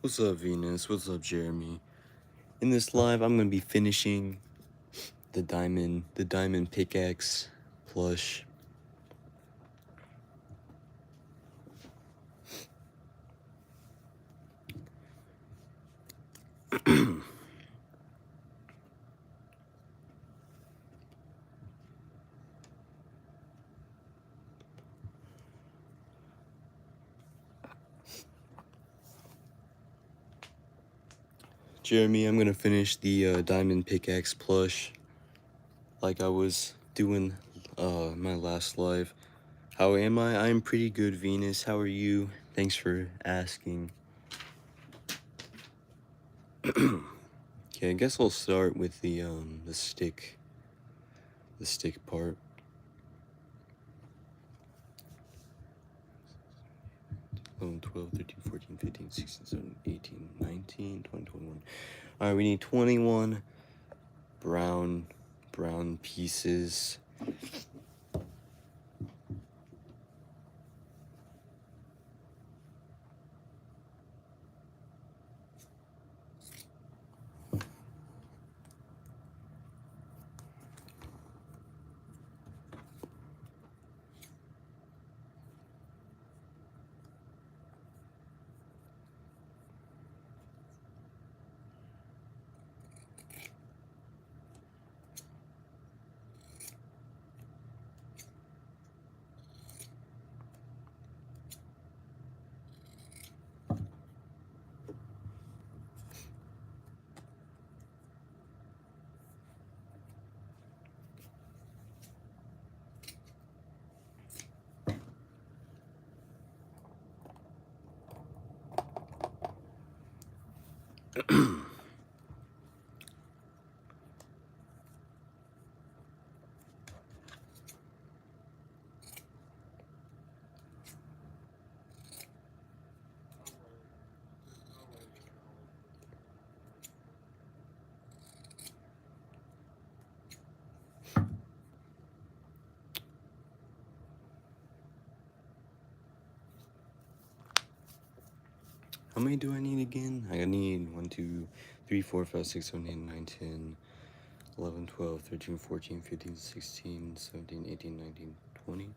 What's up, Venus? What's up, Jeremy? In this live, I'm gonna be finishing the diamond pickaxe plush. Jeremy, I'm gonna finish the diamond pickaxe plush like I was doing my last live. How am I? I'm pretty good, Venus. How are you? Thanks for asking. Okay, I guess I'll start with the stick part. 11, 12, 13, 14, 15, 16, 17, 18, 19, 20, 21. Alright, we need 21 brown pieces. How many do I need again? I need 1, 2, 3, 4, 5, 6, 7, 8, 9, 10, 11, 12, 13, 14, 15, 16, 17, 18, 19, 20.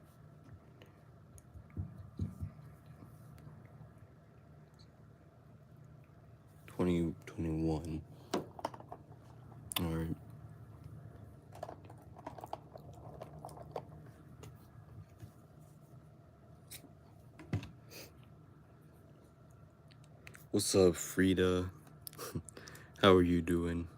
21. Alright. What's up, Frida? How are you doing?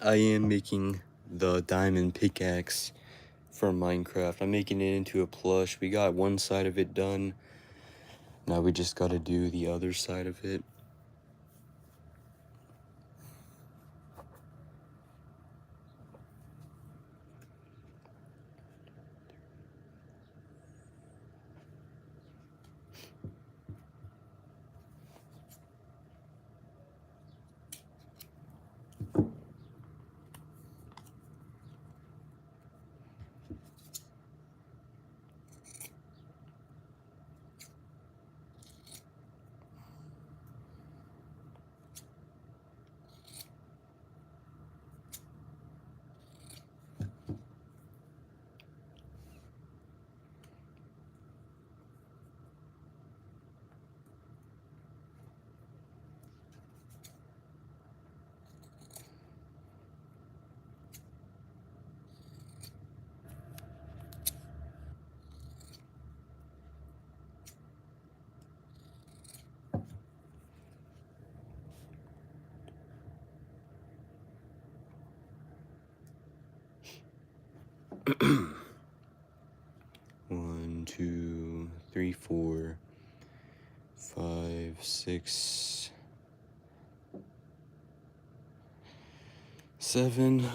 I am making the diamond pickaxe for Minecraft. I'm making it into a plush. We got one side of it done. Now we just gotta do the other side of it. 1, 2, 3, 4, 5, 6, 7.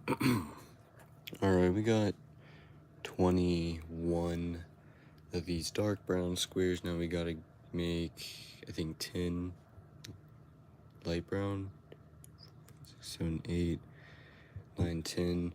Alright, we got 21 of these dark brown squares. Now we gotta make, I think, 10 light brown. 6, 7, 8, 9, 10.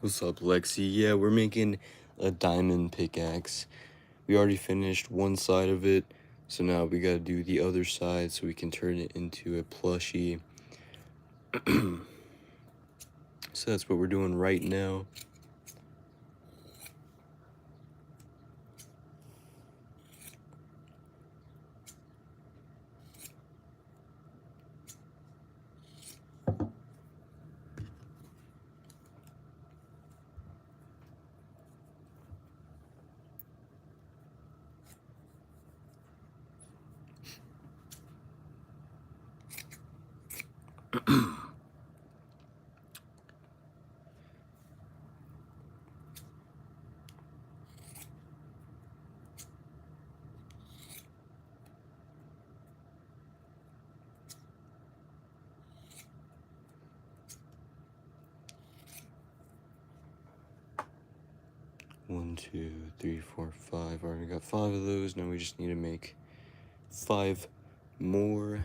What's up, Lexi? Yeah, we're making a diamond pickaxe. We already finished one side of it, so now we gotta do the other side so we can turn it into a plushie. So that's what we're doing right now. One, two, three, four, five. Already got 5 of those. Now we just need to make 5 more.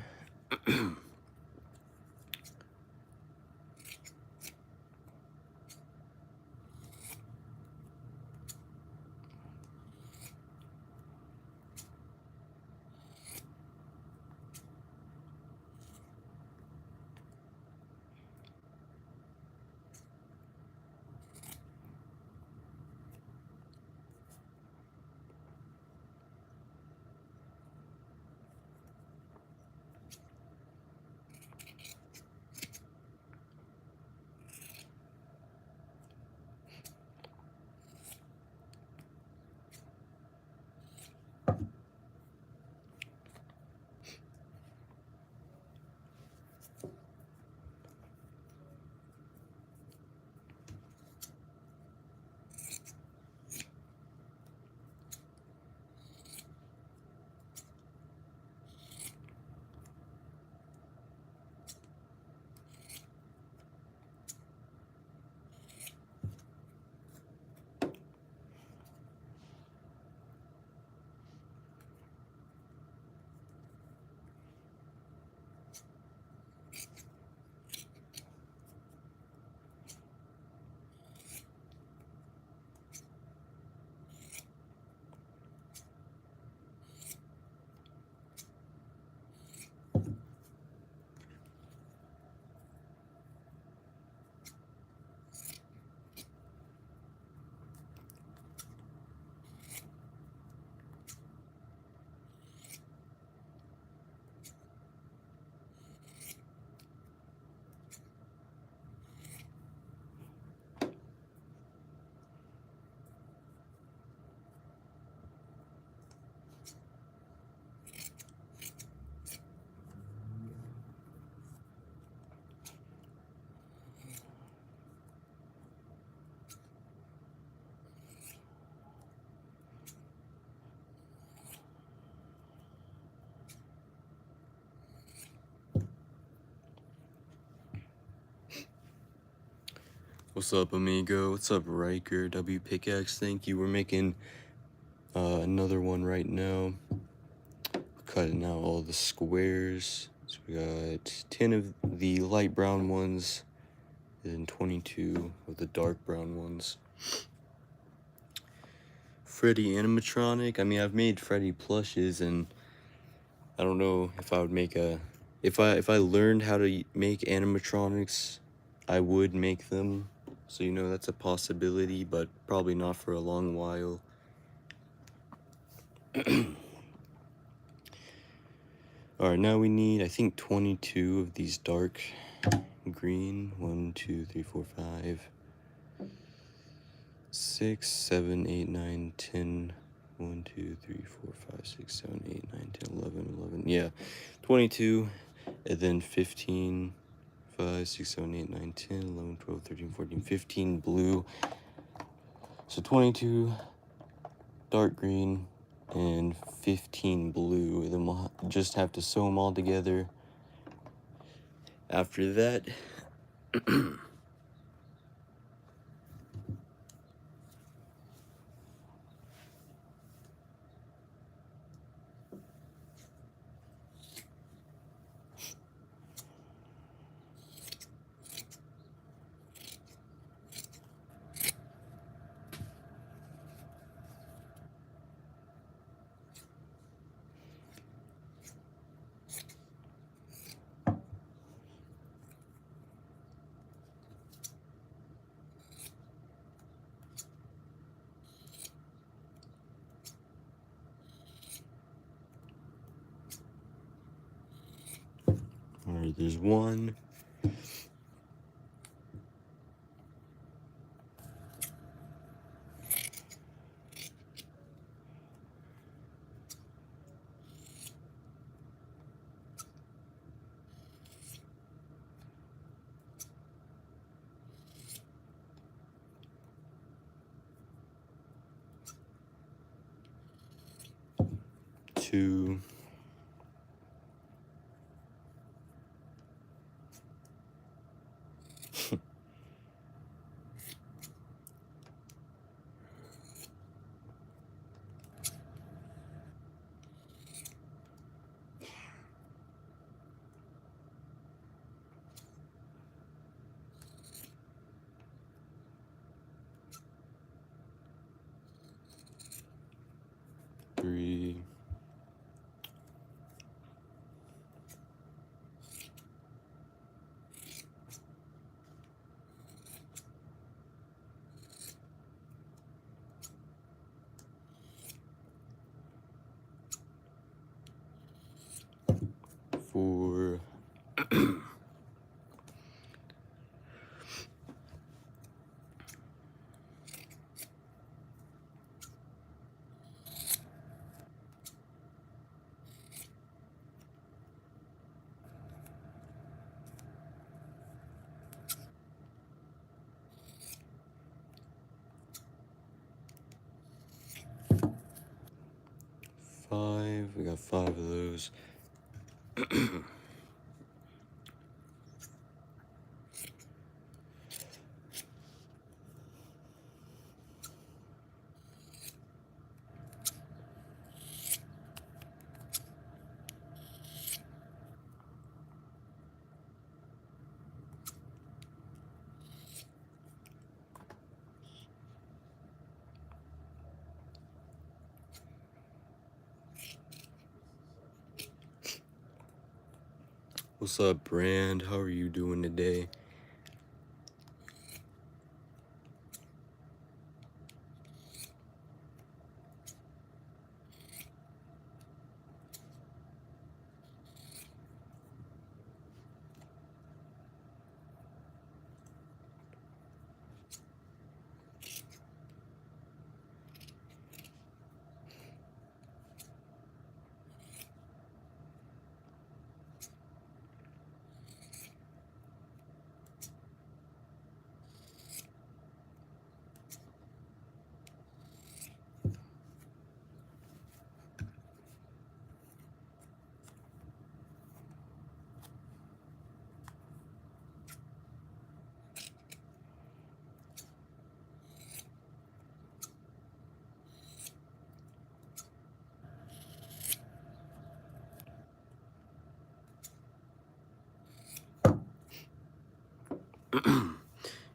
What's up, amigo? What's up, Riker? W Pickaxe, thank you. We're making another one right now. Cutting out all the squares. So we got 10 of the light brown ones and 22 of the dark brown ones. Freddy animatronic. I mean, I've made Freddy plushes, and I don't know if I would make a... If I learned how to make animatronics, I would make them. So, you know, that's a possibility, but probably not for a long while. Alright, now we need, I think, 22 of these dark green. 1, 2, 3, 4, 5, 6, 7, 8, 9, 10. 1, 2, 3, 4, 5, 6, 7, 8, 9, 10, 11, 11. Yeah, 22, and then 15, 5, 6, 7, 8, 9, 10, 11, 12, 13, 14, 15 blue. So 22 dark green and 15 blue. Then we'll just have to sew them all together. After that, alright, there's one. Two. Three. Four. 5. We got 5 of those. What's up, Brand? How are you doing today?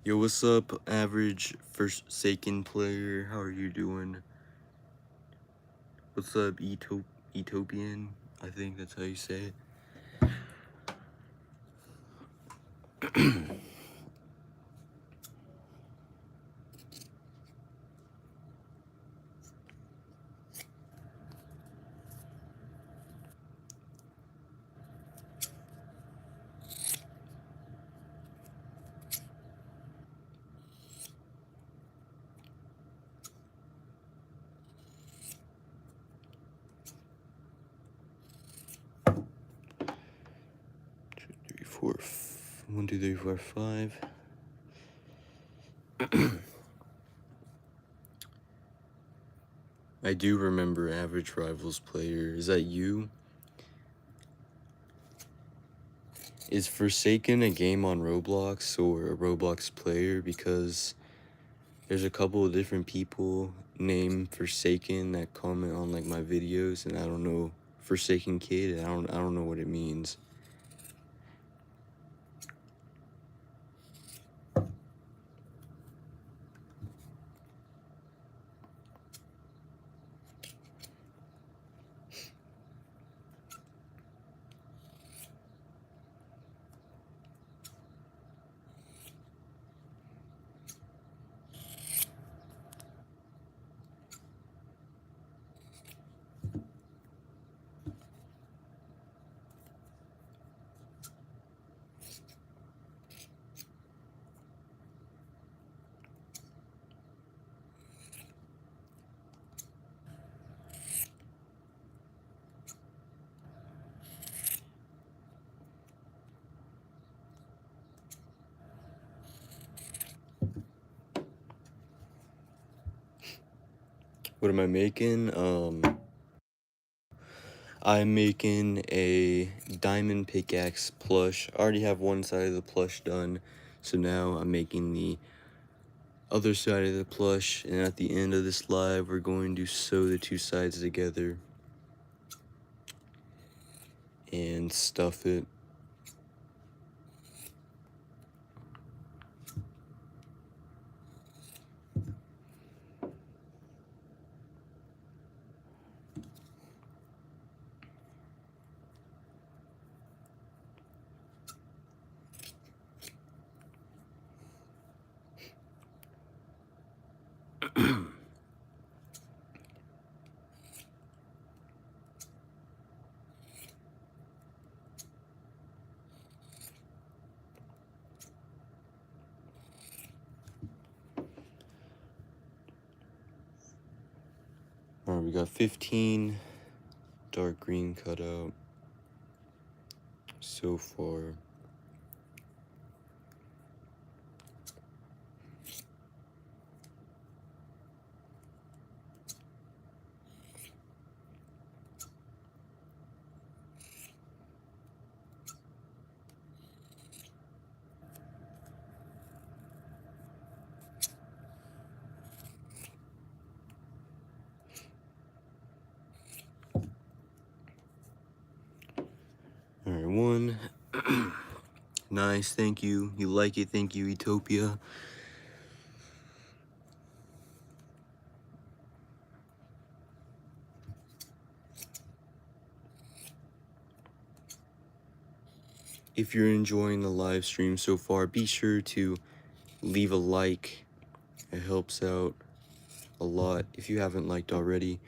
Yo, what's up, average Forsaken player? How are you doing? What's up, Ethiopian? I think that's how you say it. 1, 2, 3, 4, 5. I do remember Average Rivals player. Is that you? Is Forsaken a game on Roblox or a Roblox player? Because there's a couple of different people named Forsaken that comment on like my videos, and I don't know, Forsaken Kid. I don't know what it means. What am I making? I'm making a diamond pickaxe plush. I already have one side of the plush done, so now I'm making the other side of the plush, and at the end of this live, we're going to sew the two sides together and stuff it. Alright, we got 15 dark green cut out so far. Alright, one. Nice, thank you. You like it, thank you, Utopia. If you're enjoying the live stream so far, be sure to leave a like. It helps out a lot if you haven't liked already.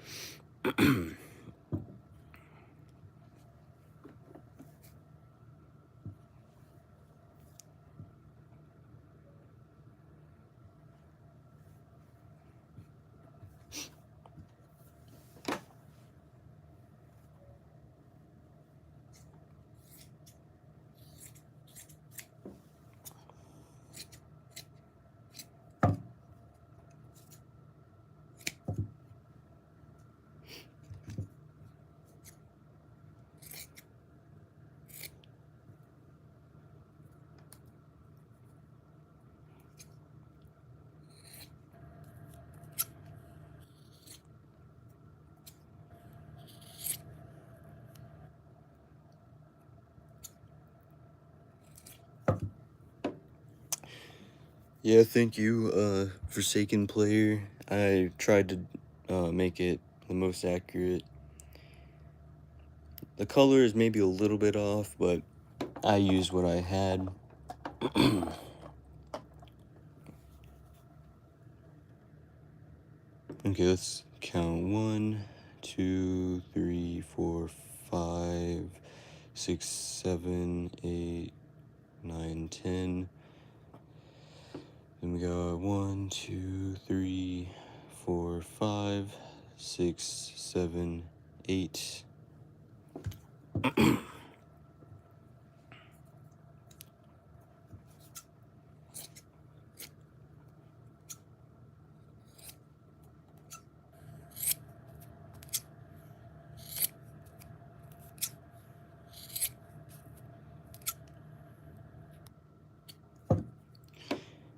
Yeah, thank you, Forsaken Player. I tried to make it the most accurate. The color is maybe a little bit off, but I used what I had. Okay, let's count 1, 2, 3, 4, 5, 6, 7, 8, 9, 10. Then we got 1, 2, 3, 4, 5, 6, 7, 8.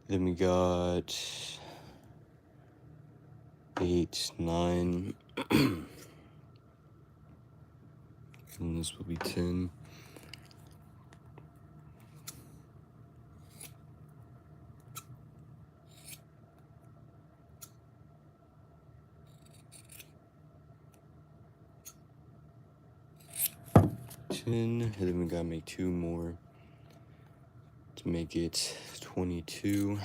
Then we got 8, 9. And this will be 10. And then we gotta make 2 more to make it 22.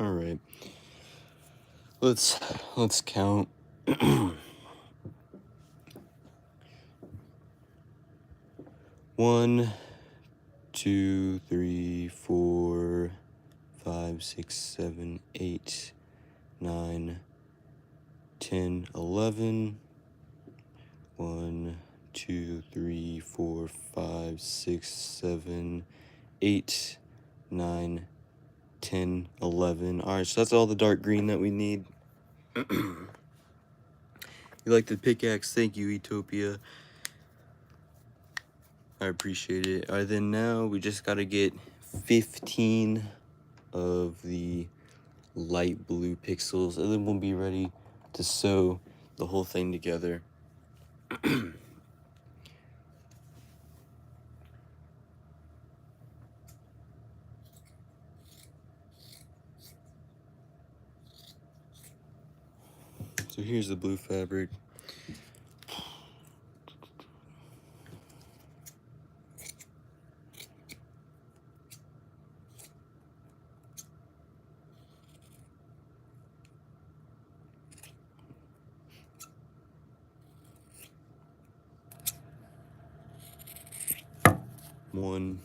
All right. Let's count. 1, 2, 3, 4, 5, 6, 7, 8, 9, 10, 11. 1, 2, 3, 4, 5, 6, 7, 8, 9, 10, 11. Alright, so that's all the dark green that we need. You like the pickaxe? Thank you, Utopia. I appreciate it. Alright, then now we just gotta get 15 of the light blue pixels, and then we'll be ready to sew the whole thing together. So here's the blue fabric. One.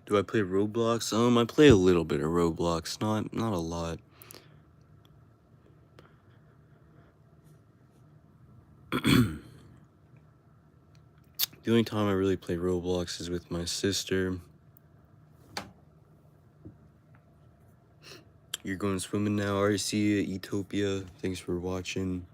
Do I play Roblox? I play a little bit of Roblox, not a lot. The only time I really play Roblox is with my sister. You're going swimming now. I already see you, Etopia. Thanks for watching.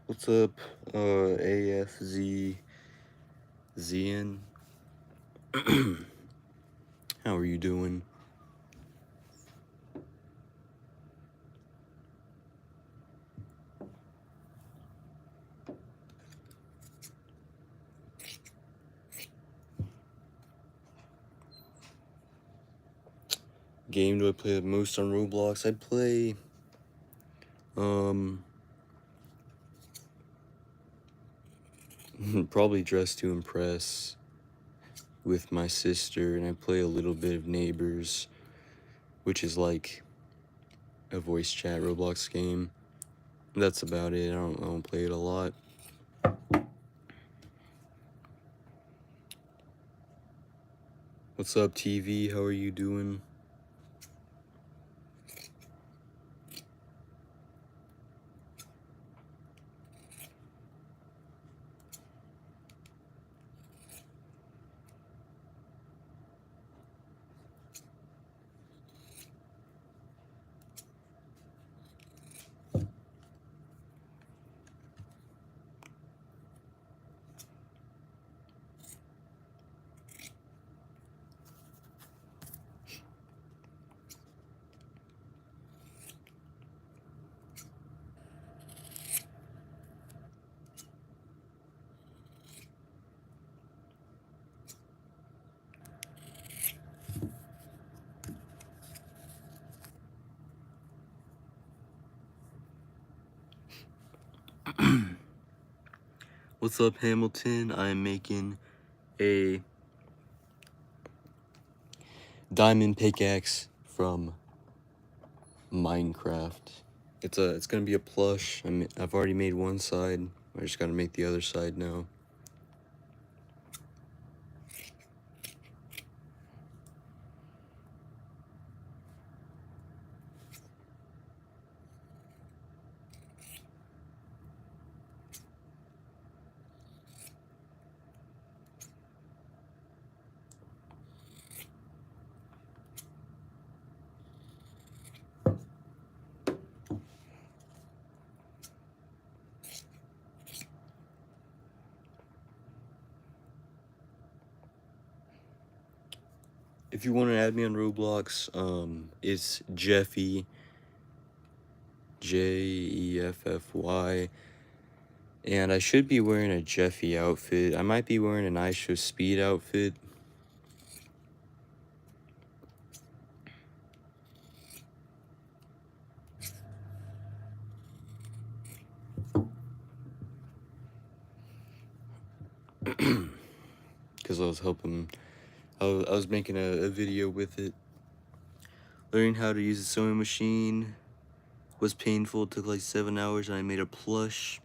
What's up, AFZ Zian? How are you doing? Game do I play the most on Roblox? I play, probably Dress to Impress with my sister, and I play a little bit of Neighbors, which is like a voice chat Roblox game. That's about it. I don't play it a lot. What's up, TV? How are you doing? What's up, Hamilton? I am making a diamond pickaxe from Minecraft. It's gonna be a plush. I've already made one side. I just gotta make the other side now. If you want to add me on Roblox, it's Jeffy, Jeffy, and I should be wearing a Jeffy outfit. I might be wearing an iShow Speed outfit. Because I was helping, I was making a video with it. Learning how to use a sewing machine was painful. It took like 7 hours, and I made a plush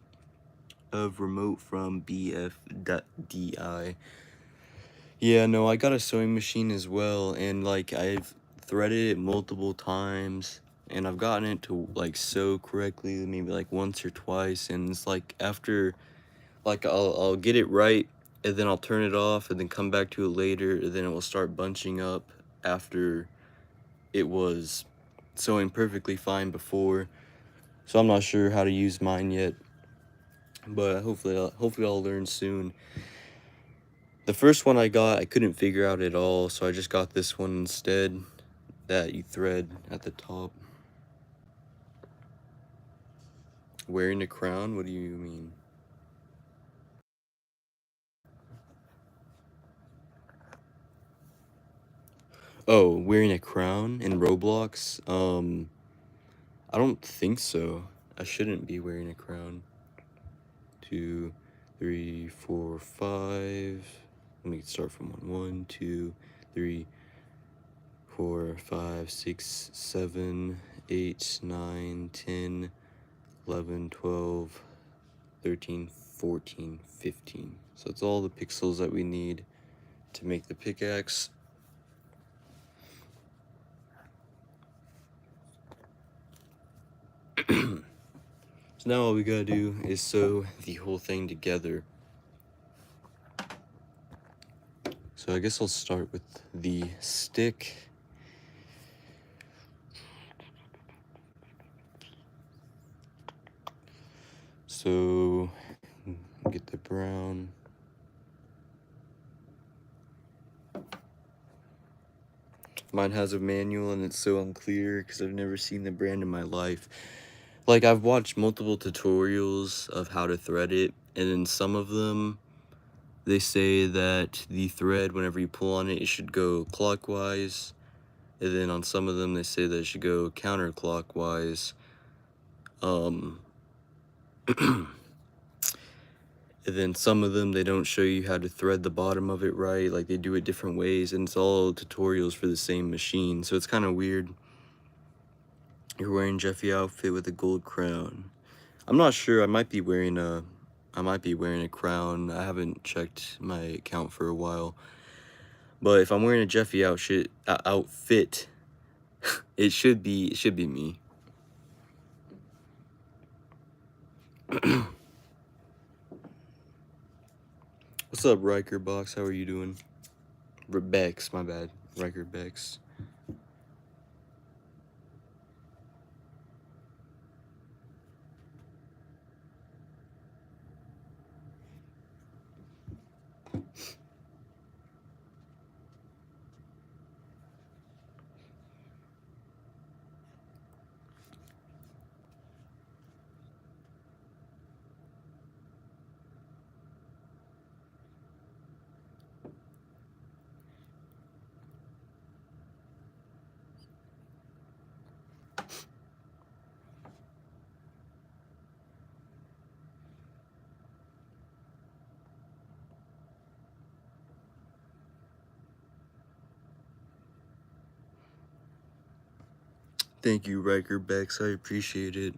of remote from BF.DI. Yeah, no, I got a sewing machine as well, and like I've threaded it multiple times, and I've gotten it to like sew correctly maybe like once or twice, and it's like after, like I'll get it right, and then I'll turn it off, and then come back to it later, and then it will start bunching up after it was sewing perfectly fine before. So I'm not sure how to use mine yet, but hopefully I'll learn soon. The first one I got, I couldn't figure out at all, so I just got this one instead, that you thread at the top. Wearing a crown? What do you mean? Oh, wearing a crown in Roblox? I don't think so. I shouldn't be wearing a crown. 2, 3, 4, 5. Let me start from 1. 1, 2, 3, 4, 5, 6, 7, 8, 9, 10, 11, 12, 13, 14, 15. So that's all the pixels that we need to make the pickaxe. So now all we gotta do is sew the whole thing together. So I guess I'll start with the stick. So get the brown. Mine has a manual and it's so unclear because I've never seen the brand in my life. Like, I've watched multiple tutorials of how to thread it, and in some of them, they say that the thread, whenever you pull on it, it should go clockwise. And then on some of them, they say that it should go counterclockwise. And then some of them, they don't show you how to thread the bottom of it right. Like, they do it different ways, and it's all tutorials for the same machine. So it's kind of weird. You're wearing Jeffy outfit with a gold crown. I'm not sure. I might be wearing a crown. I haven't checked my account for a while. But if I'm wearing a Jeffy outfit, it should be me. What's up, Riker Box? How are you doing? Bex, my bad. Riker Bex. Thank you, Riker Bex. I appreciate it.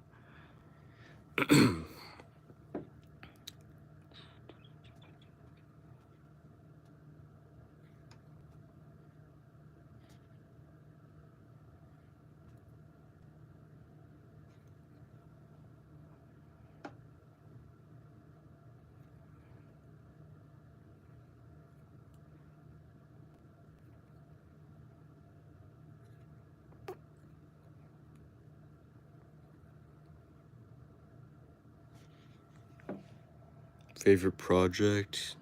Favorite project?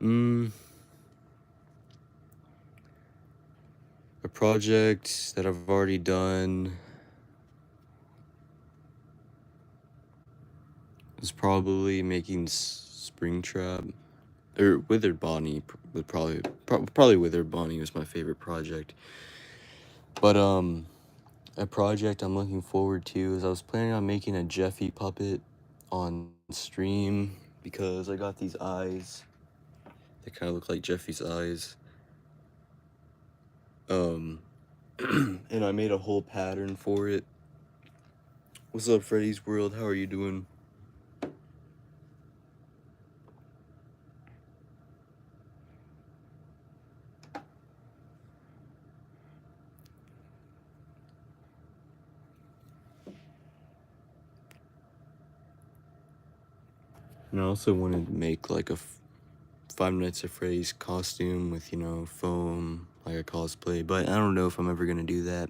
A project that I've already done is probably making Springtrap. Or Withered Bonnie would probably Withered Bonnie was my favorite project. But a project I'm looking forward to is I was planning on making a Jeffy puppet on stream because I got these eyes. They kind of look like Jeffy's eyes. And I made a whole pattern for it. What's up, Freddy's World? How are you doing? And I also wanted to make like a Five Nights at Freddy's costume with, foam, like a cosplay, but I don't know if I'm ever gonna do that.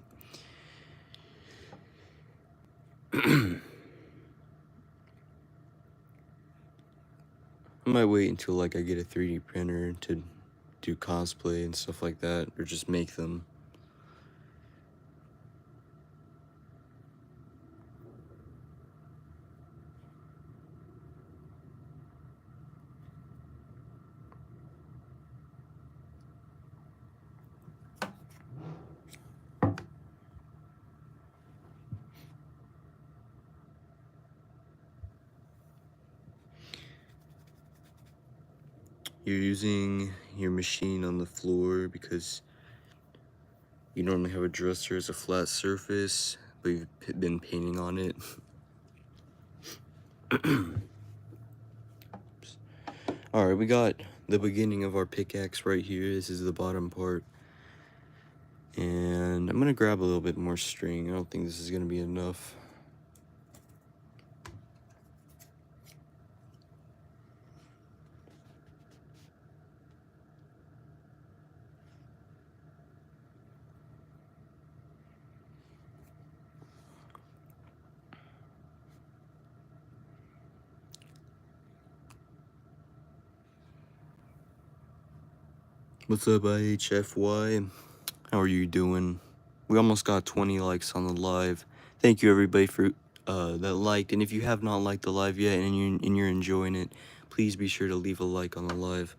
I might wait until like I get a 3D printer to do cosplay and stuff like that, or just make them. you're using your machine on the floor because you normally have a dresser as a flat surface, but you've been painting on it. Alright, we got the beginning of our pickaxe right here. This is the bottom part. And I'm gonna grab a little bit more string. I don't think this is gonna be enough. What's up, IHFY? How are you doing? We almost got 20 likes on the live. Thank you everybody for that liked. And if you have not liked the live yet and you're enjoying it, please be sure to leave a like on the live.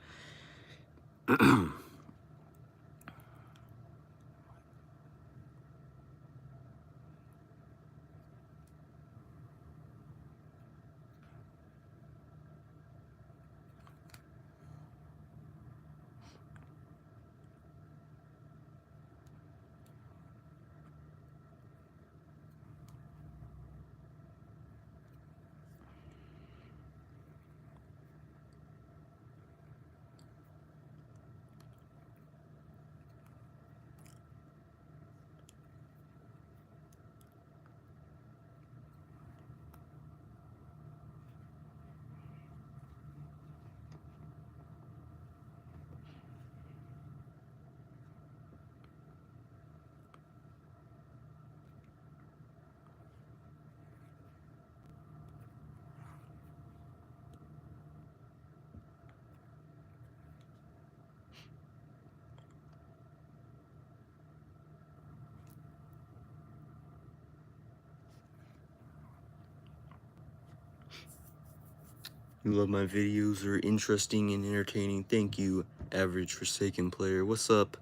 You love my videos, are interesting and entertaining. Thank you, Average Forsaken Player. What's up,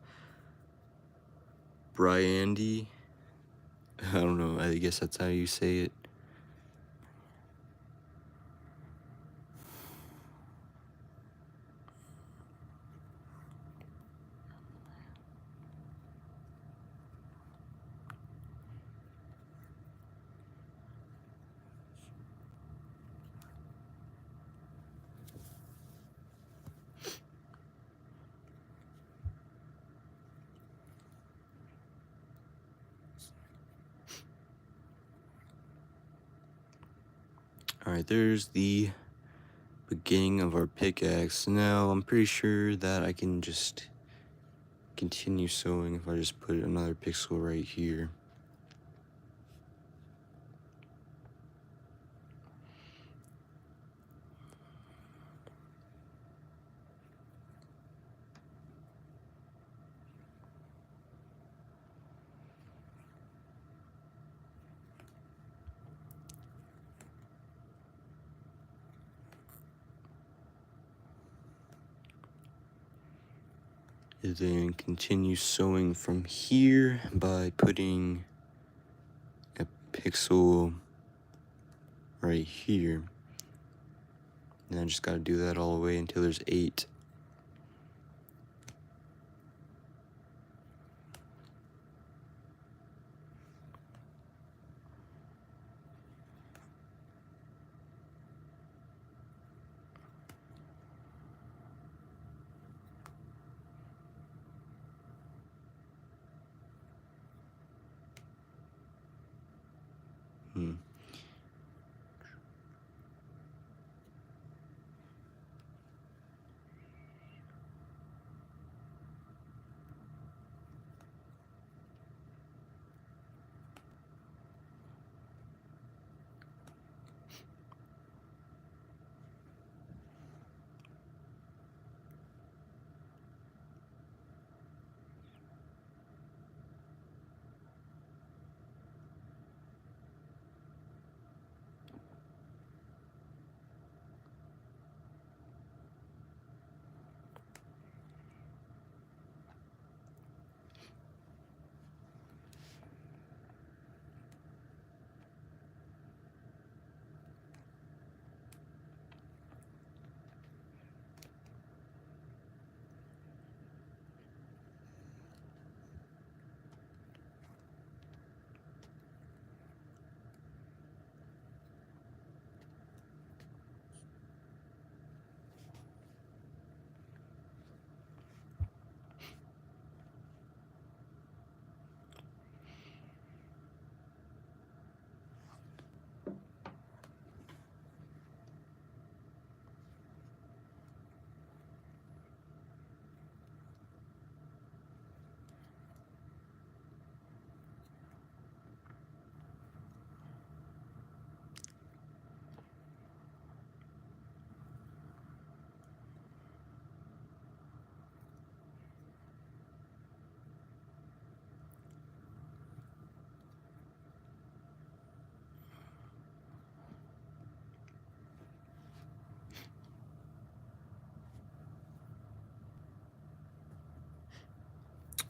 Bryandy? I don't know, I guess that's how you say it. Alright, there's the beginning of our pickaxe. Now, I'm pretty sure that I can just continue sewing if I just put another pixel right here. And then continue sewing from here by putting a pixel right here. And I just gotta do that all the way until there's 8.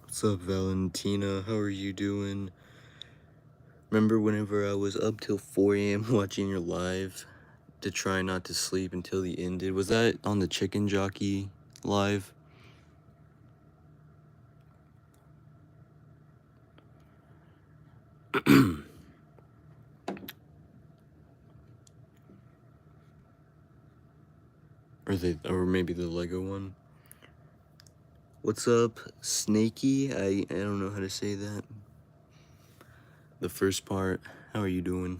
What's up, Valentina? How are you doing? Remember whenever I was up till 4 a.m. watching your live to try not to sleep until the ended? Was that on the Chicken Jockey live? Or maybe the Lego one? What's up, Snakey? I don't know how to say that. The first part, how are you doing?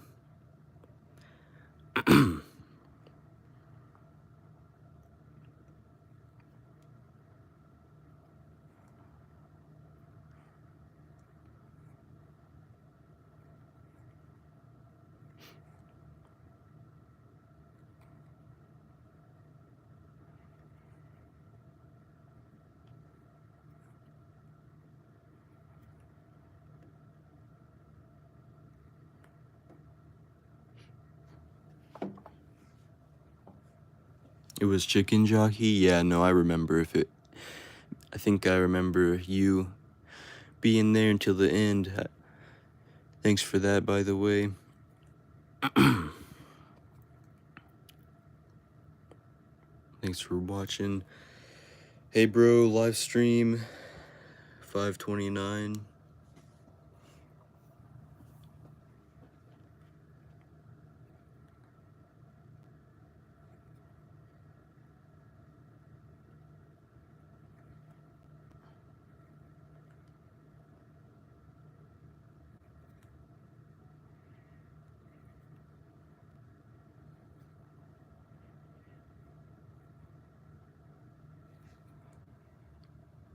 It was Chicken Jockey? Yeah, no, I remember I think I remember you being there until the end. Thanks for that, by the way. Thanks for watching. Hey bro, live stream 529.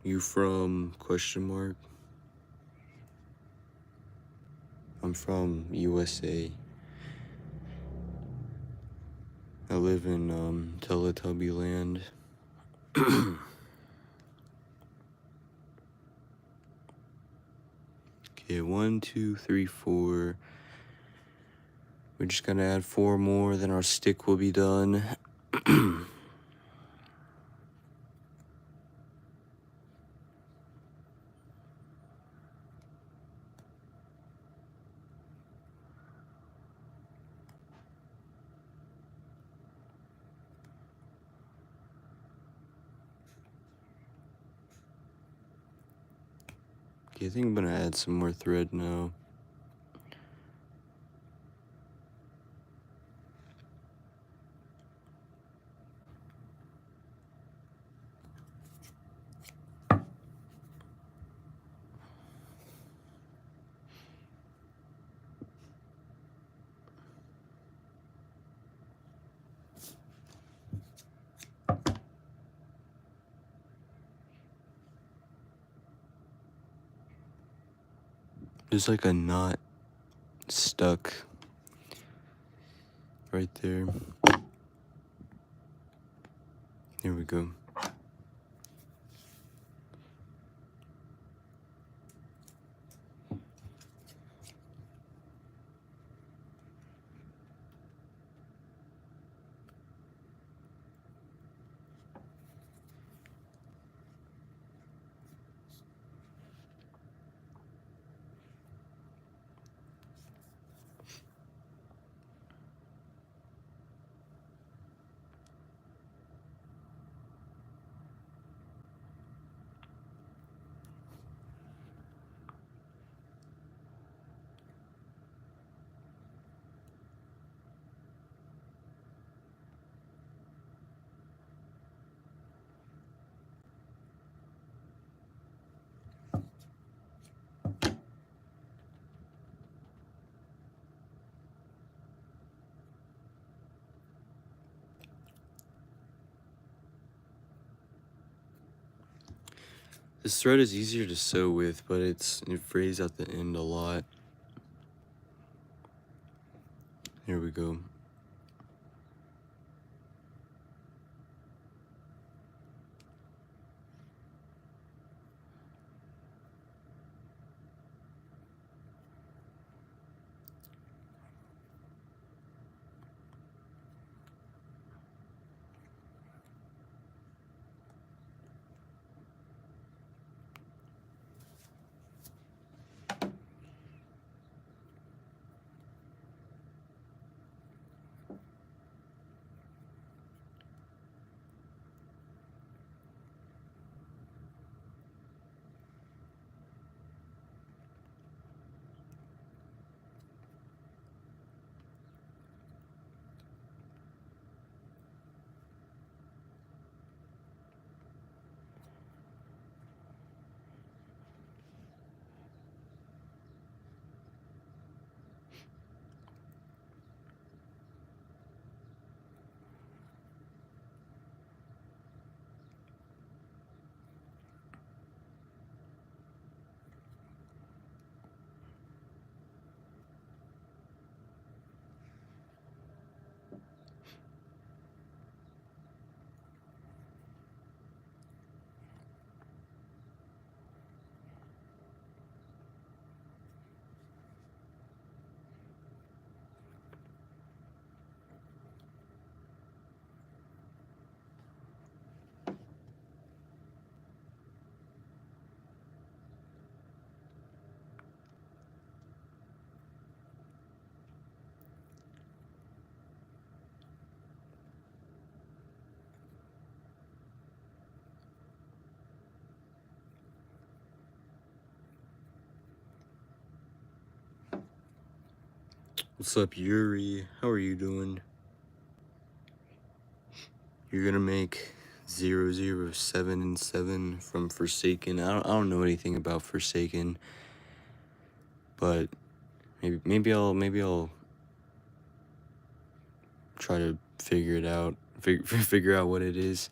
You from question mark? I'm from USA. I live in Teletubby land. Okay, 1, 2, 3, 4. We're just gonna add 4 more, then our stick will be done. Okay, I think I'm gonna add some more thread now. There's like a knot stuck right there. Here we go. This thread is easier to sew with, but it frays at the end a lot. Here we go. What's up, Yuri? How are you doing? You're gonna make 007 and 7 from Forsaken. I don't know anything about Forsaken, but maybe I'll try to figure it out. Figure out what it is.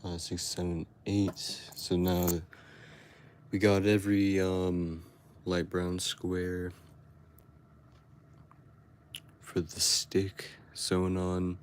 Five, 6, 7, 8. So now we got every light brown square for the stick sewn on.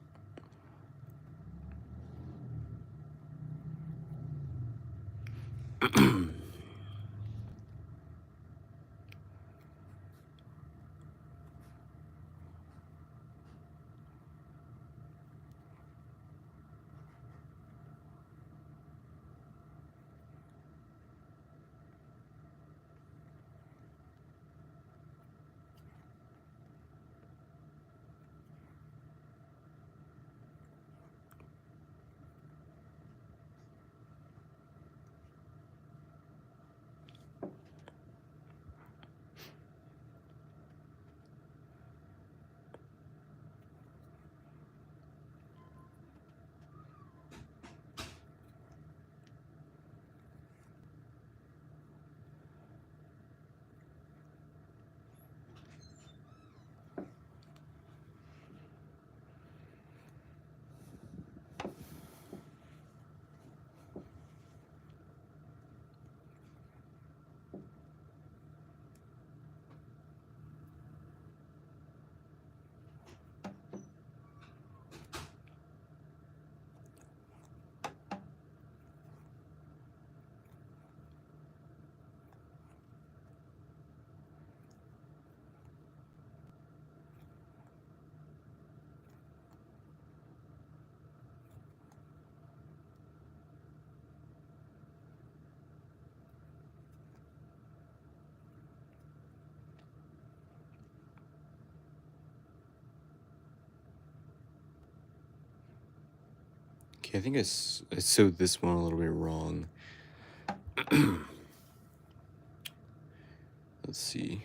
Okay, I think I sewed this one a little bit wrong. Let's see.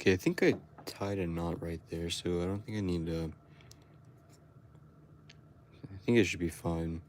Okay, I think I tied a knot right there, so I don't think I need to. I think it should be fine.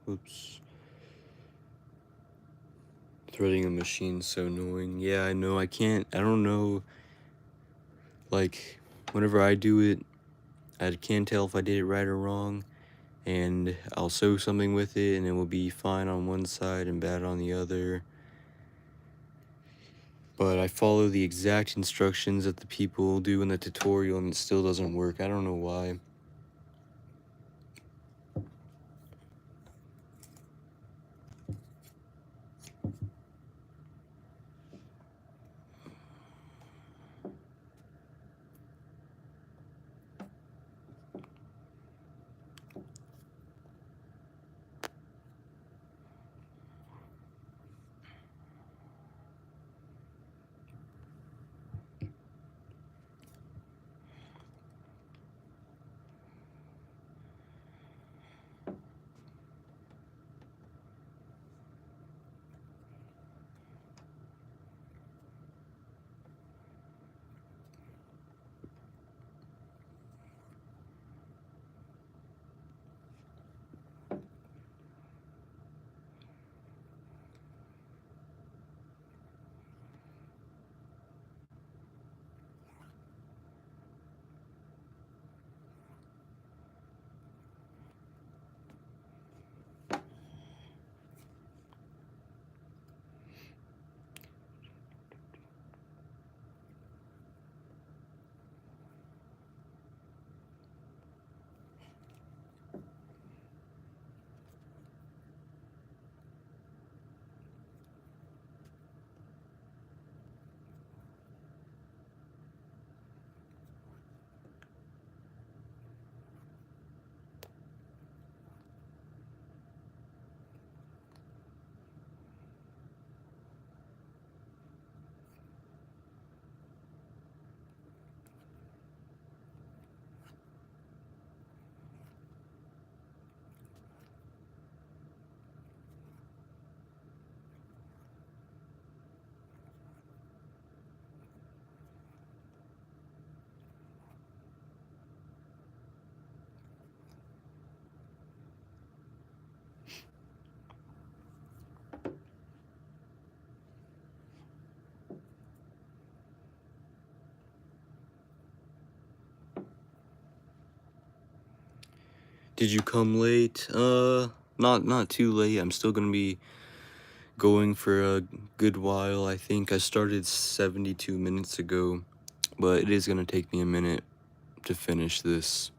Oops. Threading a machine's so annoying. Yeah, I know. I don't know. Like, whenever I do it, I can't tell if I did it right or wrong. And I'll sew something with it, and it will be fine on one side and bad on the other. But I follow the exact instructions that the people do in the tutorial, and it still doesn't work. I don't know why. Did you come late? Not too late. I'm still gonna be going for a good while. I think I started 72 minutes ago, but it is gonna take me a minute to finish this.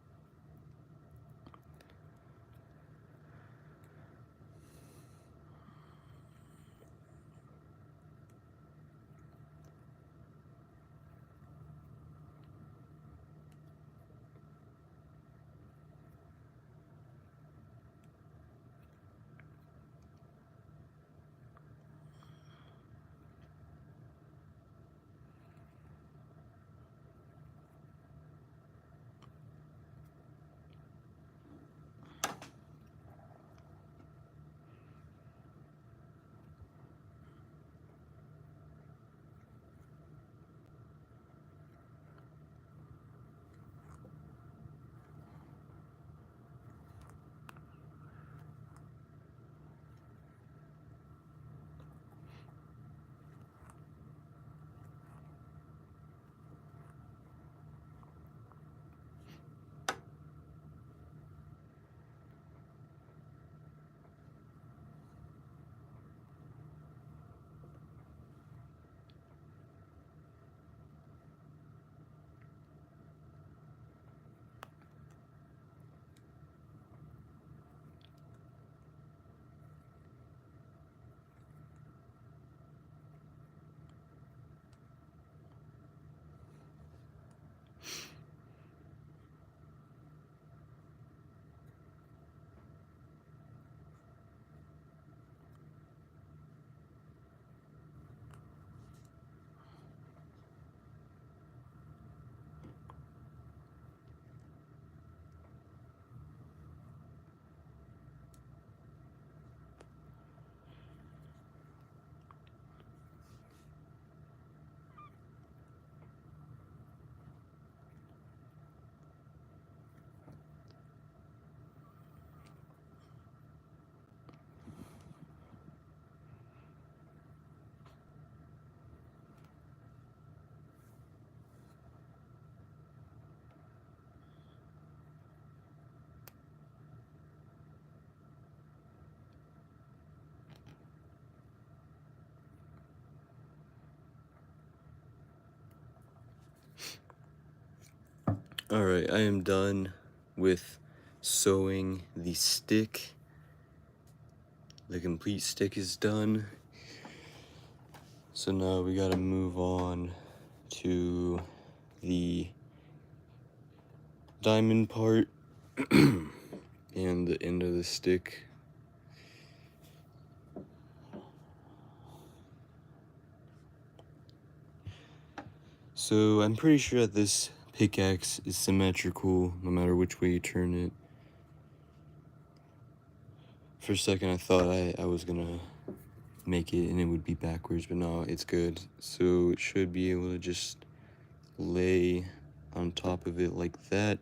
Alright, I am done with sewing the stick. The complete stick is done. So now we gotta move on to the diamond part and the end of the stick. So I'm pretty sure that this pickaxe is symmetrical no matter which way you turn it. For a second I thought I was gonna make it and it would be backwards, but no, it's good. So it should be able to just lay on top of it like that.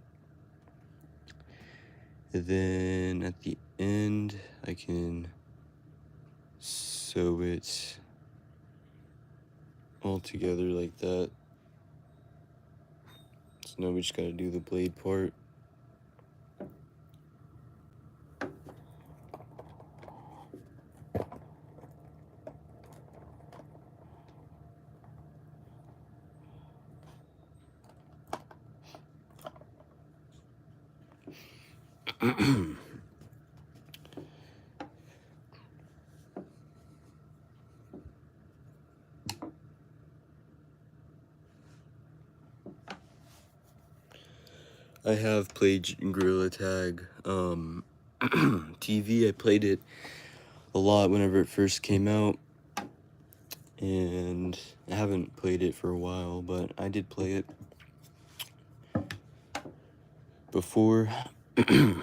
And then at the end I can sew it all together like that. So now we just gotta do the blade part. I have played Gorilla Tag TV. I played it a lot whenever it first came out, and I haven't played it for a while, but I did play it before. Okay,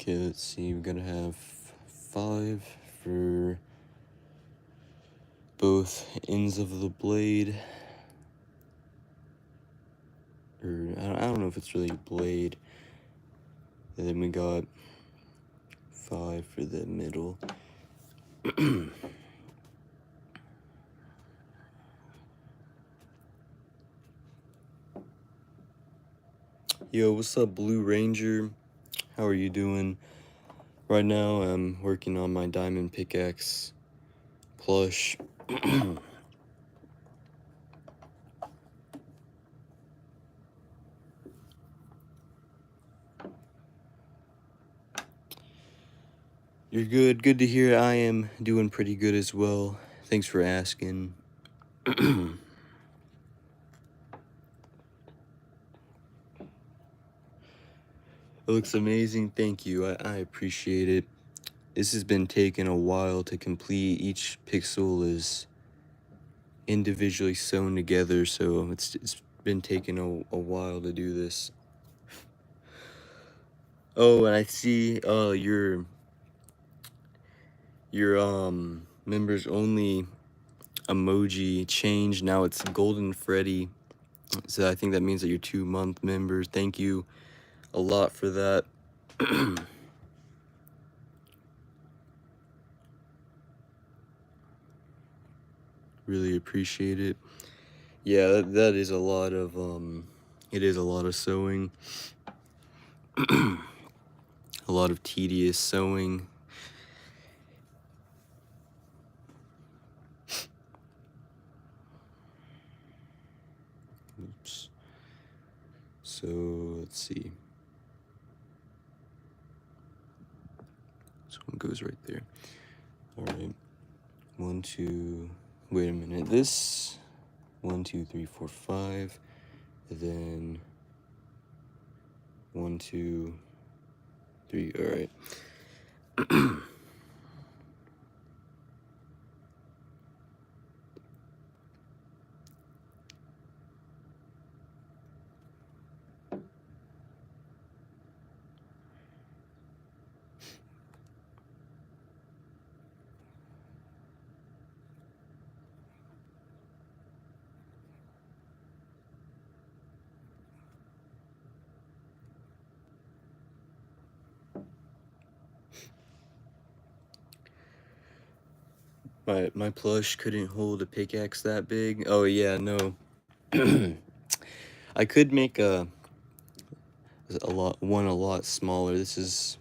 let's see, we're gonna have 5 for both ends of the blade. Or, I don't know if it's really a blade. And then we got 5 for the middle. Yo, what's up, Blue Ranger? How are you doing? Right now, I'm working on my diamond pickaxe plush. You're good. Good to hear. I am doing pretty good as well. Thanks for asking. It looks amazing. Thank you. I appreciate it. This has been taking a while to complete. Each pixel is individually sewn together, so it's been taking a while to do this. Oh, and I see your members only emoji changed. Now it's Golden Freddy. So I think that means that you're 2-month members. Thank you a lot for that. Really appreciate it. Yeah, that is a lot of it is a lot of sewing. A lot of tedious sewing. Oops. So let's see. This one goes right there. All right. 1, 2. Wait a minute. This 1, 2, 3, 4, 5. And then 1, 2, 3. All right. My plush couldn't hold a pickaxe that big. Oh yeah, no. I could make a lot smaller. This is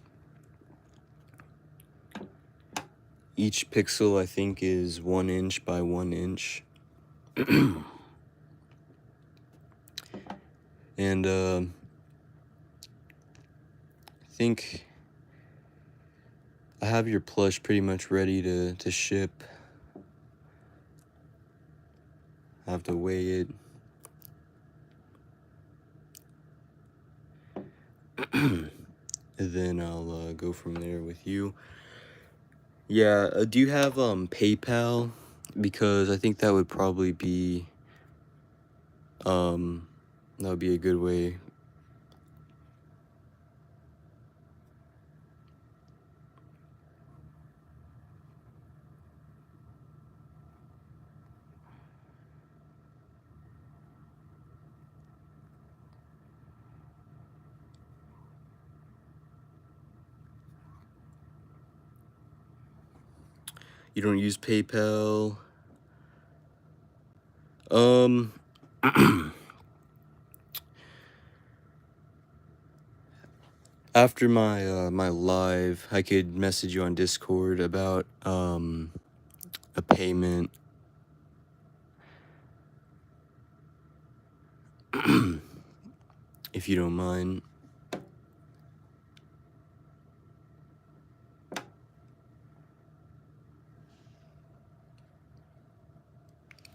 Each pixel I think is 1 inch by 1 inch. And I think I have your plush pretty much ready to ship. I have to weigh it. And then I'll go from there with you. Yeah, do you have PayPal? Because I think that would probably be that would be a good way. You don't use PayPal? After my my live, I could message you on Discord about a payment. If you don't mind.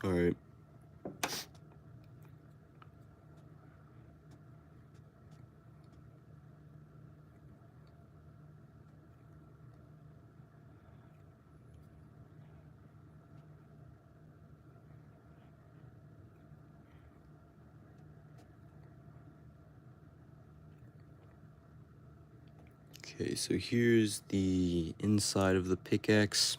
All right. Okay, so here's the inside of the pickaxe.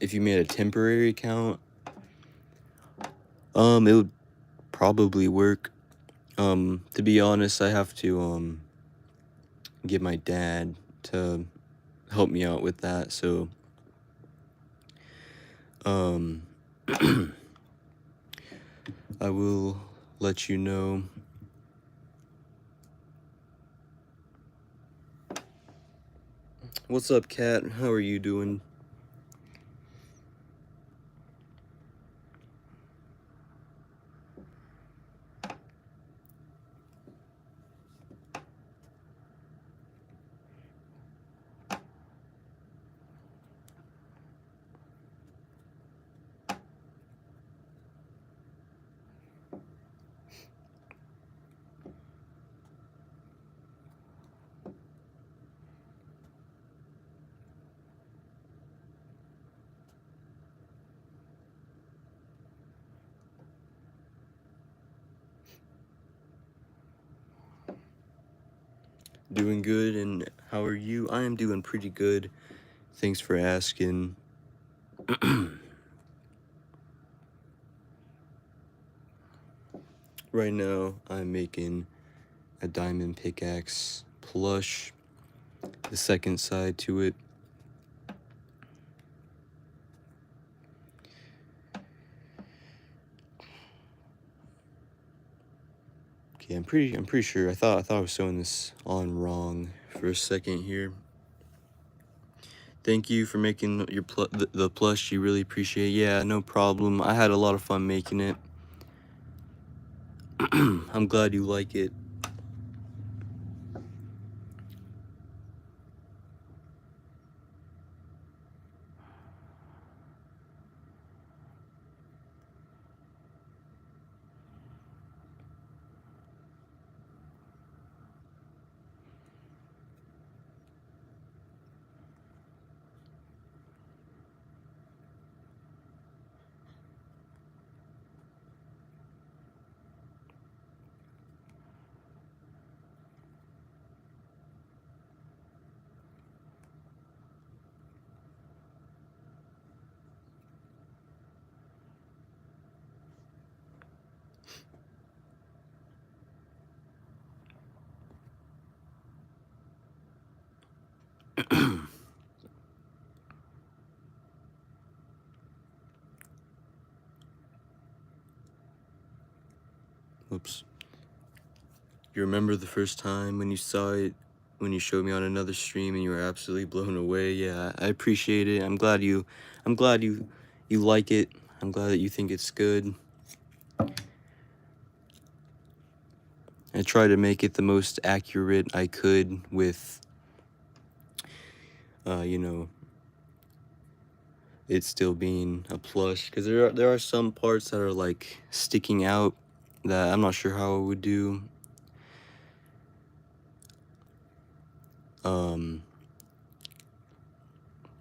If you made a temporary account, it would probably work. To be honest, I have to get my dad to help me out with that, so I will let you know. What's up, Kat? How are you doing? Doing good, and how are you? I am doing pretty good. Thanks for asking. Right now, I'm making a diamond pickaxe plush, the second side to it. Okay, I'm pretty sure. I thought I was sewing this on wrong for a second here. Thank you for making your the plush. You really appreciate it. Yeah, no problem. I had a lot of fun making it. I'm glad you like it. Whoops. You remember the first time when you saw it, when you showed me on another stream and you were absolutely blown away? Yeah, I appreciate it. I'm glad you like it. I'm glad that you think it's good. I try to make it the most accurate I could with, you know, it still being a plush, because there are some parts that are like sticking out that I'm not sure how I would do.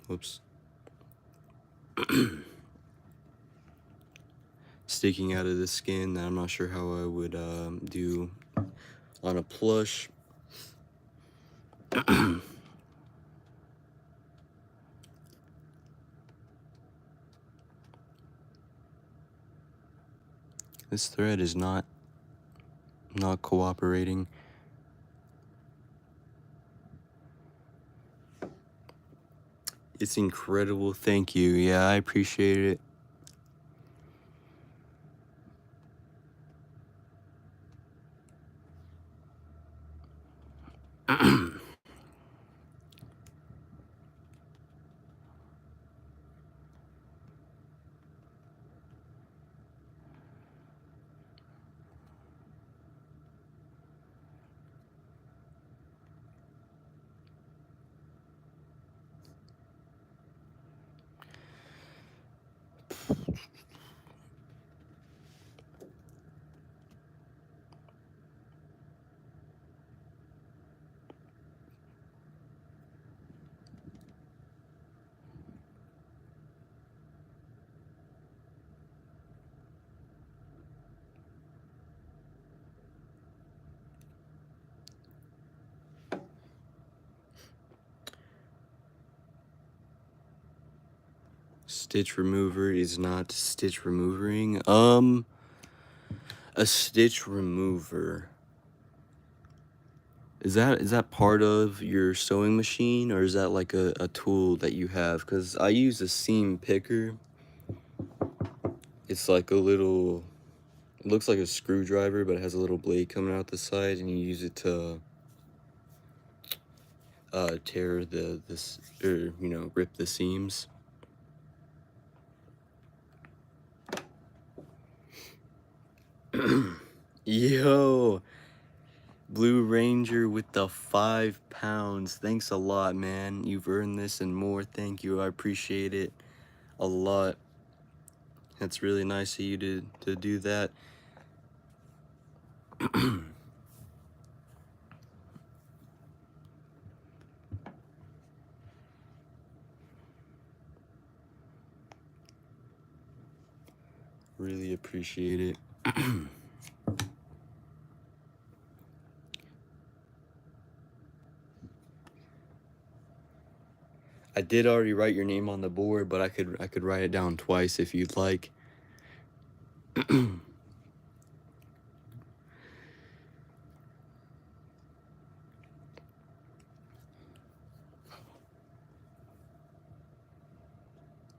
Whoops. Sticking out of the skin that I'm not sure how I would do on a plush. This thread is not cooperating. It's incredible. Thank you. Yeah, I appreciate it. Stitch remover is not stitch removing. A stitch remover. Is that part of your sewing machine, or is that like a tool that you have? Because I use a seam picker. It's like a little, it looks like a screwdriver, but it has a little blade coming out the side, and you use it to tear rip the seams. Yo, Blue Ranger with the 5 pounds. Thanks a lot, man. You've earned this and more. Thank you. I appreciate it a lot. That's really nice of you to do that. Really appreciate it. I did already write your name on the board, but I could write it down twice if you'd like.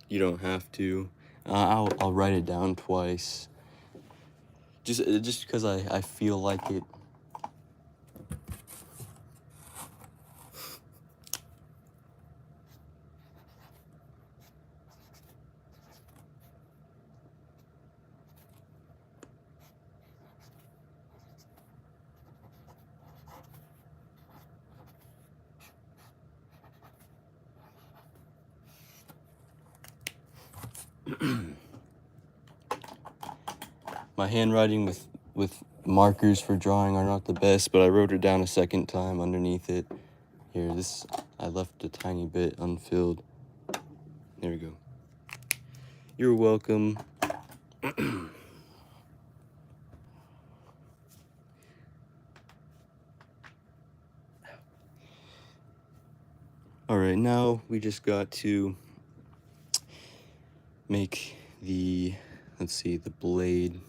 You don't have to. I'll write it down twice. Just because I feel like it. My handwriting with markers for drawing are not the best, but I wrote it down a second time underneath it. Here, I left a tiny bit unfilled. There we go. You're welcome. All right, now we just got to make the, let's see, the blade.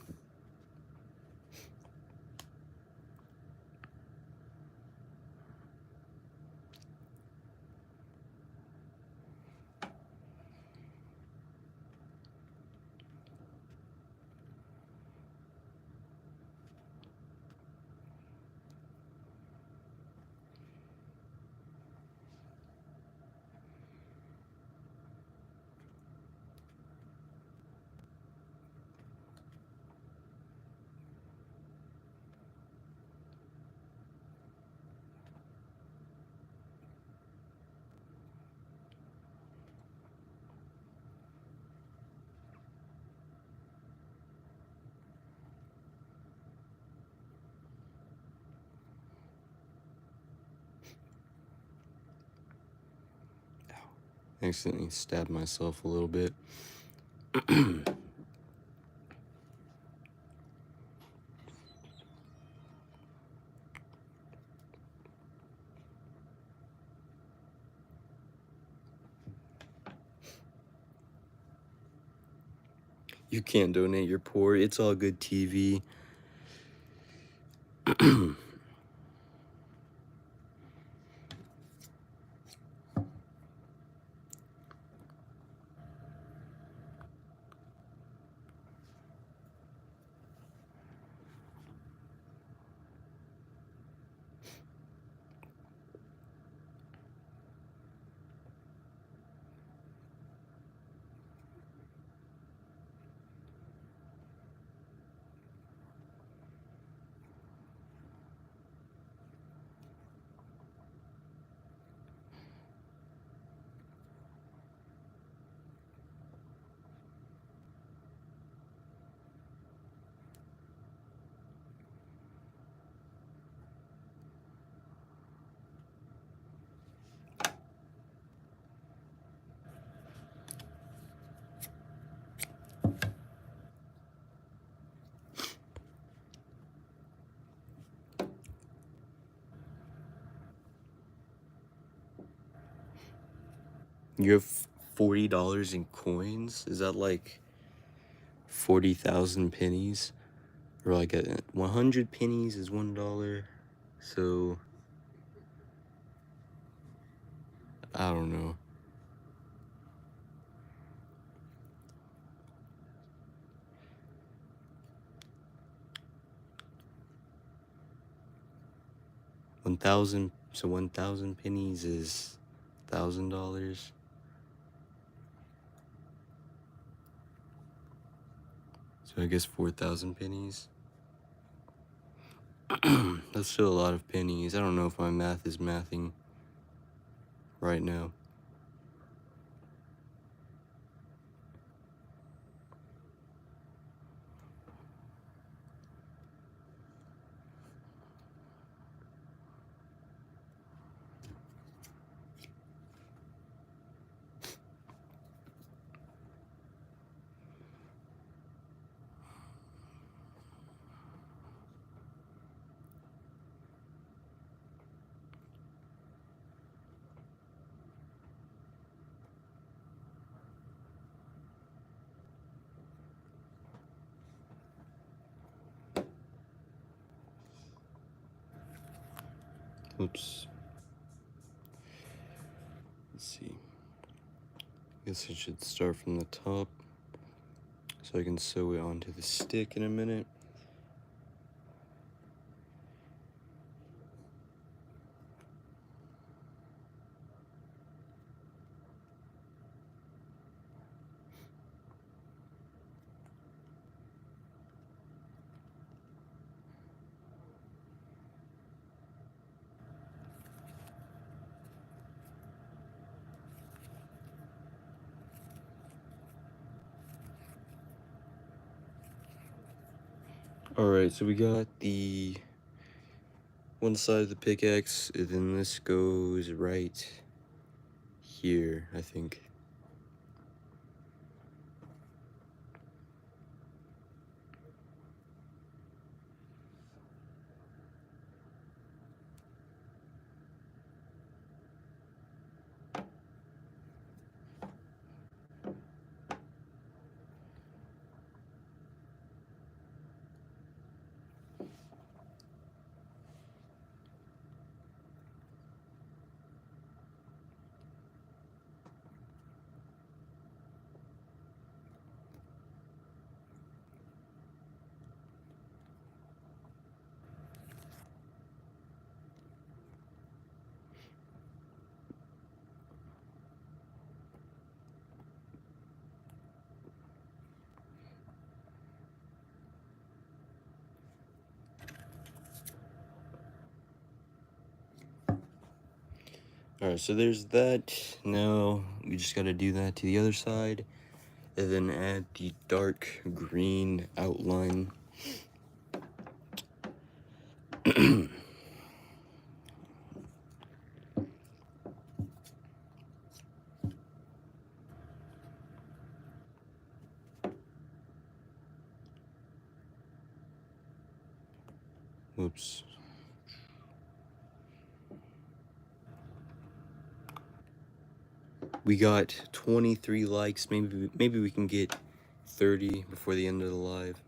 Accidentally stabbed myself a little bit. You can't donate, you're poor. It's all good TV. You have $40 in coins? Is that like 40,000 pennies? Or like 100 pennies is $1. So I don't know. So 1,000 pennies is $1,000. So I guess 4,000 pennies. That's still a lot of pennies. I don't know if my math is mathing right now. Oops. Let's see. I guess I should start from the top so I can sew it onto the stick in a minute. Alright, so we got the one side of the pickaxe, and then this goes right here, I think. Alright, so there's that. Now we just gotta do that to the other side, and then add the dark green outline. Whoops. We got 23 likes. Maybe we can get 30 before the end of the live.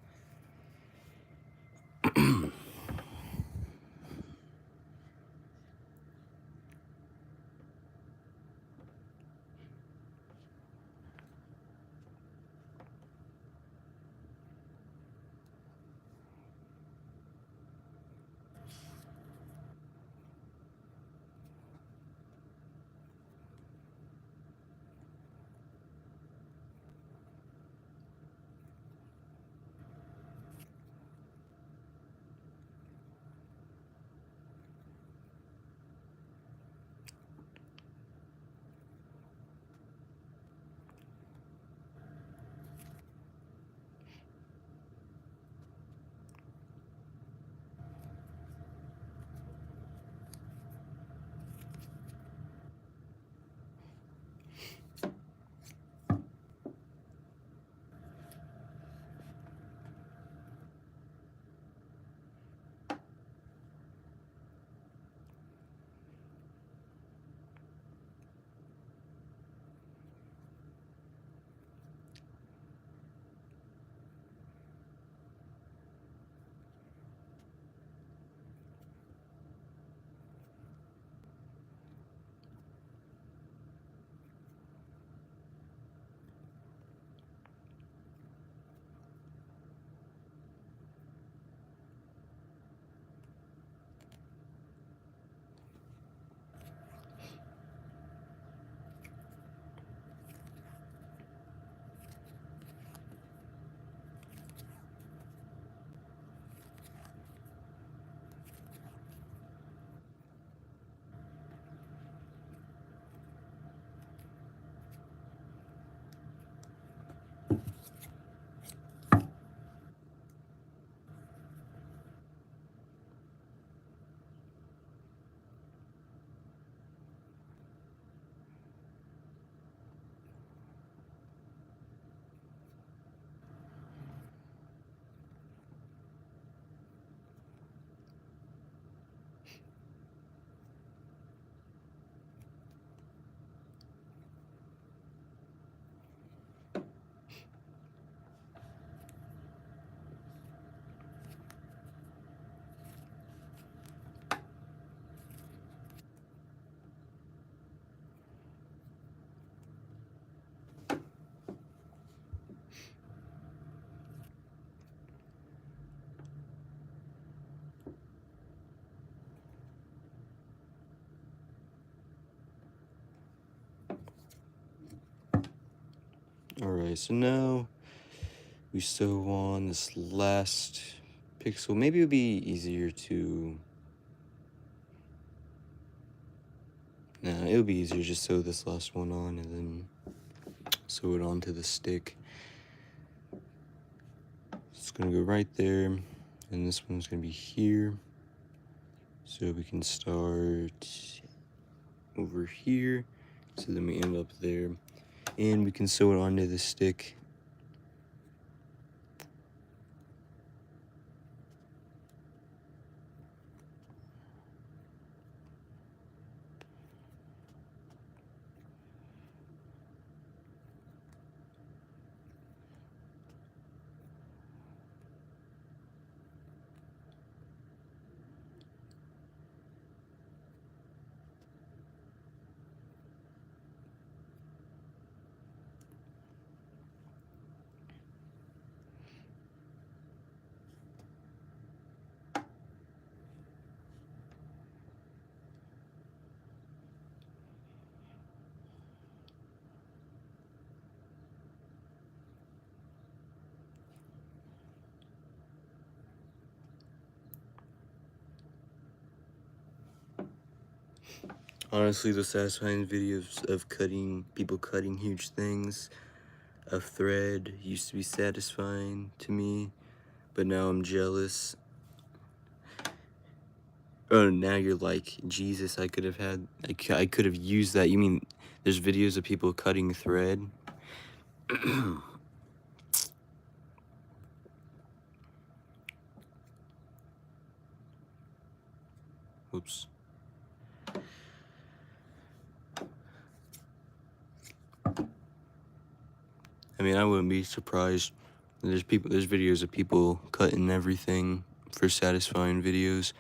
Alright, so now we sew on this last pixel. Maybe it'll be easier to... Nah, it'll be easier to just sew this last one on and then sew it onto the stick. It's gonna go right there, and this one's gonna be here. So we can start over here, so then we end up there. And we can sew it onto the stick. Honestly, the satisfying videos of people cutting huge things of thread used to be satisfying to me, but now I'm jealous. Oh, now you're like, Jesus, I could have used that. You mean there's videos of people cutting thread? Whoops. I mean, I wouldn't be surprised. There's videos of people cutting everything for satisfying videos.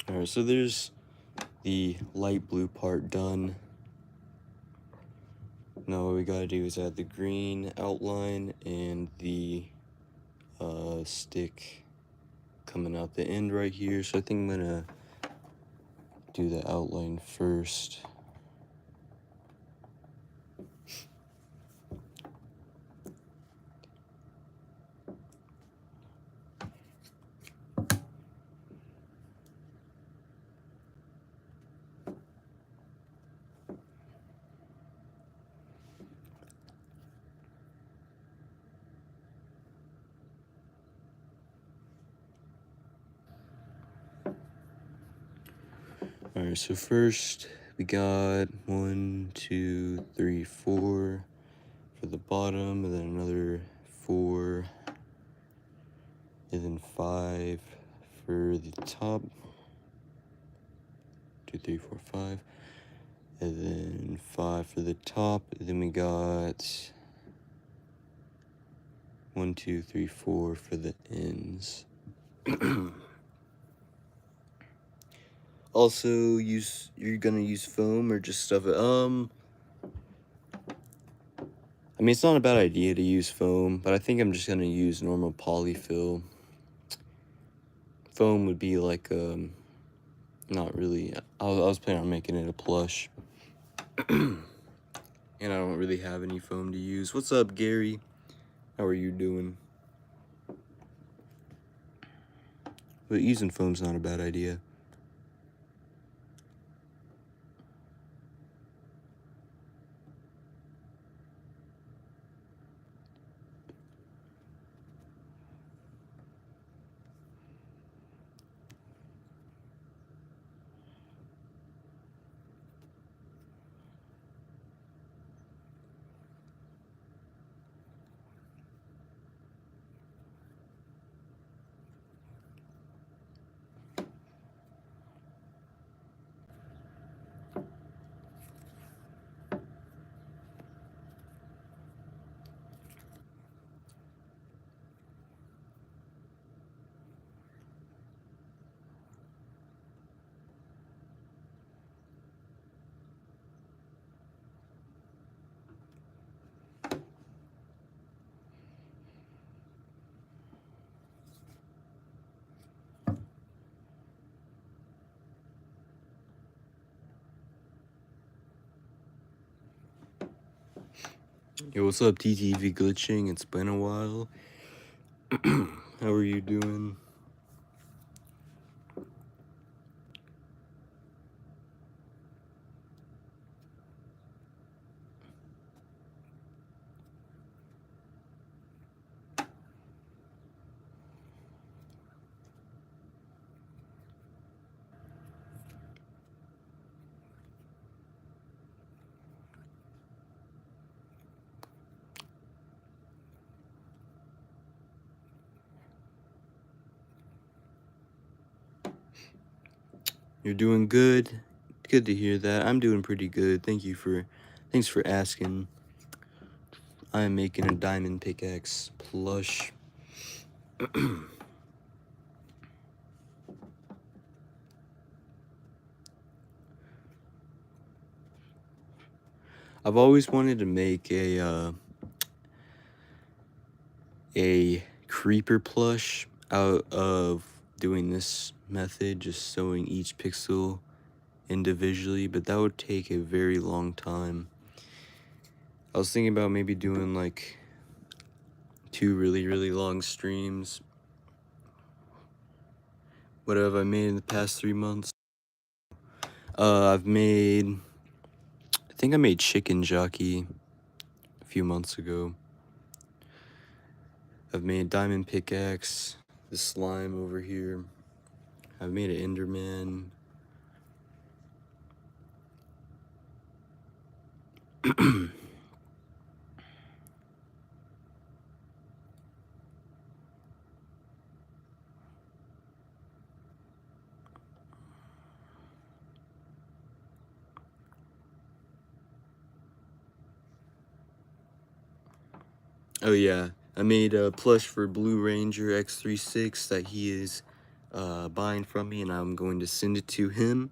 Alright, so there's the light blue part done. Now what we gotta do is add the green outline and the stick coming out the end right here. So I think I'm gonna do the outline first. Alright, so first we got 1, 2, 3, 4 for the bottom, and then another 4, and then 5 for the top. 2, 3, 4, 5, and then 5 for the top. And then we got 1, 2, 3, 4 for the ends. Also, you're gonna use foam or just stuff it. I mean, it's not a bad idea to use foam, but I think I'm just gonna use normal polyfill. Foam would be like not really. I was planning on making it a plush, and I don't really have any foam to use. What's up, Gary? How are you doing? But using foam's not a bad idea. Yo, what's up, TTV glitching? It's been a while. How are you doing? You're doing good. Good to hear that. I'm doing pretty good. Thanks for asking. I'm making a diamond pickaxe plush. I've always wanted to make a creeper plush out of doing this method, just sewing each pixel individually, but that would take a very long time. I was thinking about maybe doing like 2 really long streams. What have I made in the past 3 months? I think I made Chicken Jockey a few months ago. I've made Diamond Pickaxe, the slime over here. I've made an Enderman. Oh yeah, I made a plush for Blue Ranger X36 that he is buying from me, and I'm going to send it to him.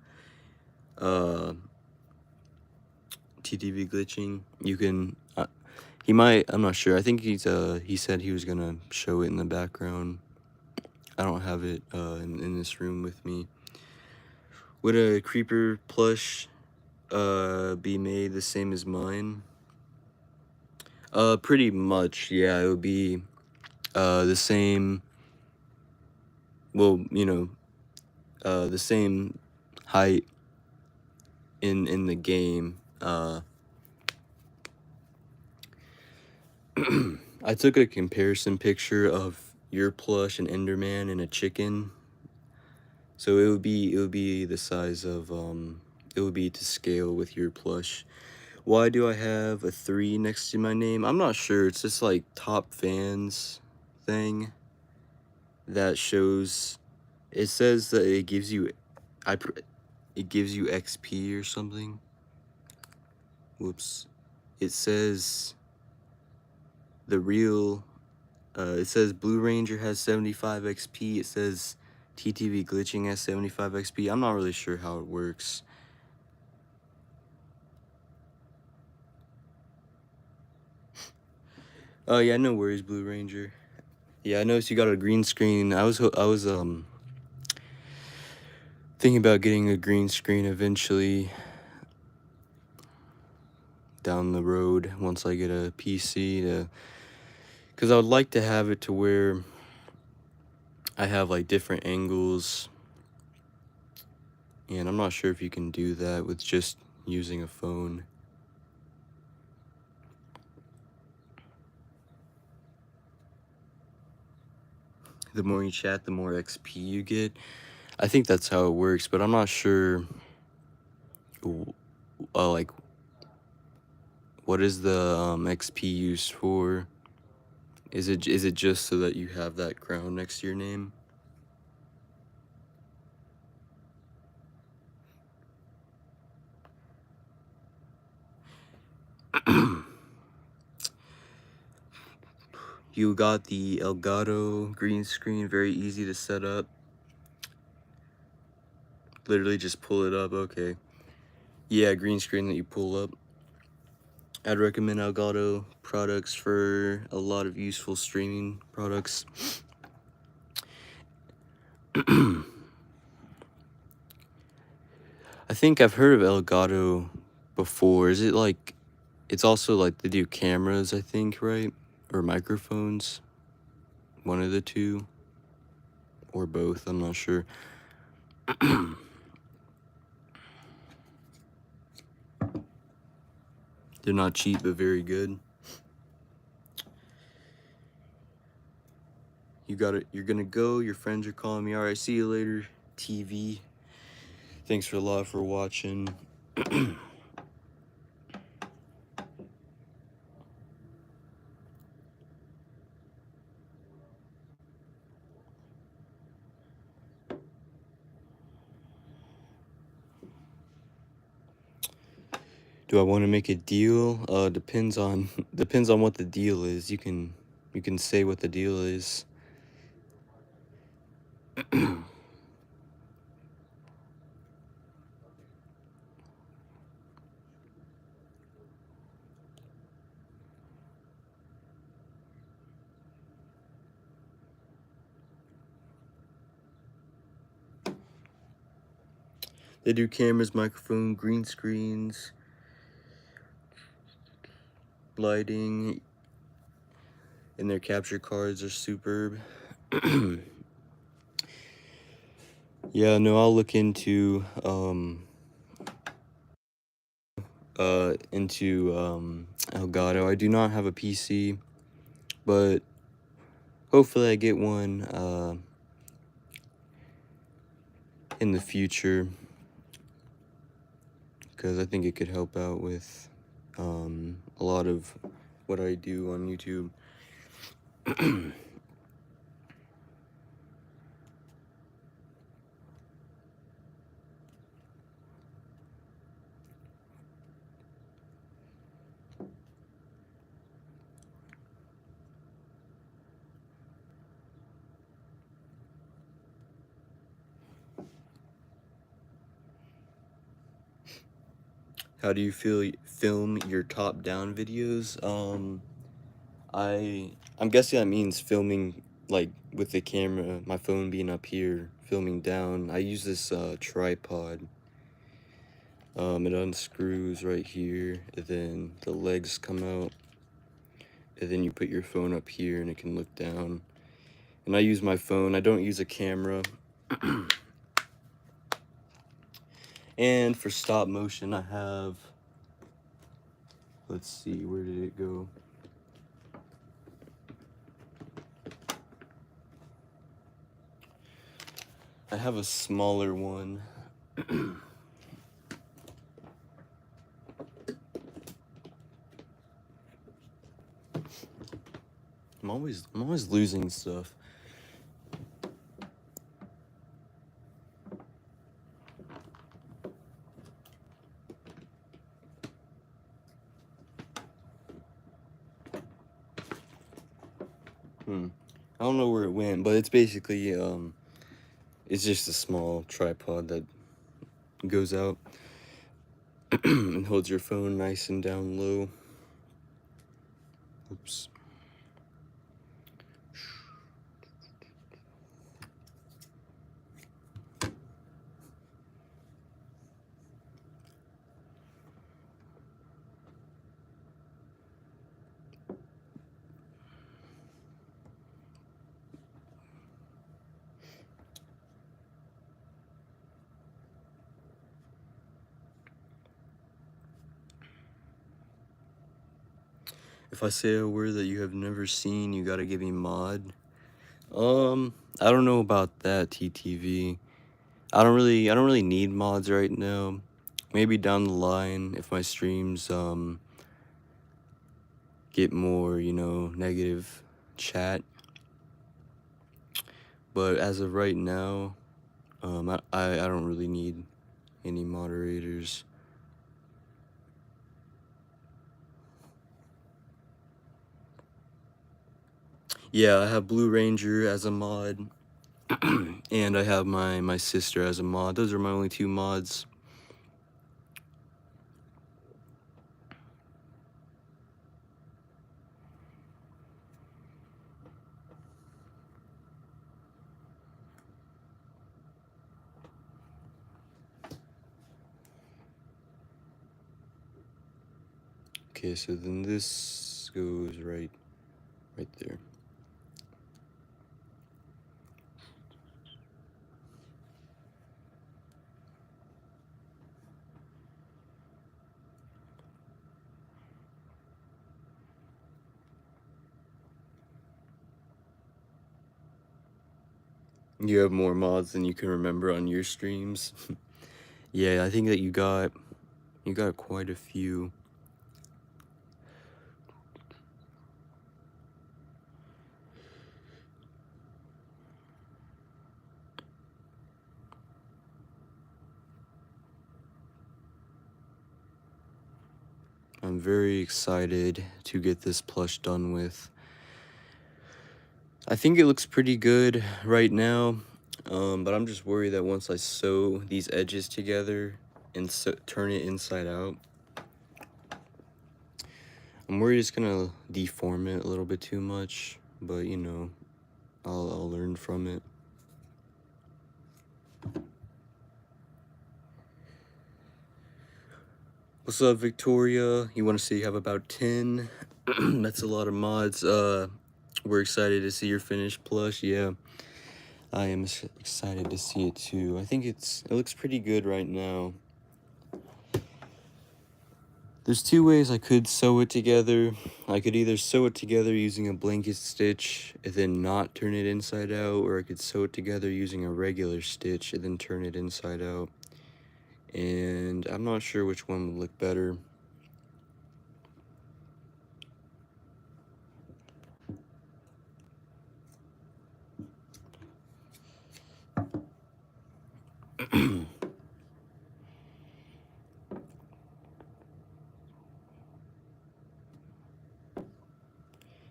TTV glitching. You can. He might. I'm not sure. I think he said he was gonna show it in the background. I don't have it in this room with me. Would a creeper plush be made the same as mine? Pretty much. Yeah, it would be the same. Well, you know, the same height in the game. I took a comparison picture of your plush, an Enderman, and a chicken. So it would be the size of it would be to scale with your plush. Why do I have a 3 next to my name? I'm not sure. It's just like top fans thing that shows. It says that it gives you it gives you XP or something. Whoops. It says the real it says Blue Ranger has 75 XP. It says TTV glitching has 75 XP. I'm not really sure how it works. Oh yeah, no worries, Blue Ranger. Yeah, I noticed you got a green screen. I was thinking about getting a green screen eventually down the road once I get a PC because I would like to have it to where I have like different angles, and I'm not sure if you can do that with just using a phone. The more you chat, the more XP you get. I think that's how it works, but I'm not sure like what is the XP used for? Is it just so that you have that crown next to your name? You got the Elgato green screen, very easy to set up. Literally just pull it up, okay. Yeah, green screen that you pull up. I'd recommend Elgato products for a lot of useful streaming products. I think I've heard of Elgato before. Is it like, it's also like they do cameras, I think, right? Or microphones? One of the two. Or both, I'm not sure. They're not cheap, but very good. You got it. You're gonna go. Your friends are calling me. All right, see you later, TV. Thanks a lot for watching. Do I want to make a deal? Depends on depends on what the deal is. You can say what the deal is. They do cameras, microphone, green screens, lighting, and their capture cards are superb. Yeah, no, I'll look into Elgato. I do not have a PC, but hopefully I get one in the future, because I think it could help out with a lot of what I do on YouTube. How do you feel film your top-down videos? I'm guessing that means filming like with the camera, my phone being up here, filming down. I use this tripod. It unscrews right here, and then the legs come out, and then you put your phone up here and it can look down. And I use my phone. I don't use a camera. And for stop motion, I have, let's see, where did it go? I have a smaller one. I'm always losing stuff. I don't know where it went, but it's basically it's just a small tripod that goes out and holds your phone nice and down low. Oops. If I say a word that you have never seen, you gotta give me mod. I don't know about that, TTV. I don't really need mods right now. Maybe down the line if my streams get more, negative chat. But as of right now, I don't really need any moderators. Yeah, I have Blue Ranger as a mod, and I have my sister as a mod. Those are my only two mods. Okay, so then this goes right there. You have more mods than you can remember on your streams. Yeah, I think that you got quite a few. I'm very excited to get this plush done with. I think it looks pretty good right now, but I'm just worried that once I sew these edges together and turn it inside out, I'm worried it's gonna deform it a little bit too much, but you know, I'll learn from it. What's up, Victoria? You want to say you have about 10? That's a lot of mods. We're excited to see your finished plush. Yeah, I am excited to see it too. I think it looks pretty good right now. There's two ways I could sew it together. I could either sew it together using a blanket stitch and then not turn it inside out, or I could sew it together using a regular stitch and then turn it inside out. And I'm not sure which one would look better.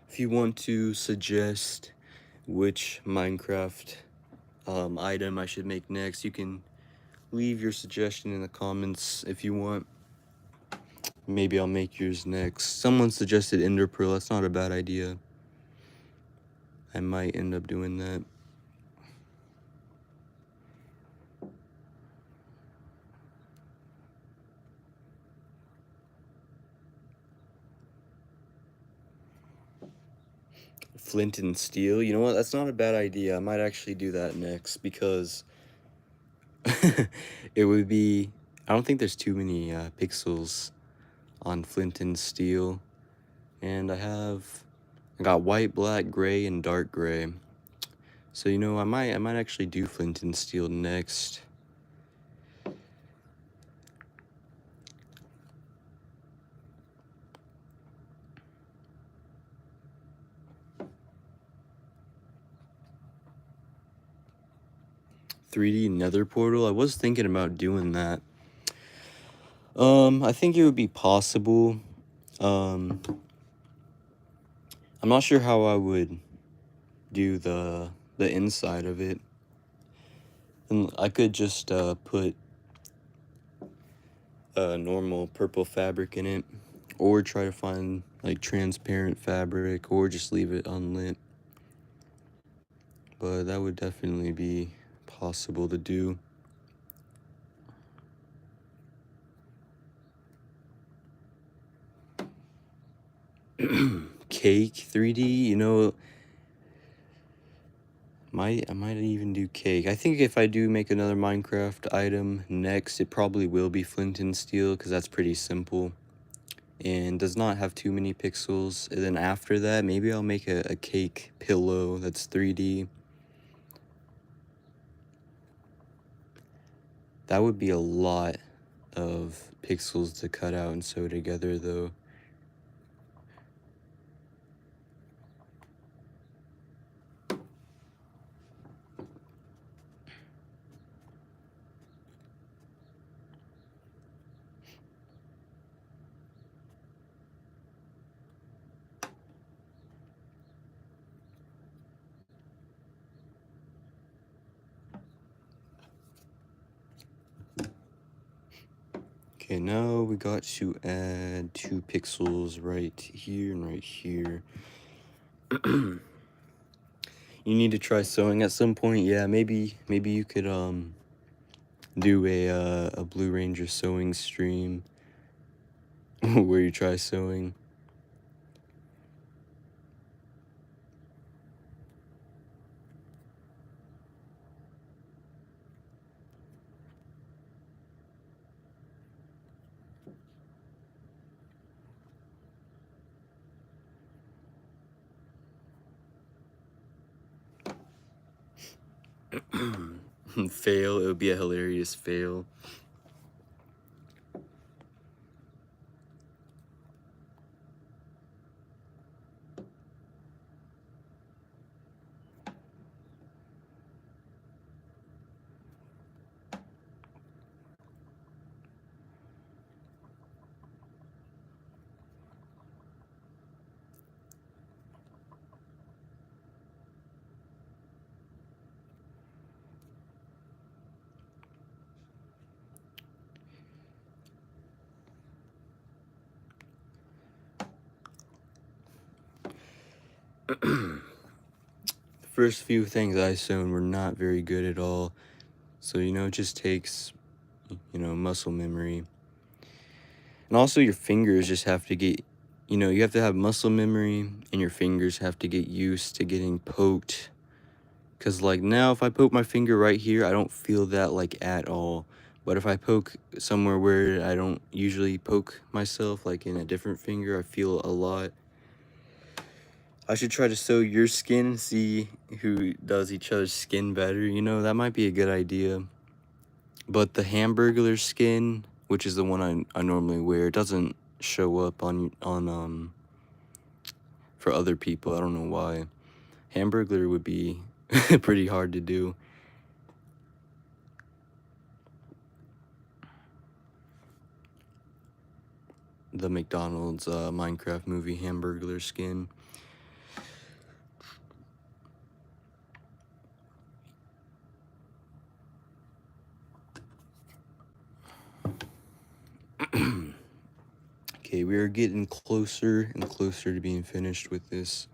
If you want to suggest which Minecraft item I should make next, you can leave your suggestion in the comments if you want. Maybe I'll make yours next. Someone suggested Ender Pearl. That's not a bad idea. I might end up doing that. Flint and steel. You know what? That's not a bad idea. I might actually do that next because it would be... I don't think there's too many pixels on flint and steel. And I got white, black, gray, and dark gray. So, you know, I might actually do flint and steel next. .3D nether portal. I was thinking about doing that. I think it would be possible. I'm not sure how I would do the inside of it. And I could just put a normal purple fabric in it, or try to find like transparent fabric, or just leave it unlit. But that would definitely be possible to do. Cake 3D, you know, I might even do cake. I think if I do make another Minecraft item next, it probably will be flint and steel, because that's pretty simple and does not have too many pixels. And then after that, maybe I'll make a cake pillow that's 3D. That would be a lot of pixels to cut out and sew together, though. Okay, now we got to add 2 pixels right here and right here. You need to try sewing at some point. Yeah, maybe you could do a Blue Ranger sewing stream where you try sewing. Fail, it would be a hilarious fail. The first few things I sewn were not very good at all. So, you know, it just takes, you know, muscle memory. And also your fingers just have to get, you know, you have to have muscle memory, and your fingers have to get used to getting poked. Because, like, now if I poke my finger right here, I don't feel that, like, at all. But if I poke somewhere where I don't usually poke myself, like in a different finger, I feel a lot. I should try to sew your skin and see who does each other's skin better. You know, that might be a good idea. But the Hamburglar skin, which is the one I normally wear, doesn't show up on for other people. I don't know why. Hamburglar would be pretty hard to do. The McDonald's Minecraft movie Hamburglar skin. Okay, we are getting closer and closer to being finished with this.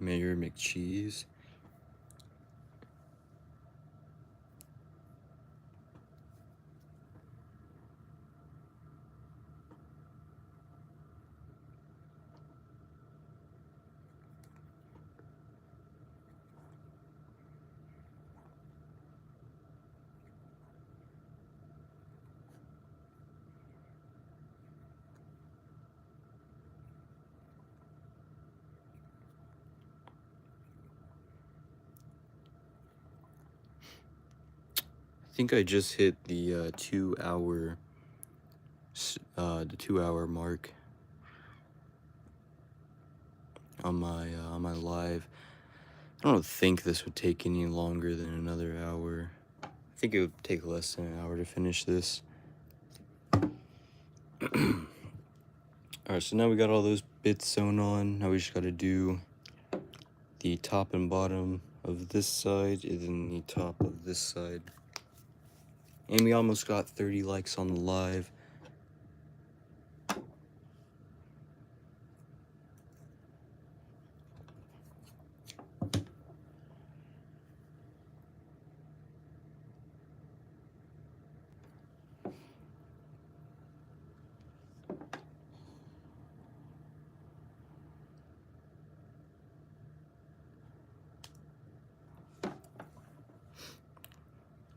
Mayor McCheese. I think I just hit the 2 hour mark on my live. I don't think this would take any longer than another hour. I think it would take less than an hour to finish this. Alright, so now we got all those bits sewn on. Now we just gotta do the top and bottom of this side, and then the top of this side. And we almost got 30 likes on the live.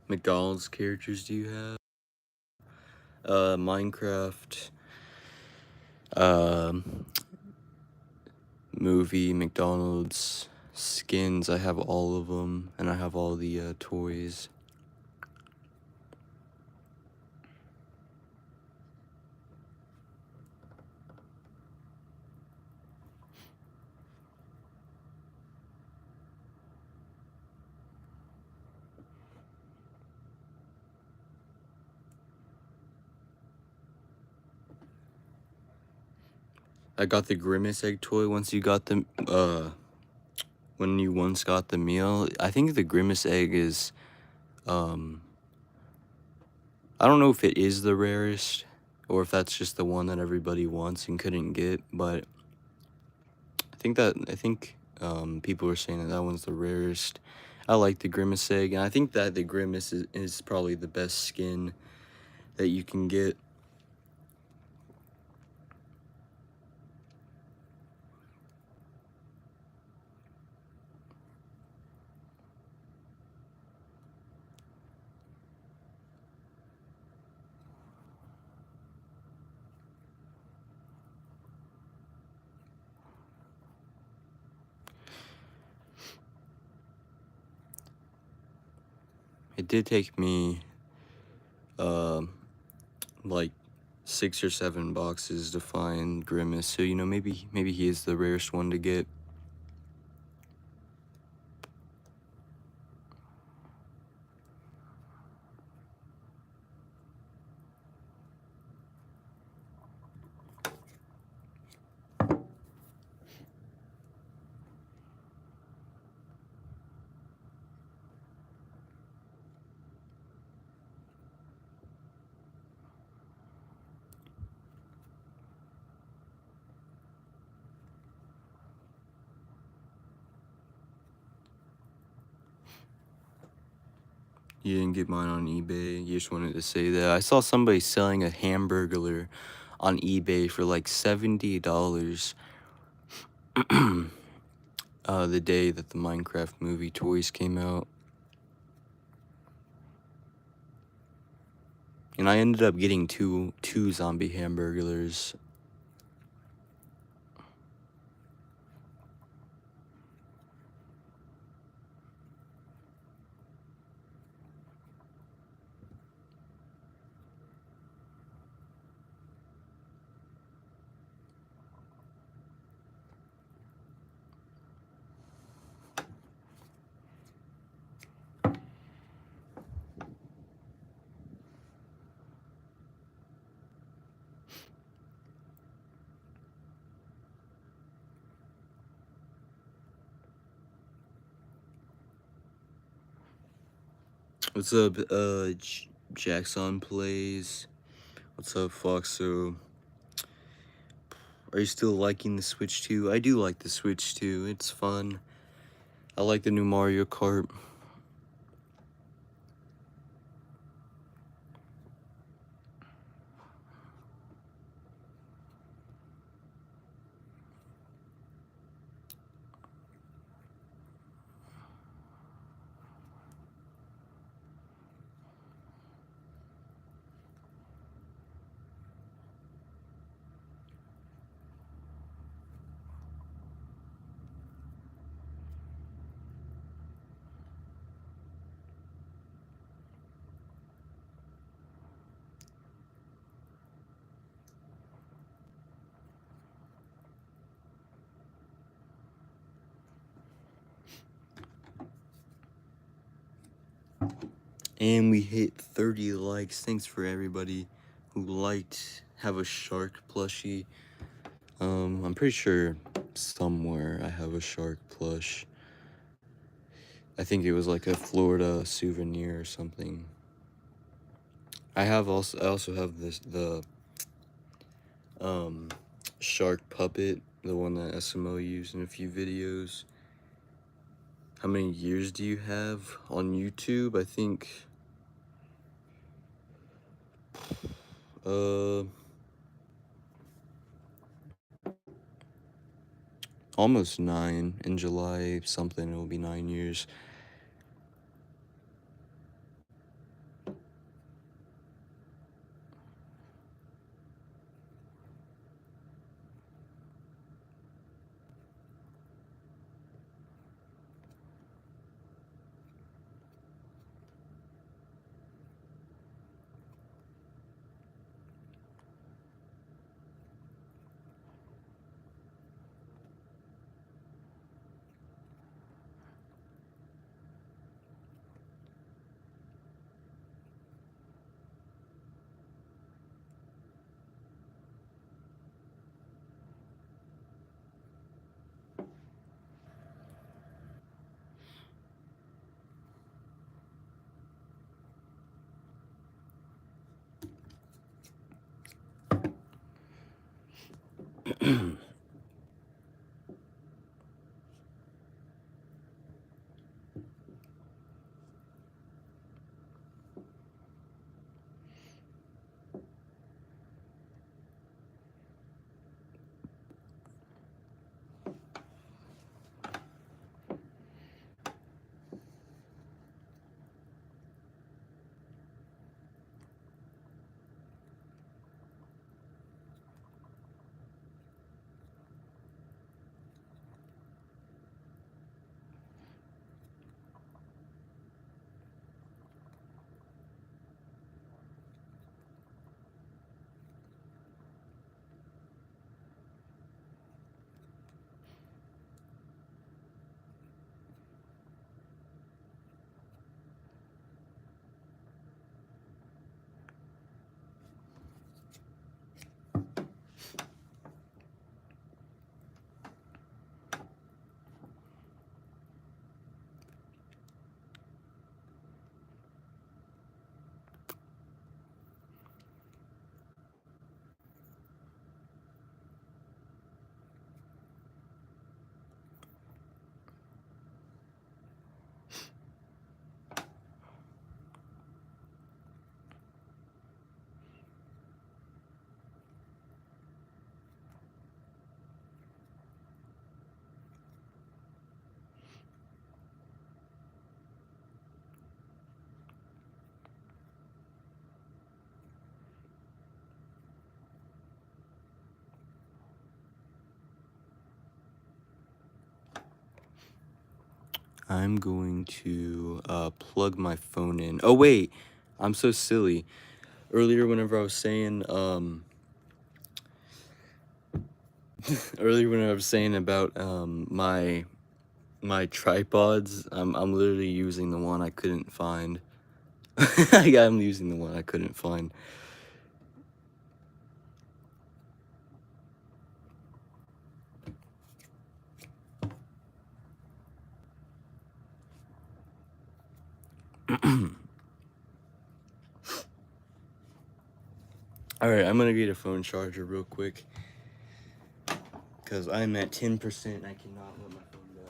McDonald's characters do you have? Minecraft, movie, McDonald's, skins, I have all of them, and I have all the toys. I got the Grimace egg toy once you got the, when you once got the meal. I think the Grimace egg is, I don't know if it is the rarest, or if that's just the one that everybody wants and couldn't get, but I think people were saying that one's the rarest. I like the Grimace egg, and I think that the Grimace is probably the best skin that you can get. It did take me like 6 or 7 boxes to find Grimace, so you know, maybe he is the rarest one to get. You didn't get mine on eBay. You just wanted to say that. I saw somebody selling a Hamburglar on eBay for like $70 the day that the Minecraft movie toys came out. And I ended up getting two zombie Hamburglars. What's up, Jackson Plays? What's up, Foxo? Are you still liking the Switch 2? I do like the Switch 2. It's fun. I like the new Mario Kart. And we hit 30 likes. Thanks for everybody who liked Have a Shark plushie. I'm pretty sure somewhere I have a shark plush. I think it was like a Florida souvenir or something. I also have the shark puppet, the one that SMO used in a few videos. How many years do you have on YouTube? I think almost 9. In July something, it will be 9 years. I'm going to plug my phone in. Oh wait, I'm so silly. Earlier, whenever I was saying earlier when I was saying about my tripods, I'm literally using the one I couldn't find. I'm using the one I couldn't find. Alright, I'm gonna get a phone charger real quick, because I'm at 10%. I cannot let my phone die.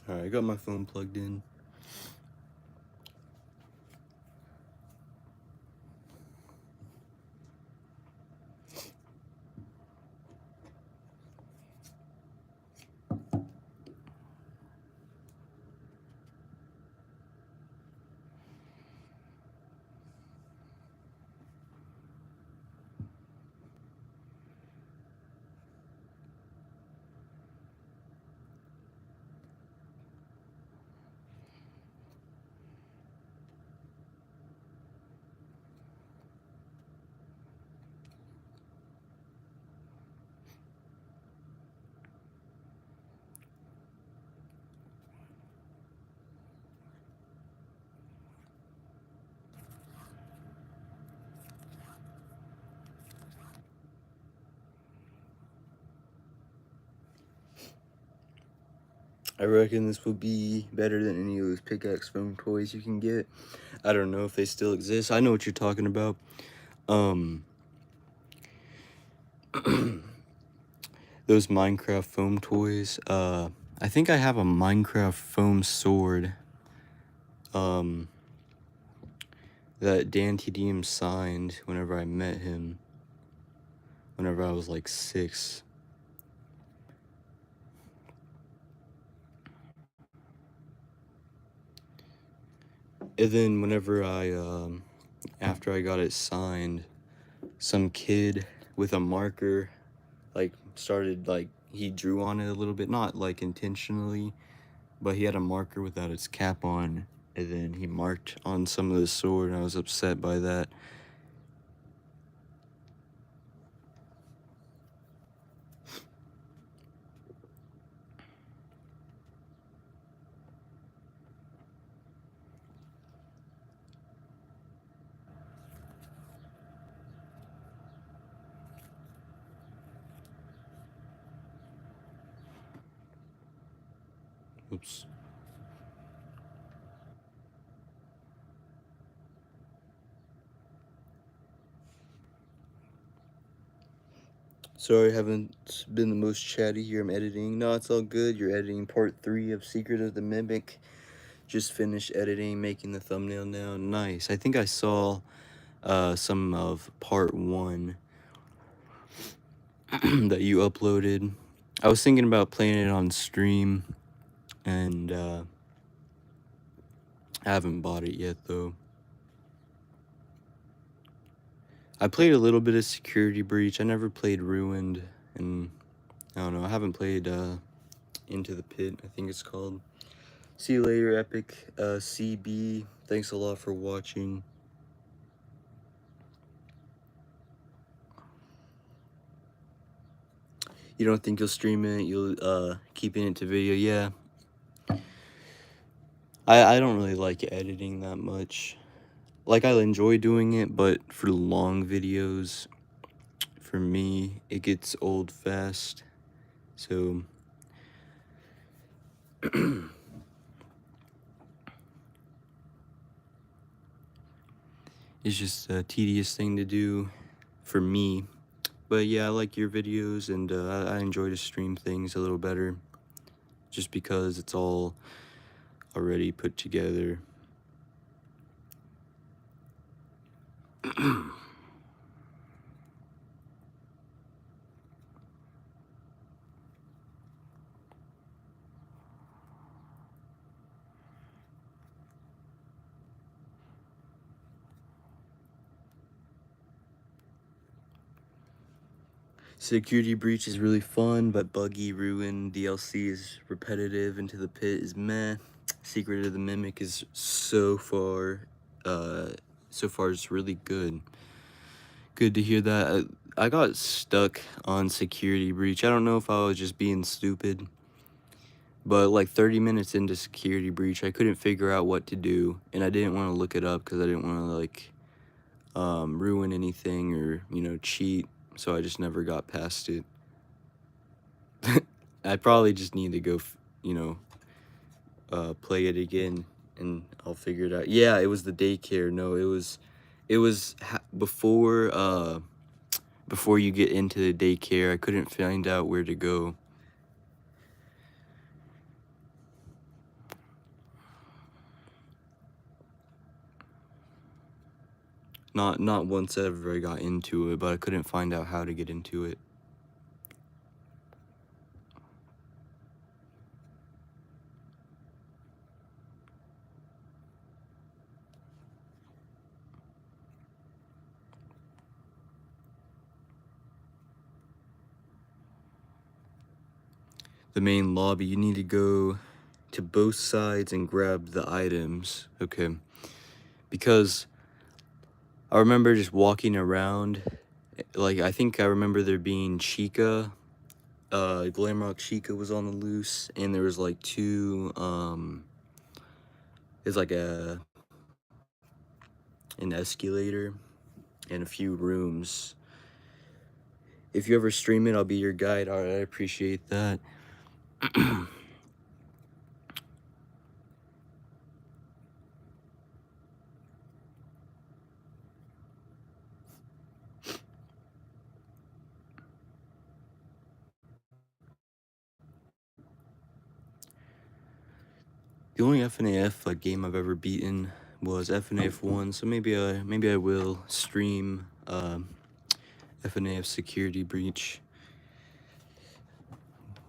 Alright, I got my phone plugged in. I reckon this will be better than any of those pickaxe foam toys you can get. I don't know if they still exist. I know what you're talking about. Those Minecraft foam toys. I think I have a Minecraft foam sword. That Dan TDM signed whenever I met him. Whenever I was like 6. And then whenever after I got it signed, some kid with a marker, like, started, like, he drew on it a little bit, not, like, intentionally, but he had a marker without its cap on, and then he marked on some of the sword, and I was upset by that. Oops. Sorry, I haven't been the most chatty here. I'm editing. No, it's all good. You're editing part 3 of Secret of the Mimic. Just finished editing, making the thumbnail now. Nice. I think I saw some of part 1 that you uploaded. I was thinking about playing it on stream, and I haven't bought it yet, though. I played a little bit of Security Breach. I never played Ruined, and I don't know. I haven't played Into the Pit, I think it's called. See you later, Epic CB. Thanks a lot for watching. You don't think you'll stream it? You'll keep it into video? Yeah. I don't really like editing that much. Like, I enjoy doing it, but for long videos, for me, it gets old fast. So it's just a tedious thing to do for me. But yeah, I like your videos, and I enjoy to stream things a little better, just because it's all already put together. Security Breach is really fun, but Buggy, Ruin, DLC is repetitive, Into the Pit is meh. Secret of the Mimic is so far it's really good. Good to hear that. I got stuck on Security Breach. I don't know if I was just being stupid, but like 30 minutes into Security Breach, I couldn't figure out what to do, and I didn't want to look it up because I didn't want to like ruin anything or, you know, cheat, so I just never got past it. I probably just need to go, you know, play it again, and I'll figure it out. Yeah, it was the daycare. No, it was before you get into the daycare. I couldn't find out where to go. Not once ever I got into it, but I couldn't find out how to get into it. The main lobby, you need to go to both sides and grab the items, okay? Because I remember just walking around, like, I think I remember there being Chica, Glamrock Chica was on the loose, and there was like two, there's like an escalator and a few rooms. If you ever stream it, I'll be your guide. Alright, I appreciate that. The only FNAF like game I've ever beaten was FNAF 1, so maybe I will stream FNAF Security Breach.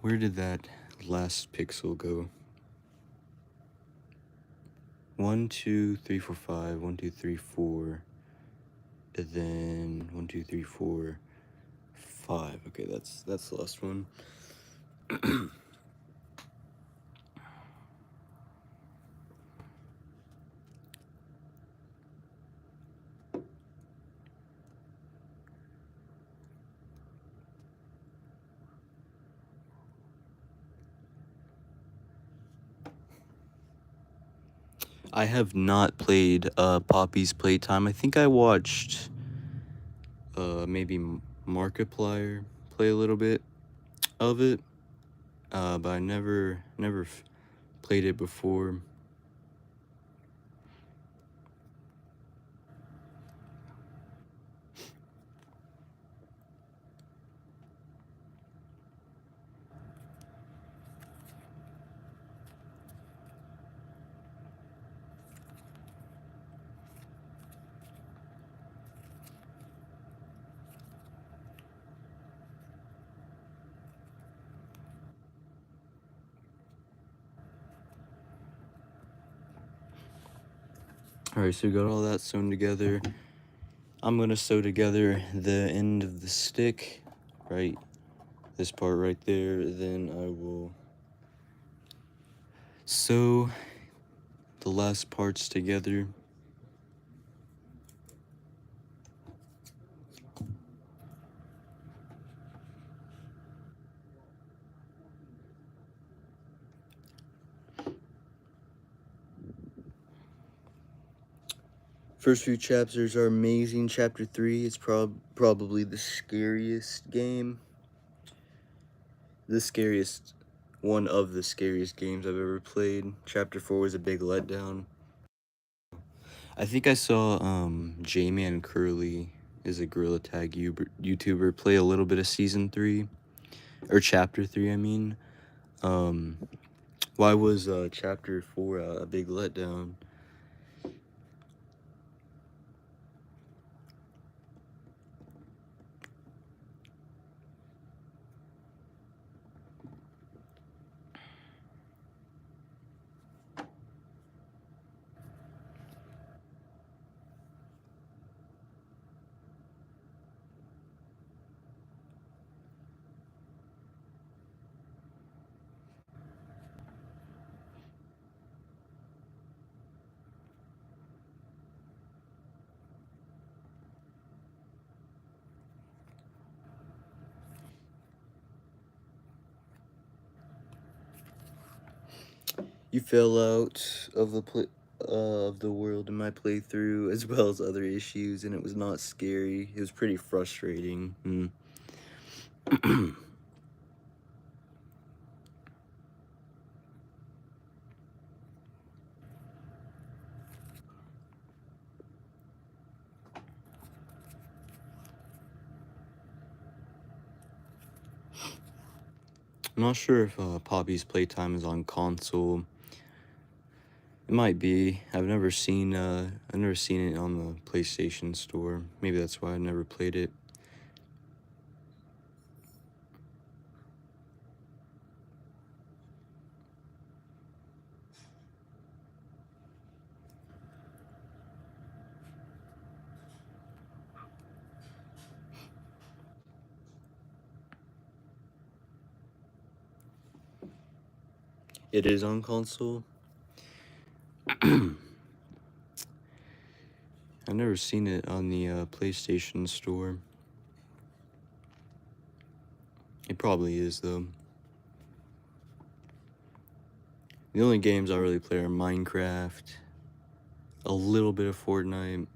Where did that last pixel go? 1, 2, 3, 4, 5. 1, 2, 3, 4. And then 1, 2, 3, 4, 5. Okay, that's the last one. I have not played Poppy's Playtime. I think I watched maybe Markiplier play a little bit of it, but I never played it before. Alright, so we got all that sewn together. I'm gonna sew together the end of the stick, right? This part right there. Then I will sew the last parts together. First few chapters are amazing. Chapter 3 is probably the scariest game. One of the scariest games I've ever played. Chapter 4 was a big letdown. I think I saw J-Man Curly is a Gorilla Tag YouTuber play a little bit of Season 3. Or Chapter 3, I mean. Why was Chapter 4 a big letdown? You fell out of the world in my playthrough, as well as other issues, and it was not scary. It was pretty frustrating. I'm not sure if Poppy's Playtime is on console. It might be. I've never seen it on the PlayStation Store. Maybe that's why I never played it. It is on console. I've never seen it on the PlayStation Store. It probably is, though. The only games I really play are Minecraft, a little bit of Fortnite,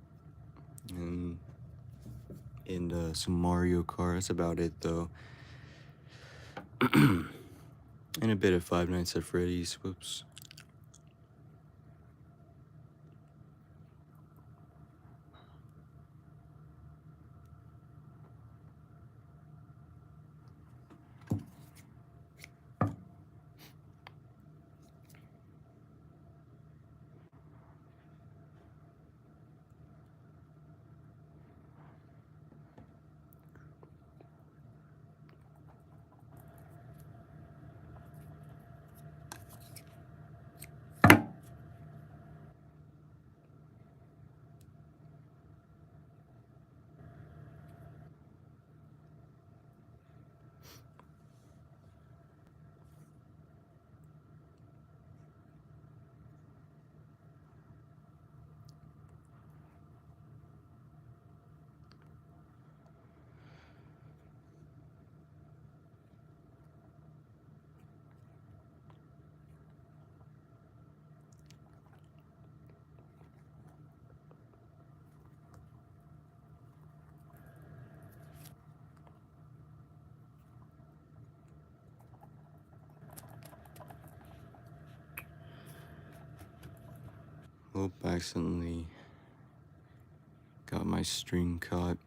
and some Mario Kart. That's about it, though. And a bit of Five Nights at Freddy's. Whoops. Oh, accidentally got my string caught.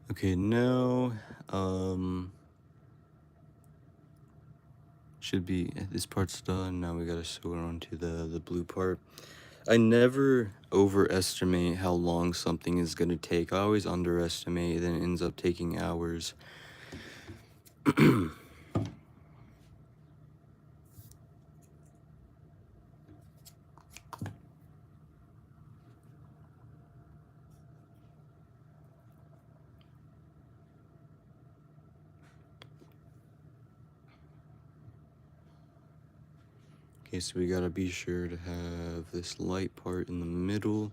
Okay, now, should be, this part's done. Now we gotta sew it onto the blue part. I never overestimate how long something is gonna take. I always underestimate, then it ends up taking hours. Okay, so we gotta be sure to have this light part in the middle.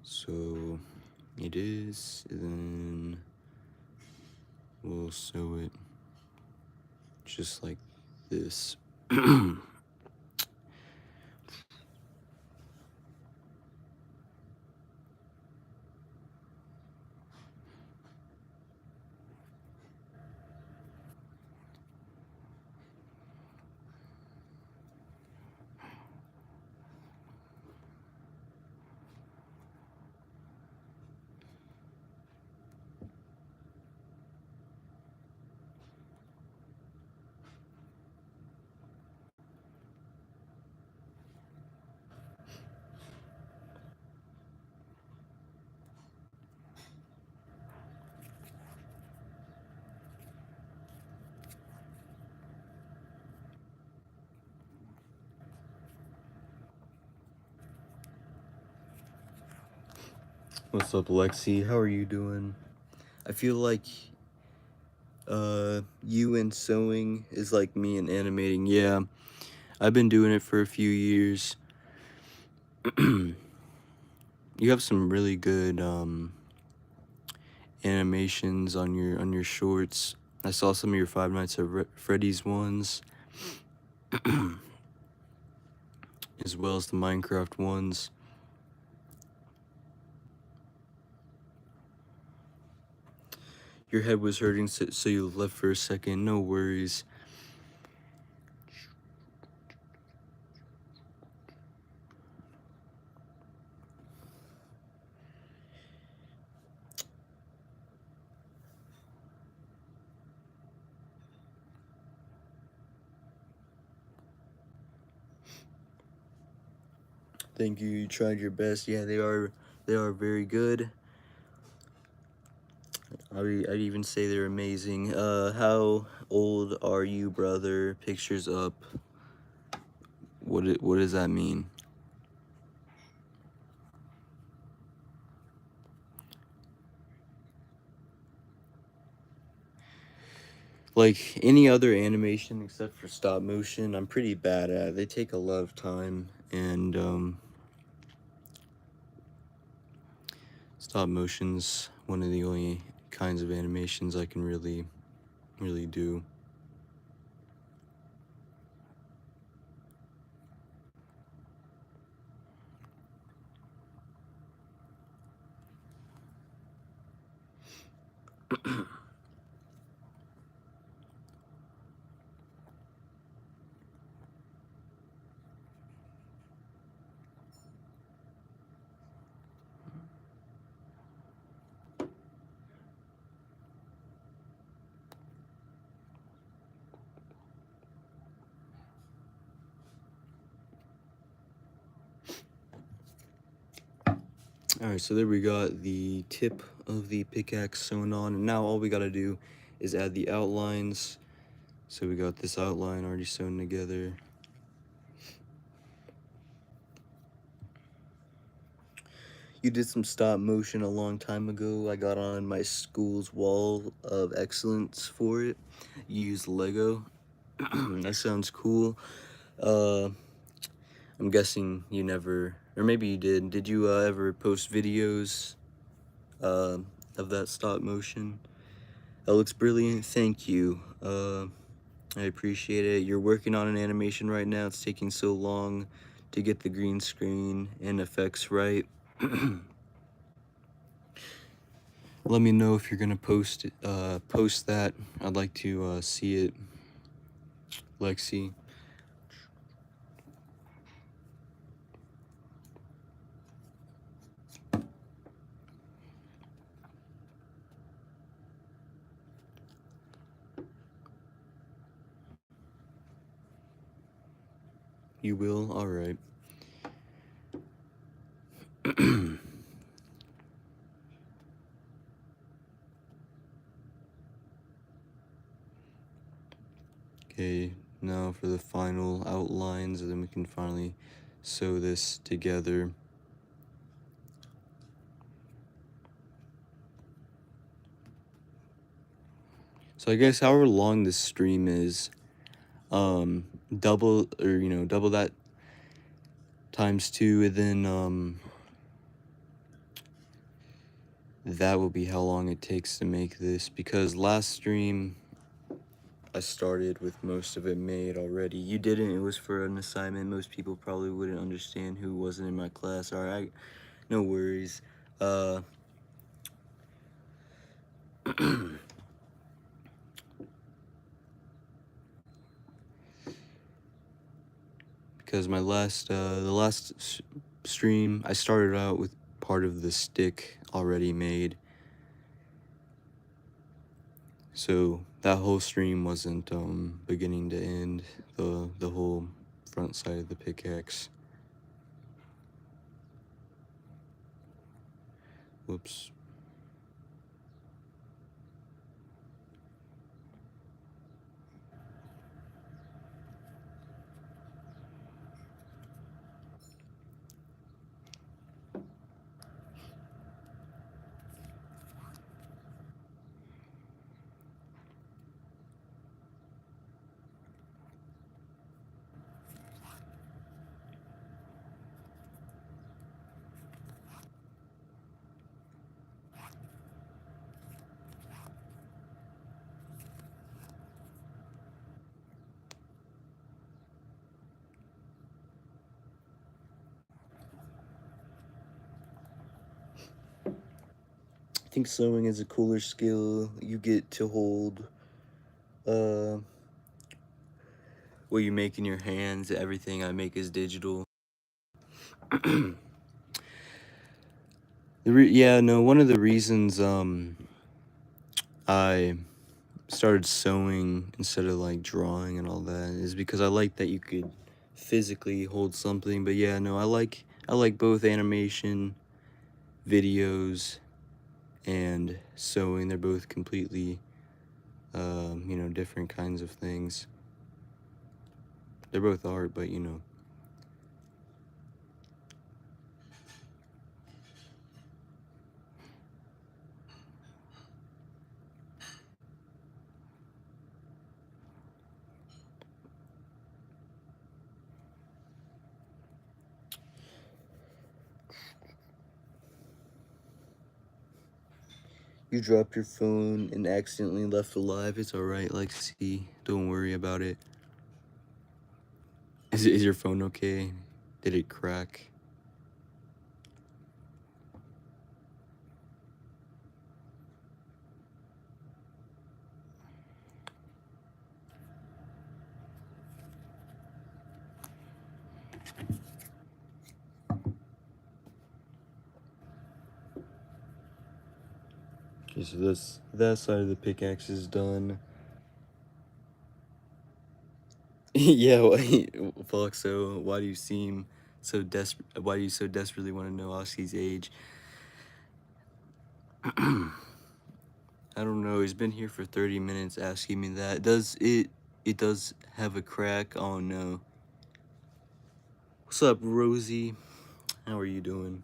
So it is, and then we'll sew it just like this. What's up, Lexi? How are you doing? I feel like you and sewing is like me and animating. Yeah, I've been doing it for a few years. You have some really good animations on your shorts. I saw some of your Five Nights at Freddy's ones, as well as the Minecraft ones. Your head was hurting, so you left for a second. No worries. Thank you. You tried your best. Yeah, they are very good. I'd even say they're amazing. How old are you, brother? Pictures up. What does that mean? Like any other animation except for stop motion, I'm pretty bad at. They take a lot of time, and stop motion's one of the only kinds of animations I can really do. Alright, so there we got the tip of the pickaxe sewn on, and now all we gotta do is add the outlines. So we got this outline already sewn together. You did some stop motion a long time ago. I got on my school's wall of excellence for it. You used Lego. That sounds cool. I'm guessing you never, or maybe you did. Did you ever post videos of that stop motion? That looks brilliant. Thank you. I appreciate it. You're working on an animation right now. It's taking so long to get the green screen and effects right. Let me know if you're gonna post it, post that. I'd like to see it, Lexi. You will? All right. Okay, now for the final outlines, and then we can finally sew this together. So I guess however long this stream is, double, or double that times 2, and then that will be how long it takes to make this, because last stream I started with most of it made already. You didn't. It was for an assignment. Most people probably wouldn't understand who wasn't in my class. All right, no worries. Because my last, the last stream, I started out with part of the stick already made. So that whole stream wasn't beginning to end, the whole front side of the pickaxe. Whoops. think sewing is a cooler skill. You get to hold what you make in your hands. Everything I make is digital. Yeah, no, one of the reasons I started sewing instead of like drawing and all that is because I like that you could physically hold something. But yeah, no, I like both animation, videos, and sewing. They're both completely you know, different kinds of things. They're both art, but you know. You dropped your phone and accidentally left alive. It's alright, like, see, don't worry about it. Is your phone okay? Did it crack? Okay, so that side of the pickaxe is done. Yeah, fuck, so why do you seem so desperate? Why do you so desperately want to know Oskie's age? I don't know, he's been here for 30 minutes asking me that. It does have a crack? Oh no. What's up, Rosie? How are you doing?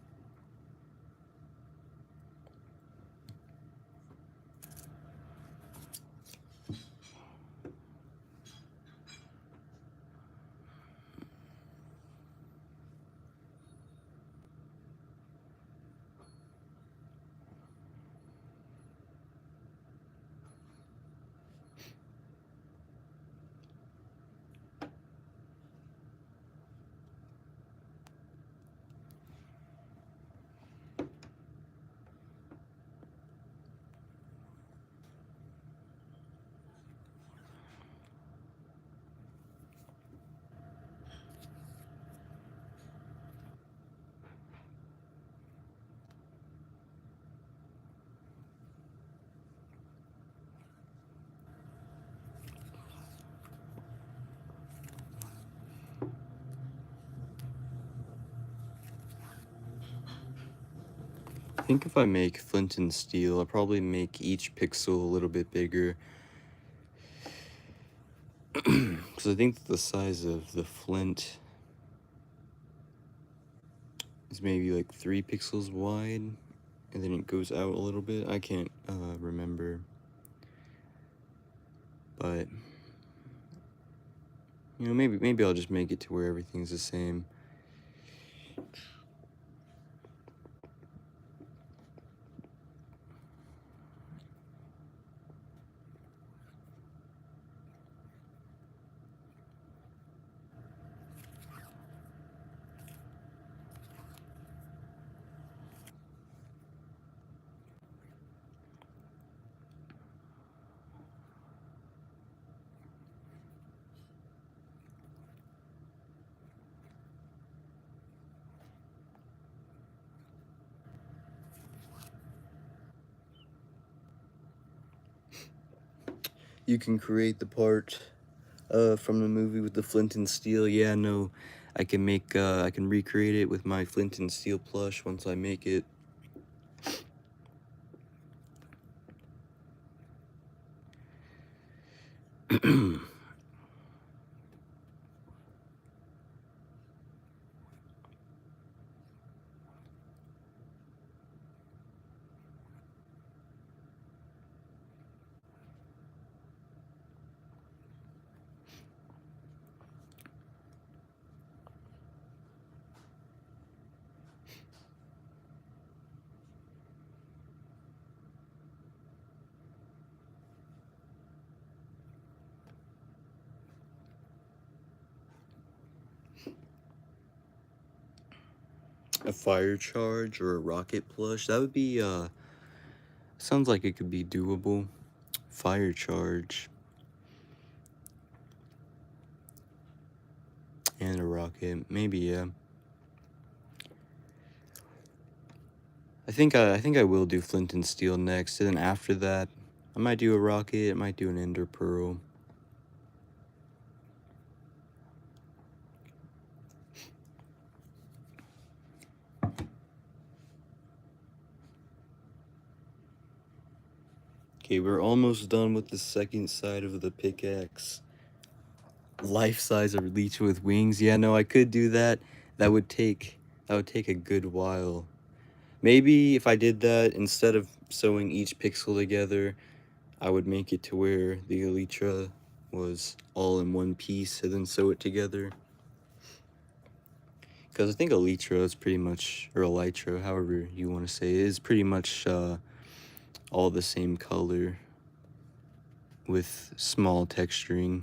I think if I make flint and steel, I'll probably make each pixel a little bit bigger. Because I think the size of the flint is maybe like 3 pixels wide, and then it goes out a little bit. I can't remember. But, you know, maybe I'll just make it to where everything's the same. You can create the part from the movie with the flint and steel. Yeah, no, I can recreate it with my flint and steel plush once I make it. A fire charge or a rocket plush, that would be Sounds like it could be doable. Fire charge. And a rocket. Maybe, yeah. I think I will do flint and steel next, and then after that, I might do a rocket, I might do an ender pearl. Okay, we're almost done with the second side of the pickaxe. Life size of leech with wings. Yeah, no, I could do that. That would take a good while. Maybe if I did that, instead of sewing each pixel together, I would make it to where the elytra was all in one piece and then sew it together. Because I think elytra is pretty much, or elytra, however you want to say it, is pretty much all the same color with small texturing.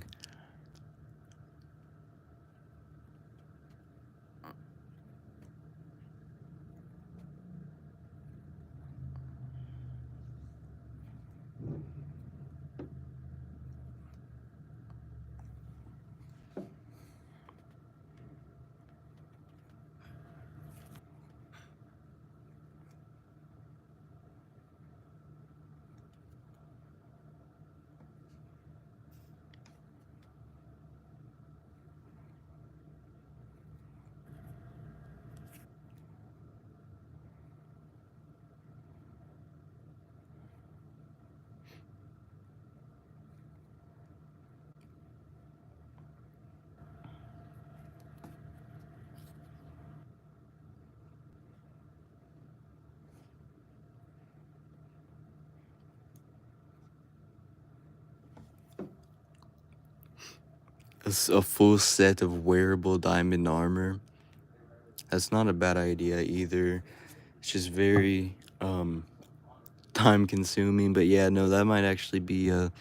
A full set of wearable diamond armor. That's not a bad idea either. It's just very time consuming, but yeah, no, that might actually be a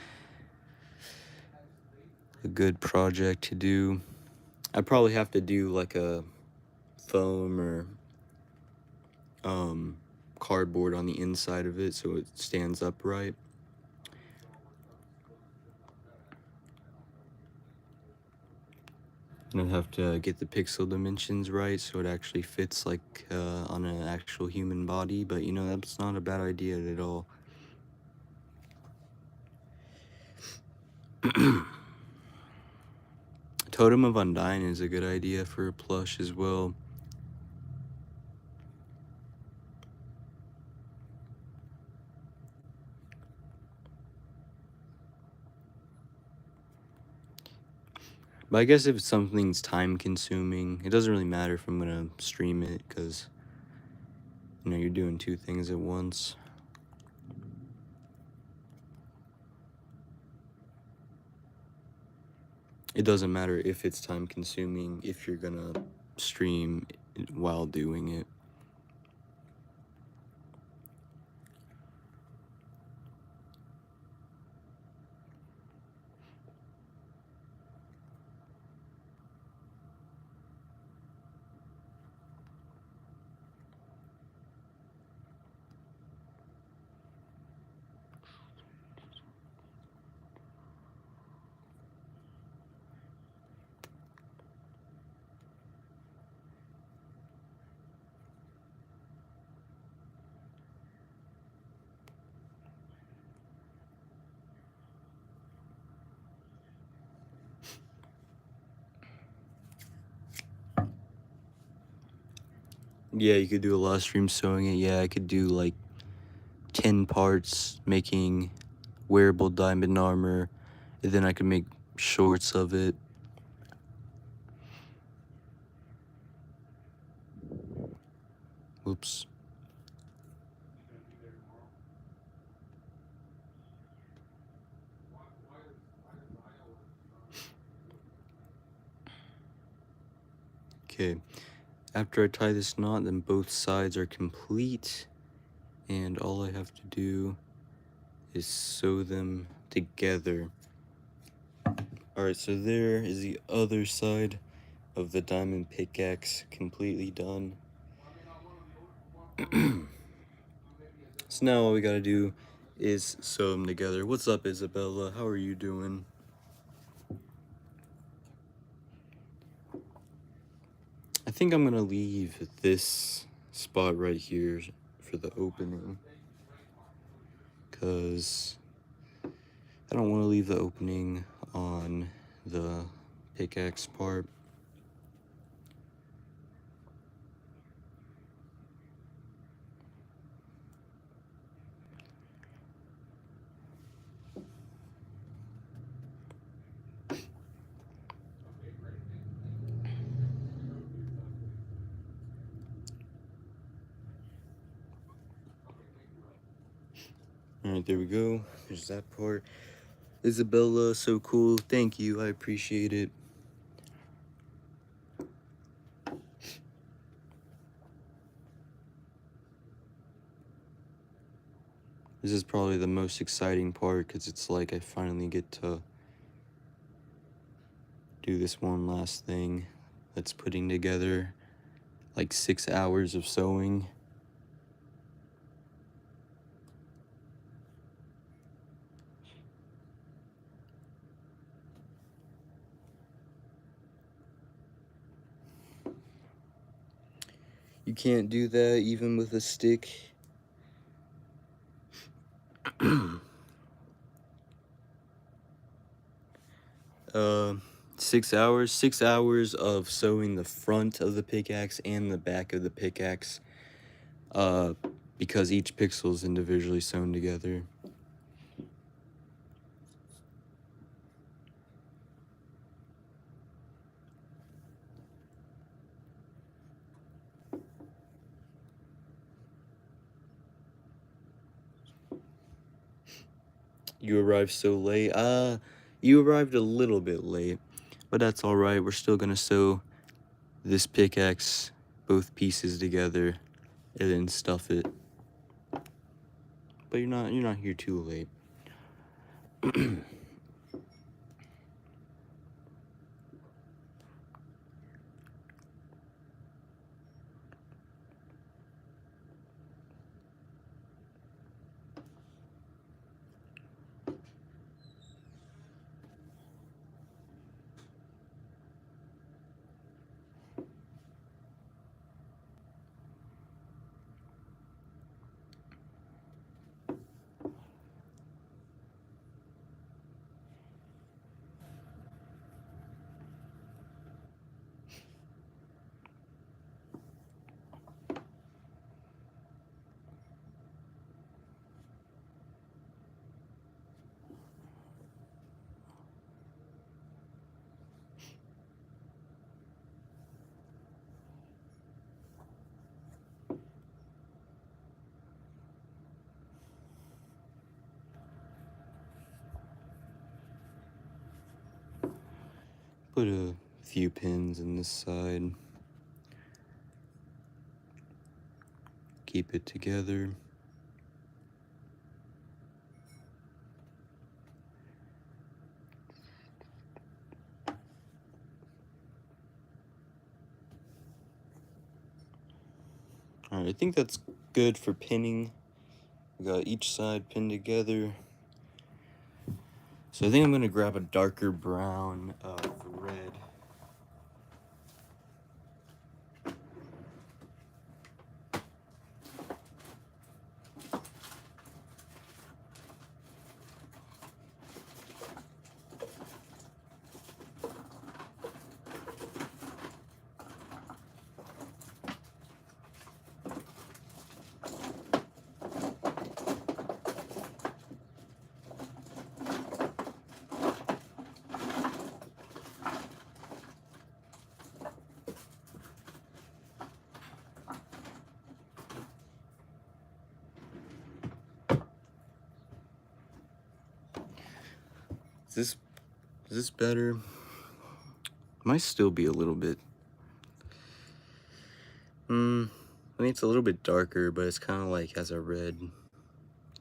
good project to do. I'd probably have to do like a foam or cardboard on the inside of it so it stands upright. And I'd have to get the pixel dimensions right so it actually fits like on an actual human body, but you know, that's not a bad idea at all. Totem of Undying is a good idea for a plush as well. But I guess if something's time consuming, it doesn't really matter if I'm gonna stream it, because you know, you're doing two things at once. It doesn't matter if it's time consuming if you're gonna stream while doing it. Yeah, you could do a lot of stream sewing it. Yeah, I could do like 10 parts making wearable diamond armor, and then I could make shorts of it. Whoops. Okay, after I tie this knot, then both sides are complete, and all I have to do is sew them together. Alright, so there is the other side of the diamond pickaxe completely done. So now all we gotta do is sew them together. What's up, Isabella? How are you doing? I think I'm gonna leave this spot right here for the opening, because I don't want to leave the opening on the pickaxe part. Alright, there we go. There's that part. Isabella, so cool. Thank you. I appreciate it. This is probably the most exciting part because it's like I finally get to do this one last thing that's putting together like 6 hours of sewing. You can't do that even with a stick. 6 hours. 6 hours of sewing the front of the pickaxe and the back of the pickaxe. Because each pixel is individually sewn together. You arrived so late. You arrived a little bit late, but that's all right. We're still gonna sew this pickaxe, both pieces together, and then stuff it. But you're not here too late. Put a few pins in this side. Keep it together. Alright, I think that's good for pinning. We got each side pinned together. So I think I'm gonna grab a darker brown for red. Is this better? Might still be a little bit. I mean, it's a little bit darker, but it's kind of like has a red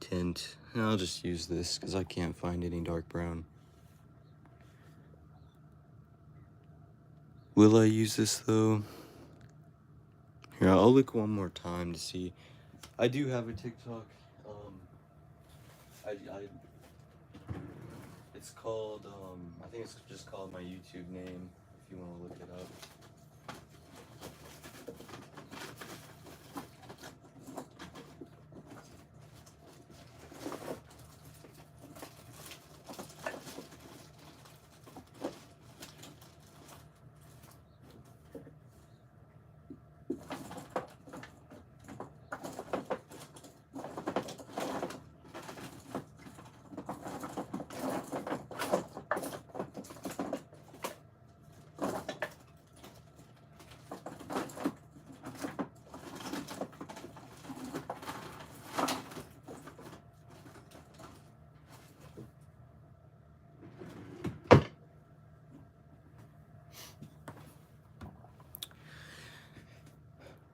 tint. And I'll just use this because I can't find any dark brown. Will I use this though? Here, I'll look one more time to see. I do have a TikTok. It's called, I think it's just called my YouTube name, if you want to look it up.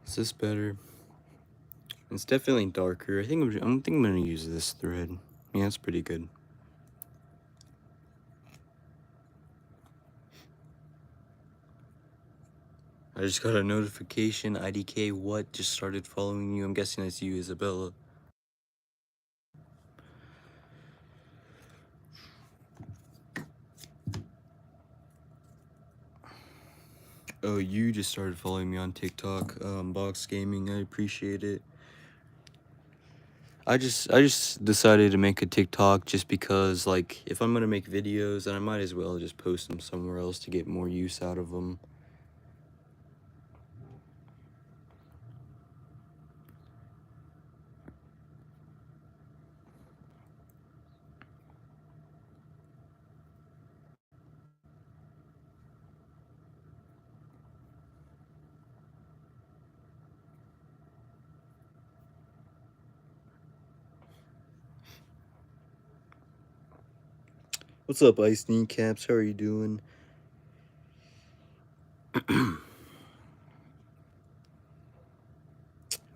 Is this better? It's definitely darker. I think I'm gonna use this thread. Yeah, it's pretty good. I just got a notification. IDK what just started following you. I'm guessing it's you, Isabella. Oh, you just started following me on TikTok. Box Gaming, I appreciate it. I just decided to make a TikTok just because, like, if I'm gonna make videos, then I might as well just post them somewhere else to get more use out of them. What's up, Ice Kneecaps? How are you doing? You're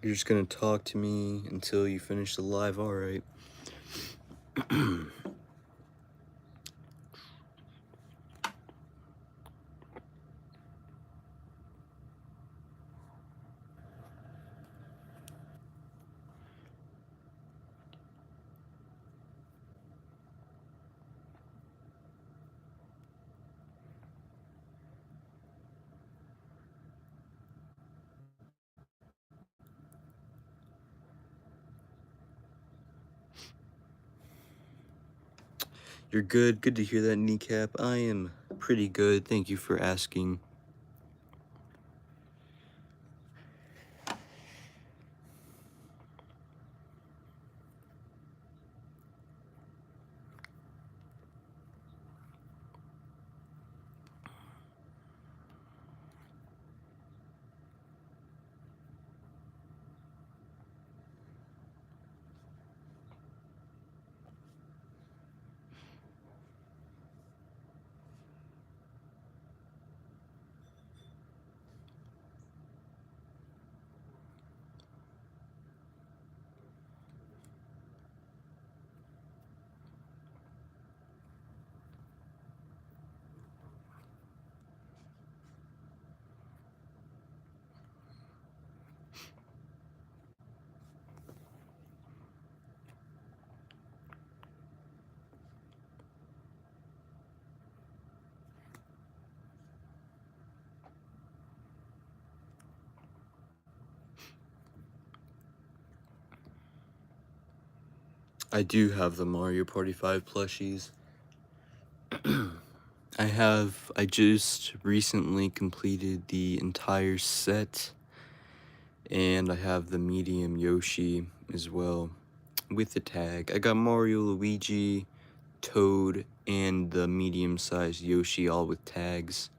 just gonna talk to me until you finish the live, alright. You're good. Good to hear that, Kneecap. I am pretty good. Thank you for asking. I do have the Mario Party 5 plushies. I just recently completed the entire set, and I have the medium Yoshi as well with the tag. I got Mario, Luigi, Toad, and the medium-sized Yoshi all with tags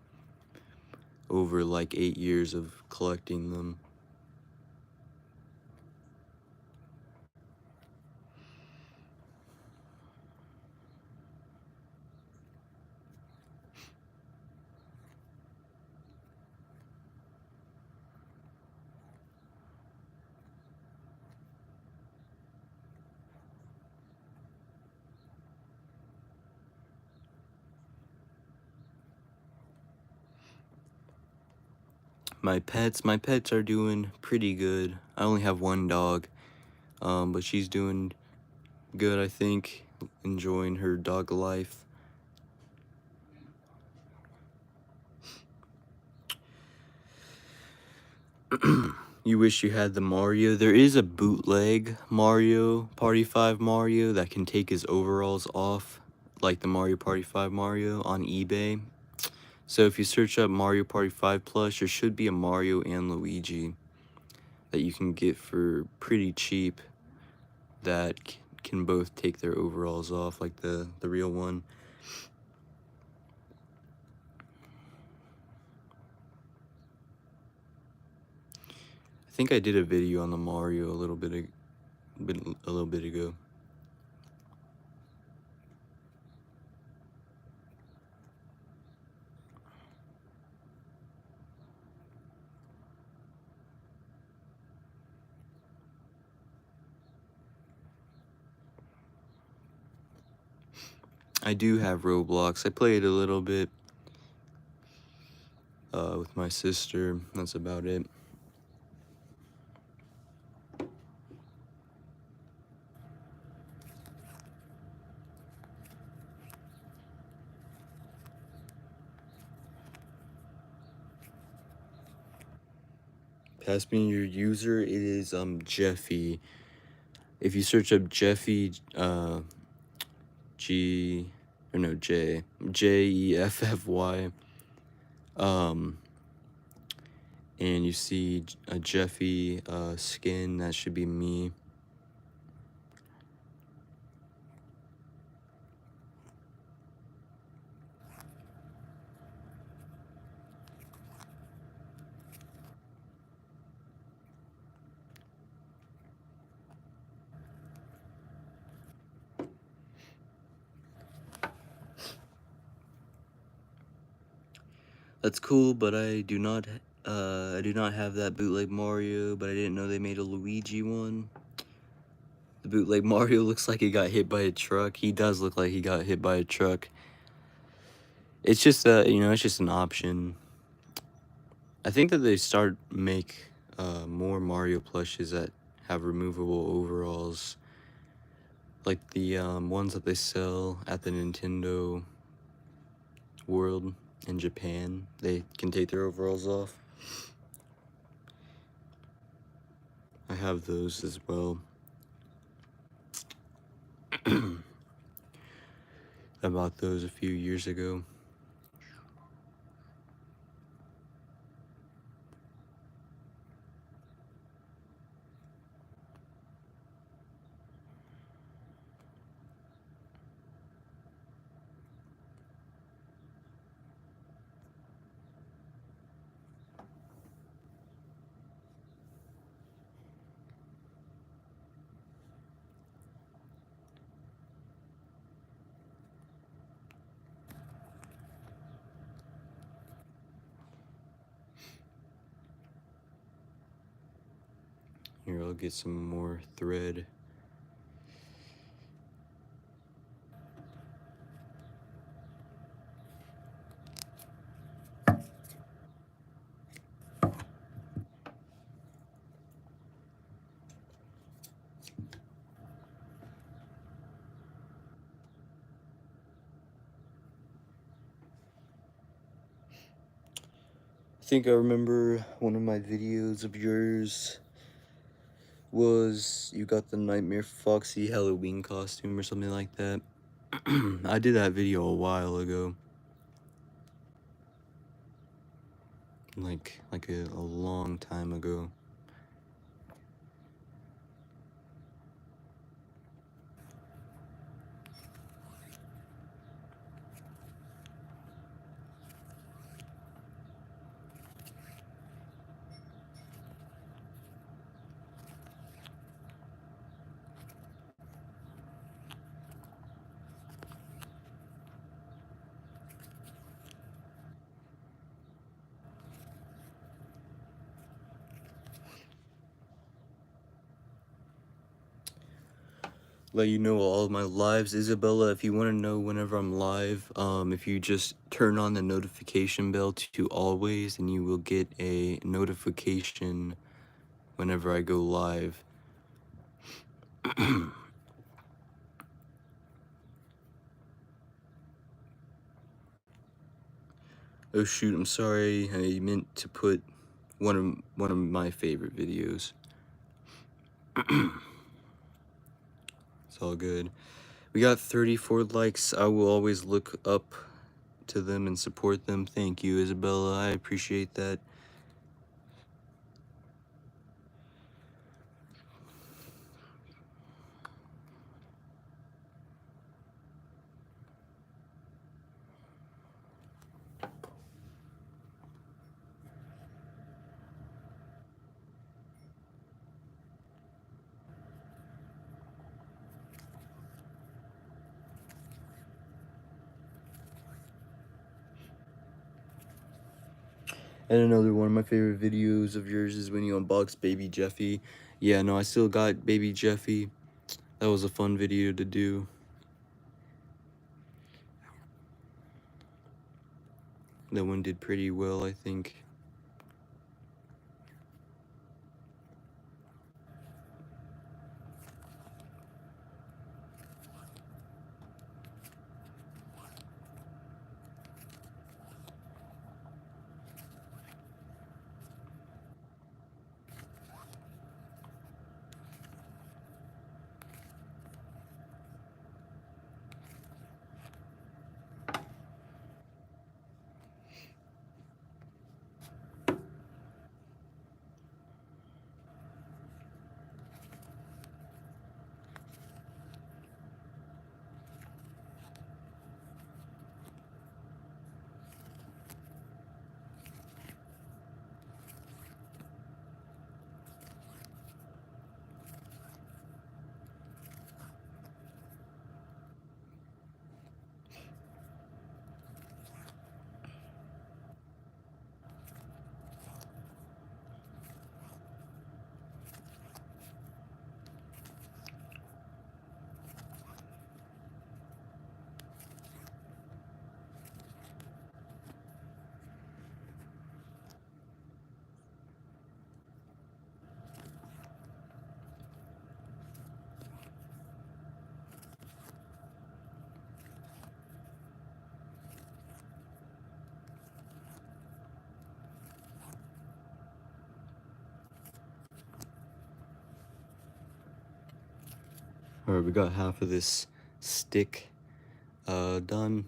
over like 8 years of collecting them. My pets are doing pretty good. I only have one dog, but she's doing good, I think, enjoying her dog life. You wish you had the Mario. There is a bootleg Mario, Party 5 Mario, that can take his overalls off, like the Mario Party 5 Mario, on eBay. So if you search up Mario Party 5 plush, there should be a Mario and Luigi that you can get for pretty cheap that can both take their overalls off, like the real one. I think I did a video on the Mario a little bit ago. I do have Roblox. I played a little bit with my sister. That's about it. Pass me your user. It is Jeffy. If you search up Jeffy, Jeffy, and you see a Jeffy skin, that should be me. That's cool, but I do not have that bootleg Mario, but I didn't know they made a Luigi one. The bootleg Mario looks like he got hit by a truck. He does look like he got hit by a truck. It's just it's just an option. I think that they make more Mario plushes that have removable overalls, like the ones that they sell at the Nintendo World in Japan. They can take their overalls off. I have those as well. I bought those a few years ago. Here, I'll get some more thread. I think I remember one of my videos of yours was you got the Nightmare Foxy Halloween costume or something like that. I did that video a while ago. Like a long time ago. Let you know all of my lives. Isabella, if you want to know whenever I'm live, if you just turn on the notification bell to always, and you will get a notification whenever I go live. Oh shoot, I'm sorry. I meant to put one of my favorite videos. It's all good. We got 34 likes. I will always look up to them and support them. Thank you, Isabella. I appreciate that. And another one of my favorite videos of yours is when you unbox Baby Jeffy. Yeah, no, I still got Baby Jeffy. That was a fun video to do. That one did pretty well, I think. Alright, we got half of this stick done.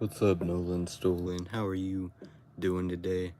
What's up, Nolan Stolen? How are you doing today?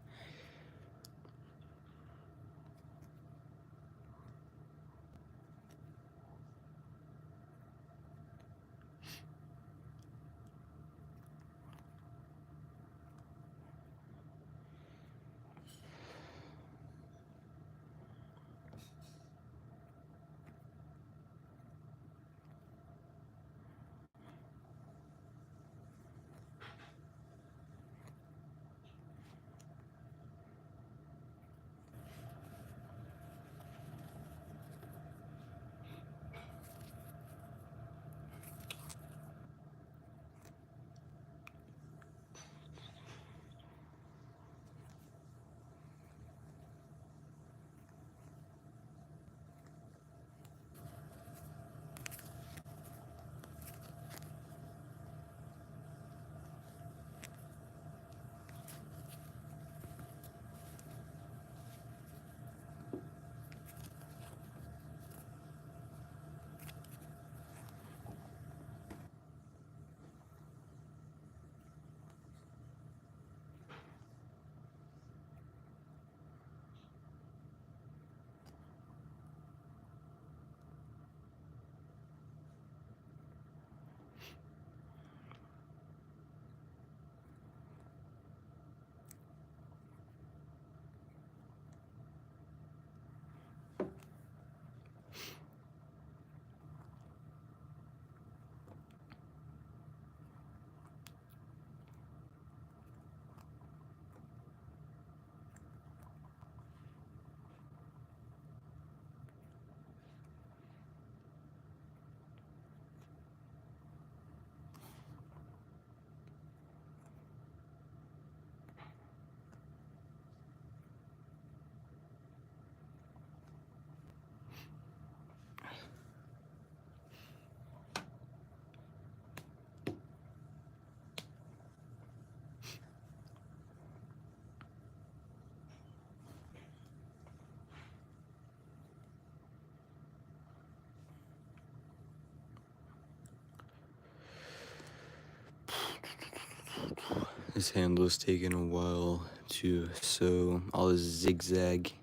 This handle's taking a while to sew all the zigzag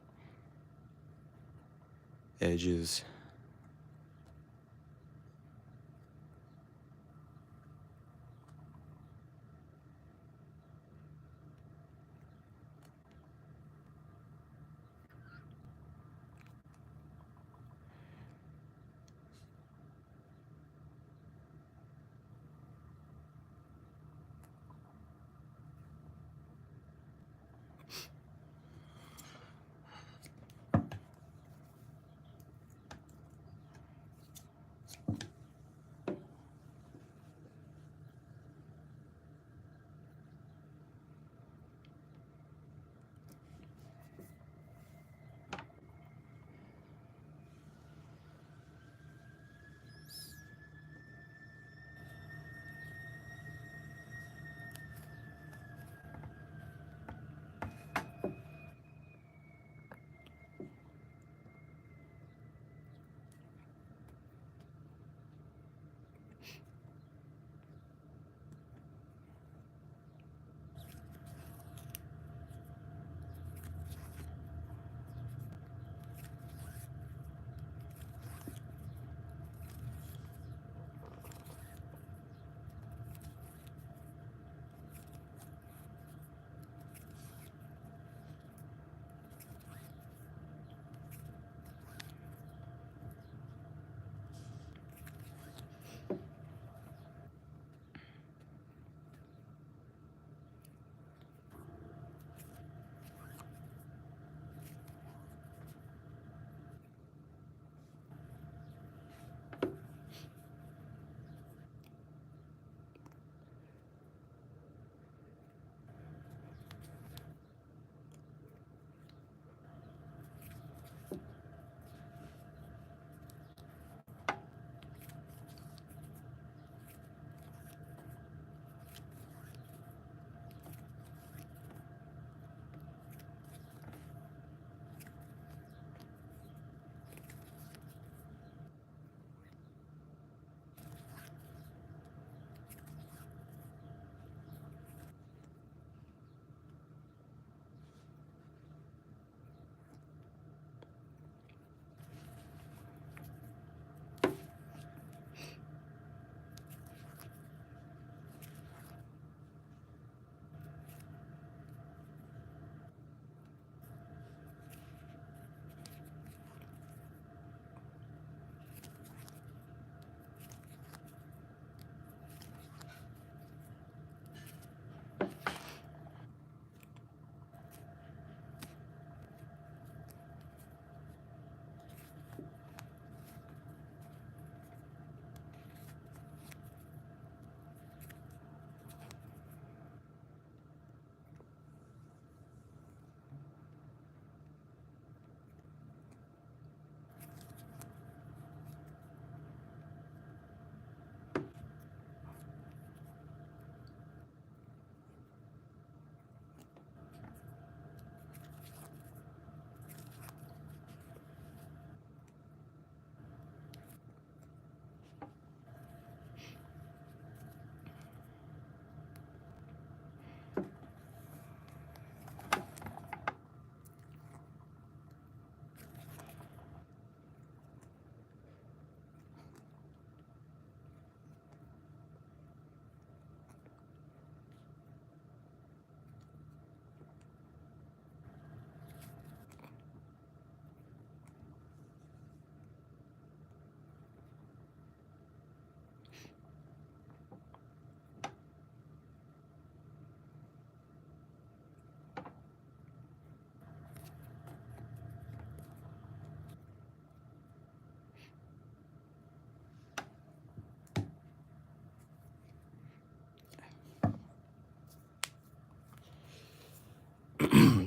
edges.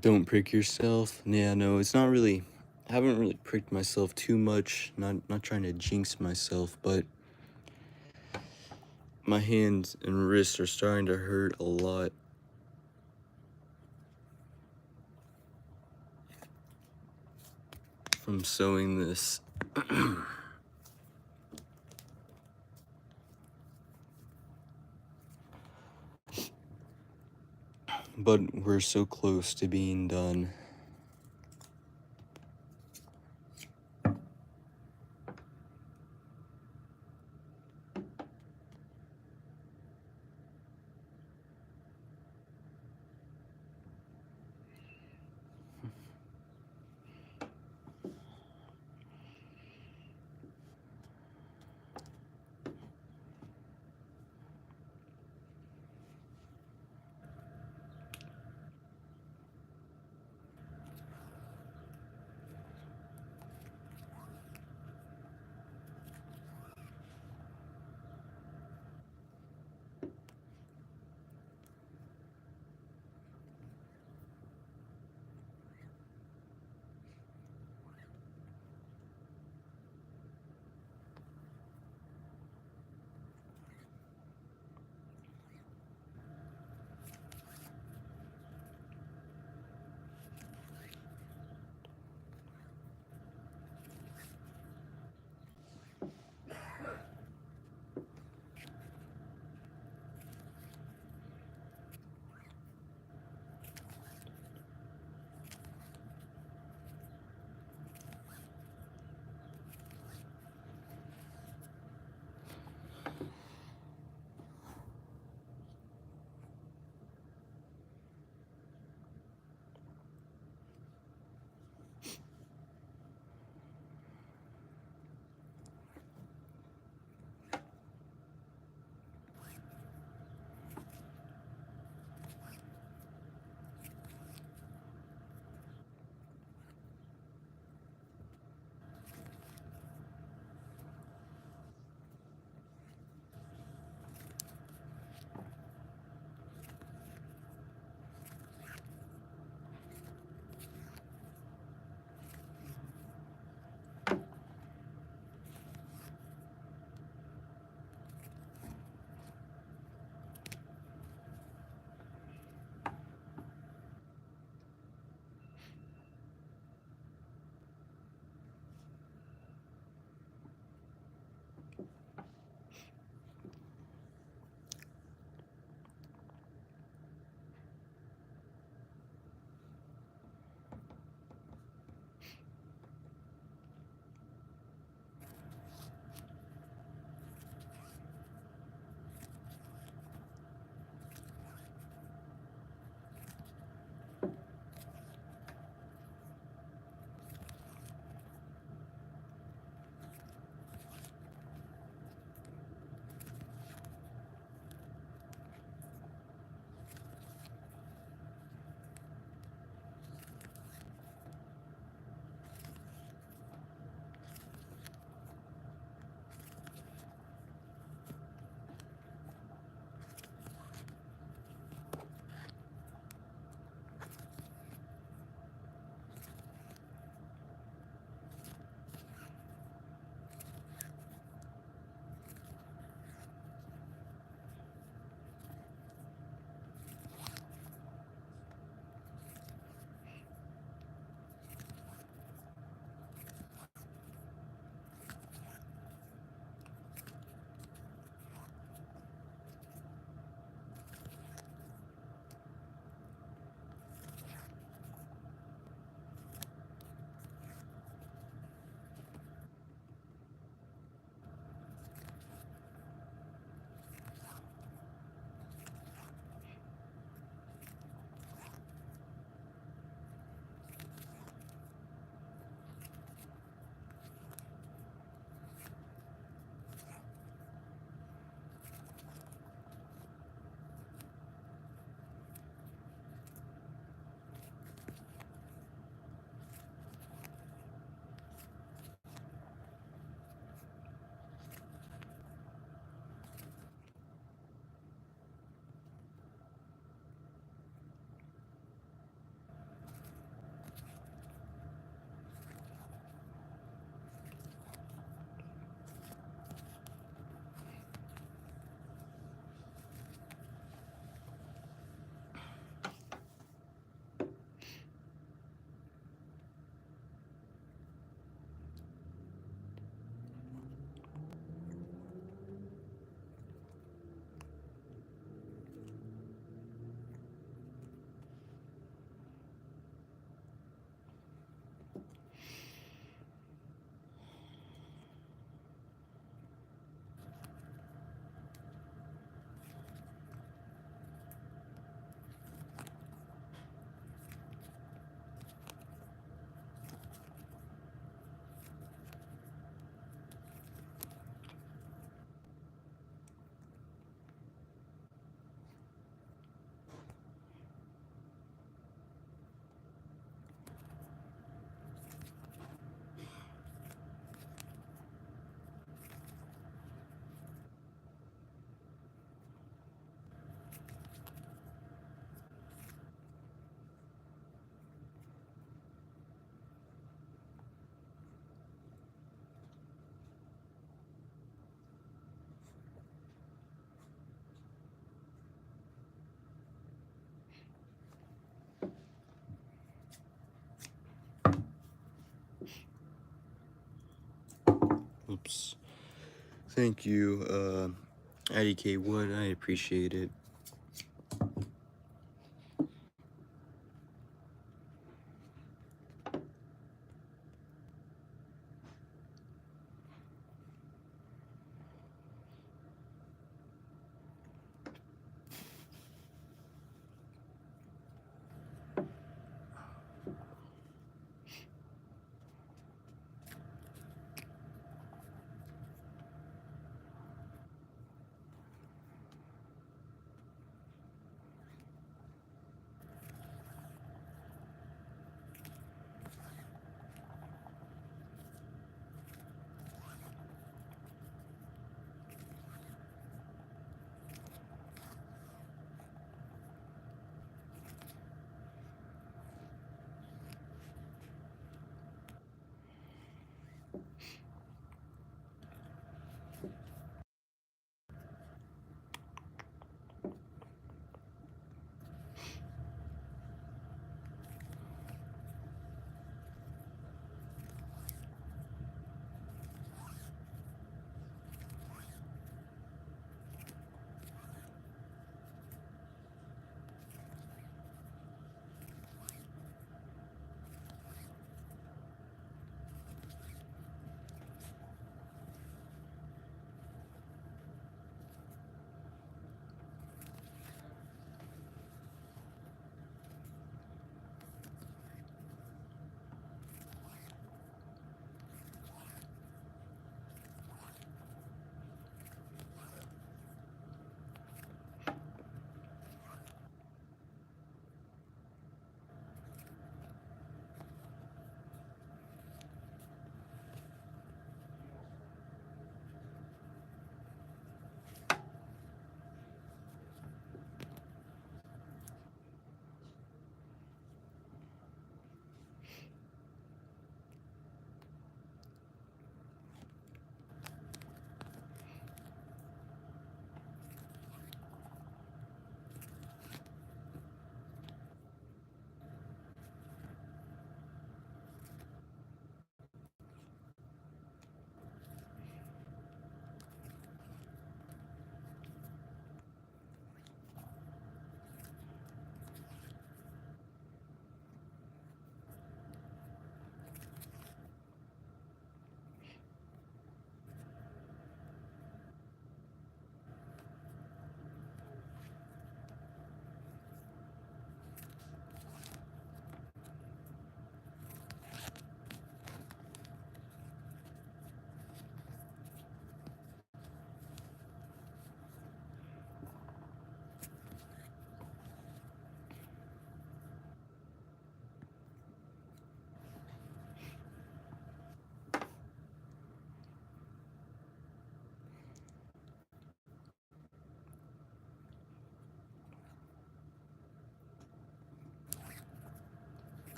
Don't prick yourself. Yeah, no, it's not really. I haven't really pricked myself too much. Not trying to jinx myself, but my hands and wrists are starting to hurt a lot from sewing this. But we're so close to being done. Thank you, Addie K. Wood. I appreciate it.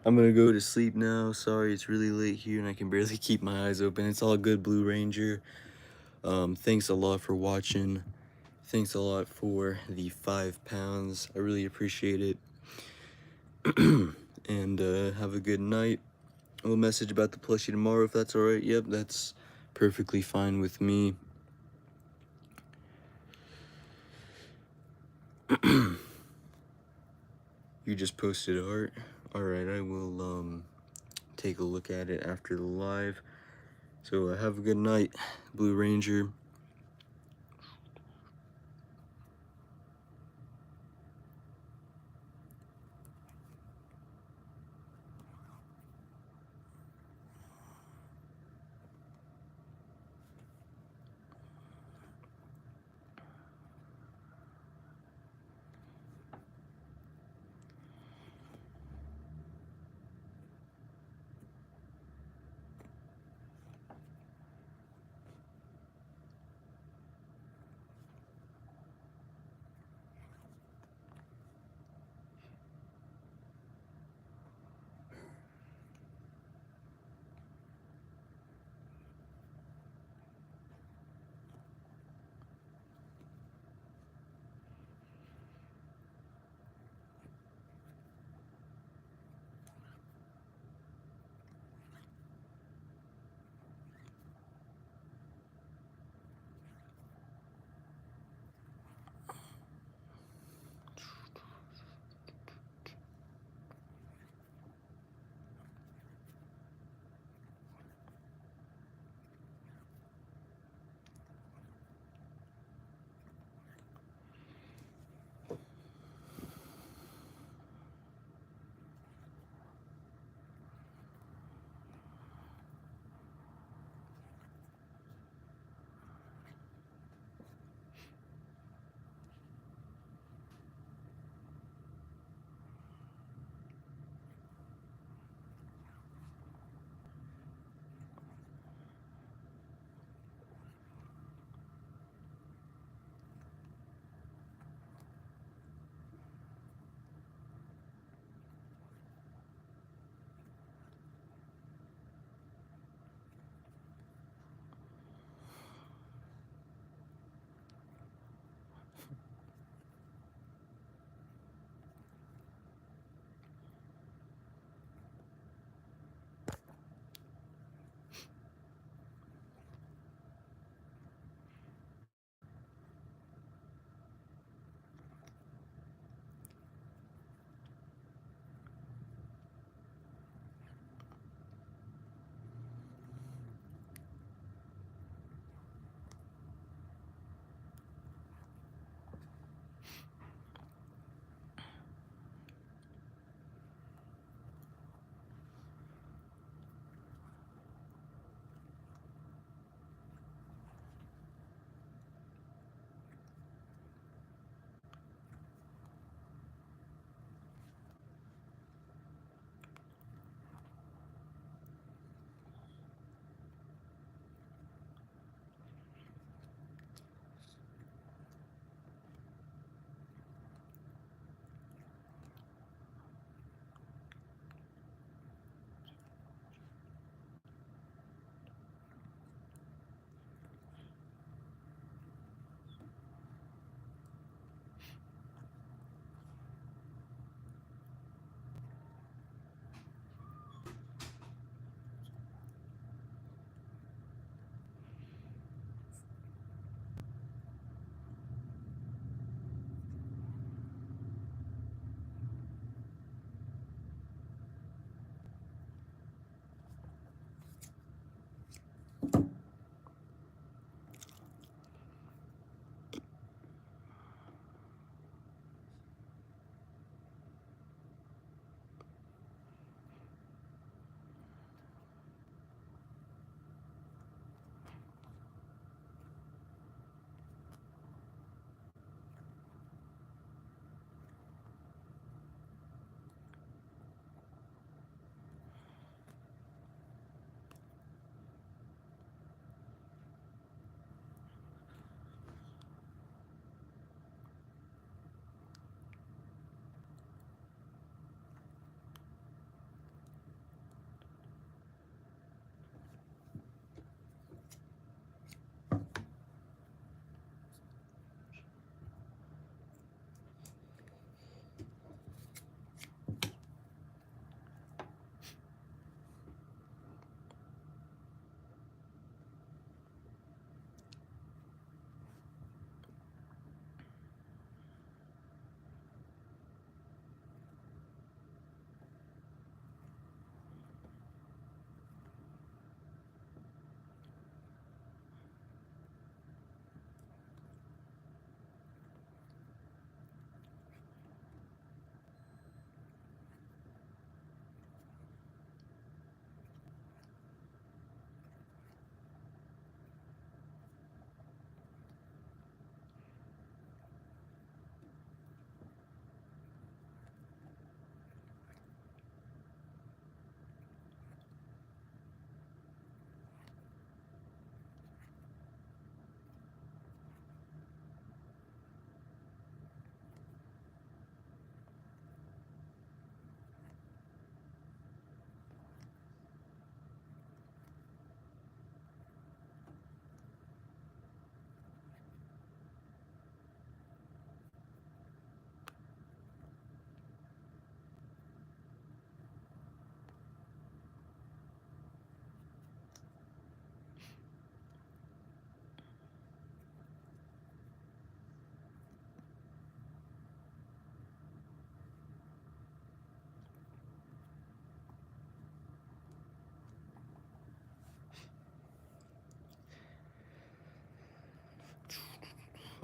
I'm gonna go to sleep now. Sorry, it's really late here and I can barely keep my eyes open. It's all good, Blue Ranger. Thanks a lot for watching. Thanks a lot for the 5 pounds. I really appreciate it. And have a good night. We'll message about the plushie tomorrow if that's alright. Yep, that's perfectly fine with me. You just posted art. Alright, I will take a look at it after the live. So have a good night, Blue Ranger.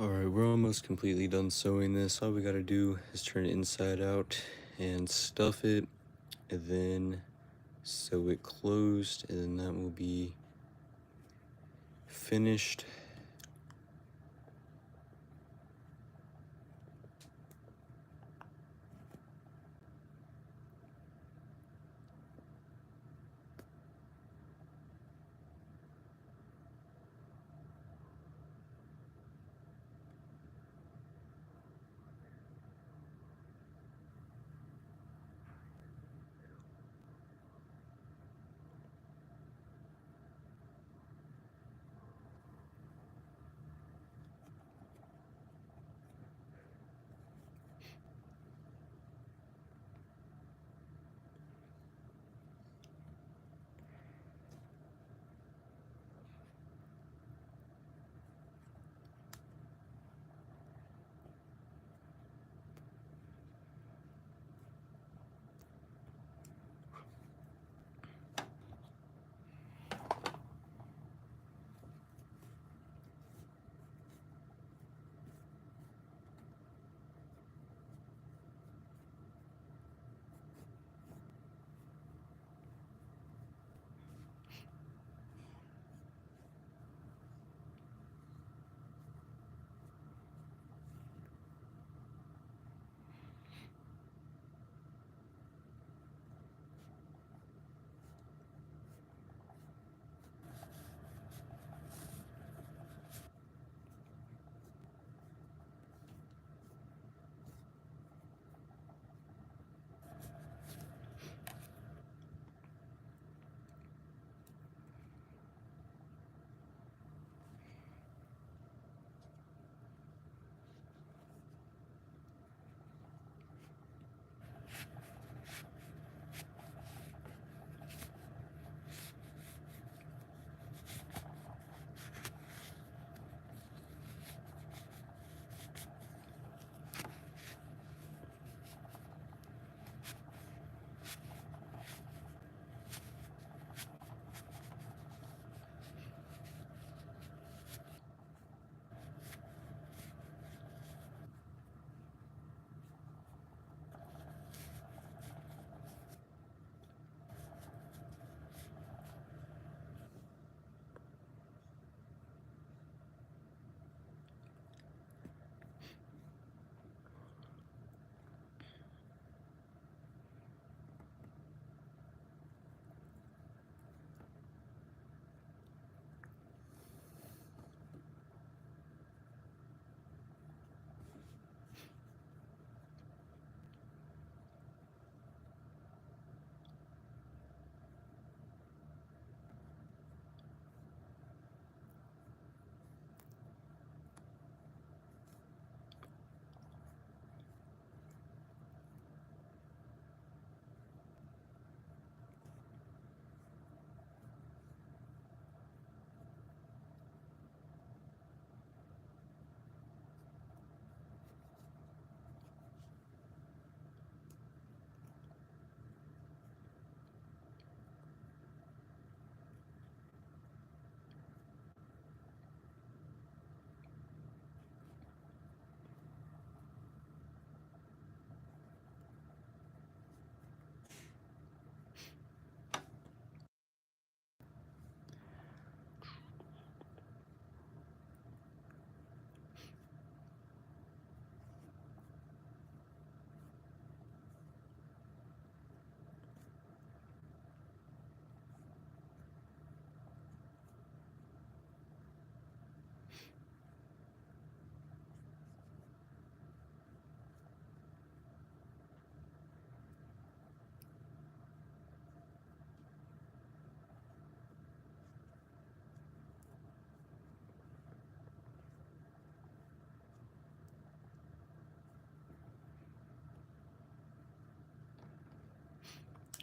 Alright, we're almost completely done sewing this. All we gotta do is turn it inside out and stuff it, and then sew it closed, and then that will be finished.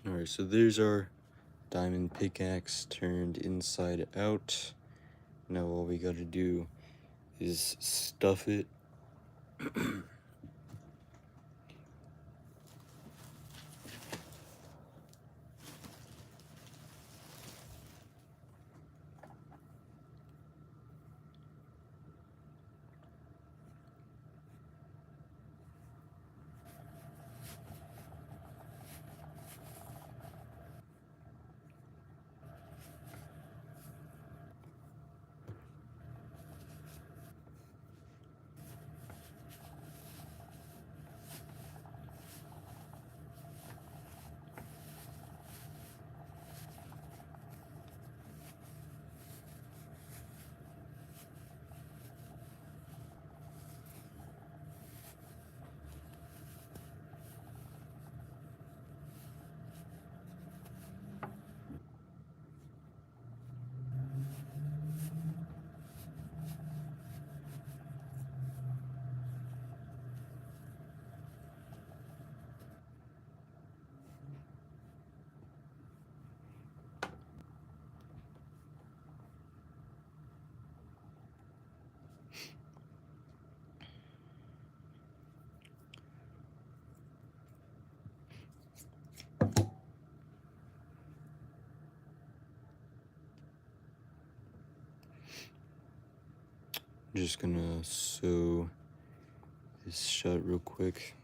Alright, so there's our diamond pickaxe turned inside out. Now all we gotta do is stuff it. just gonna sew this shut real quick.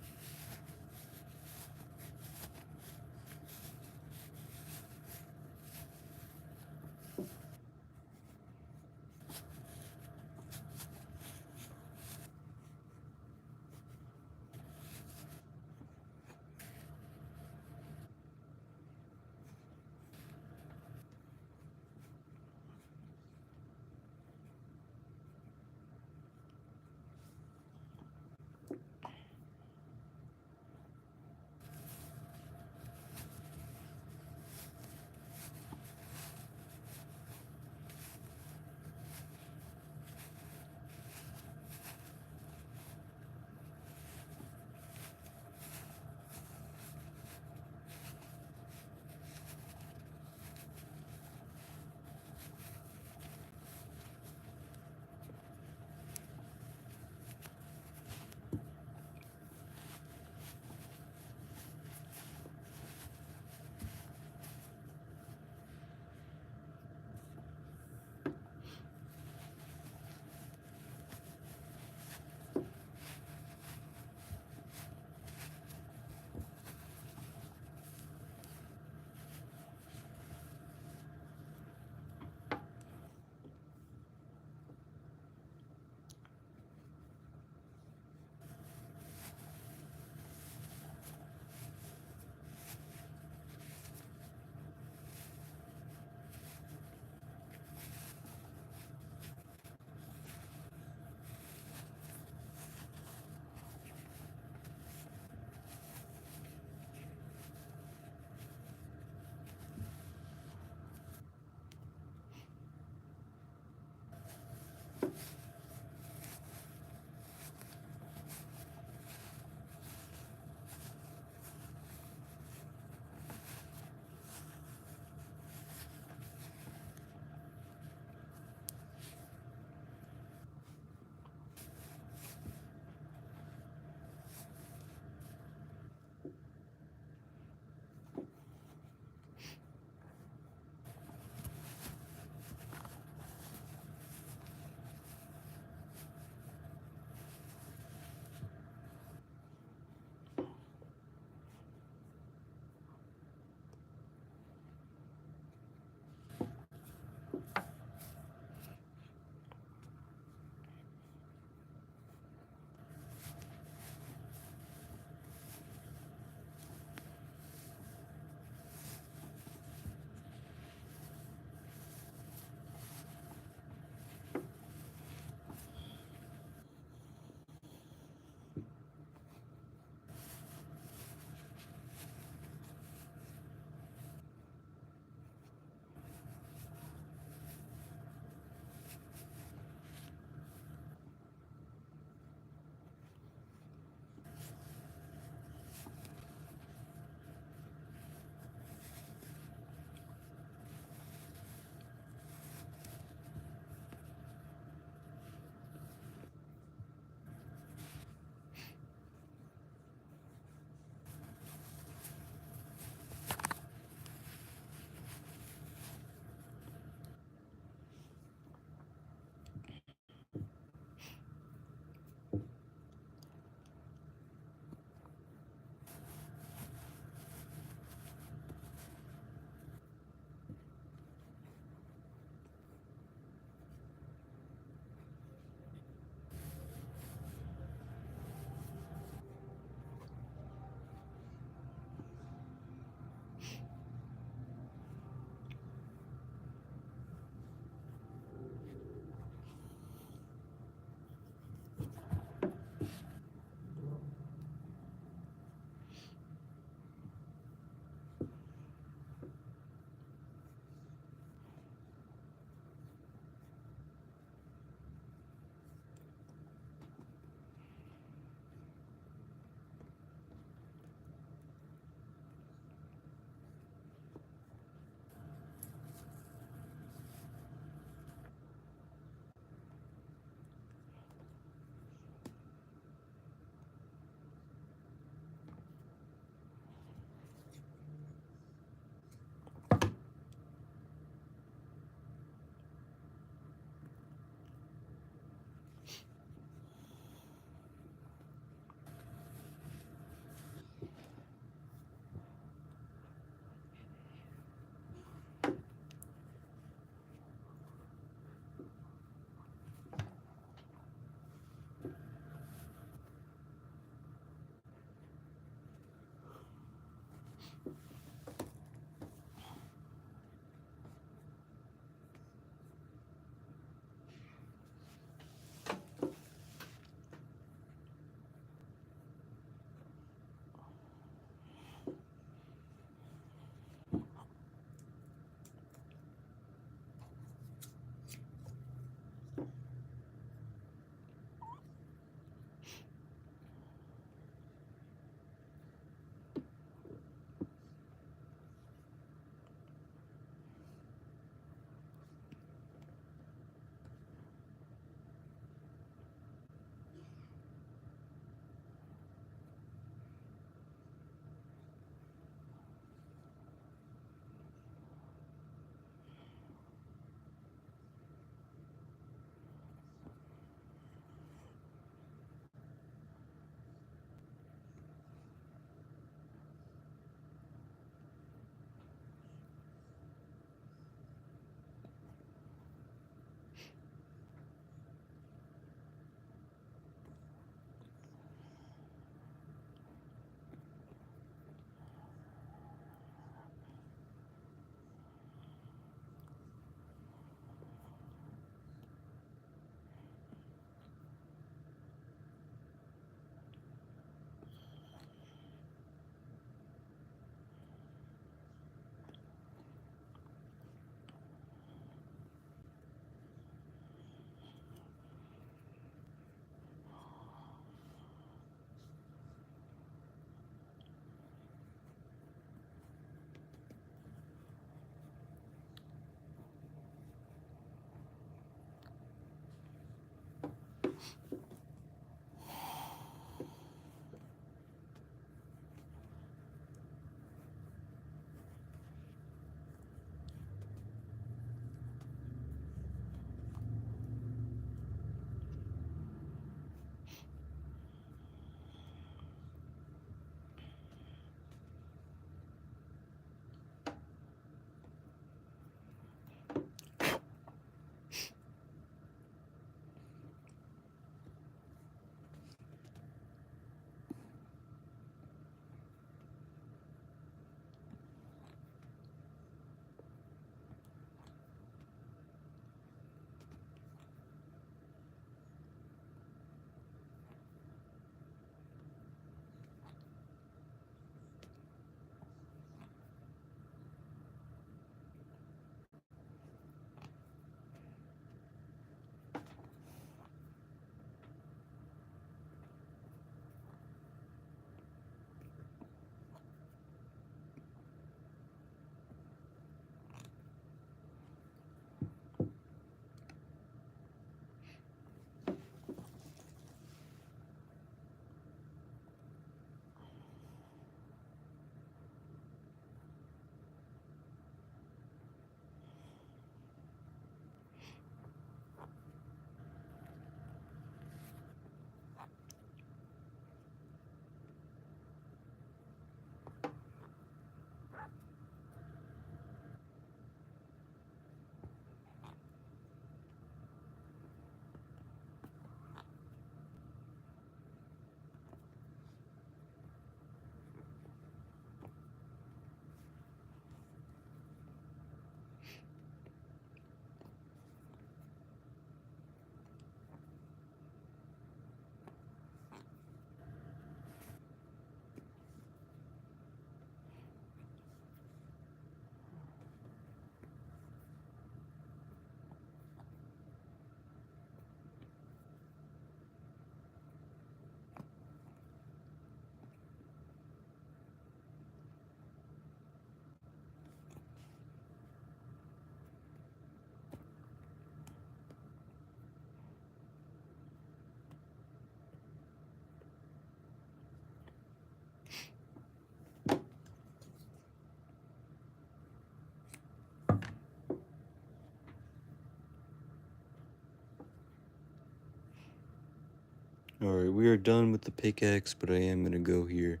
Alright, we are done with the pickaxe, but I am gonna go here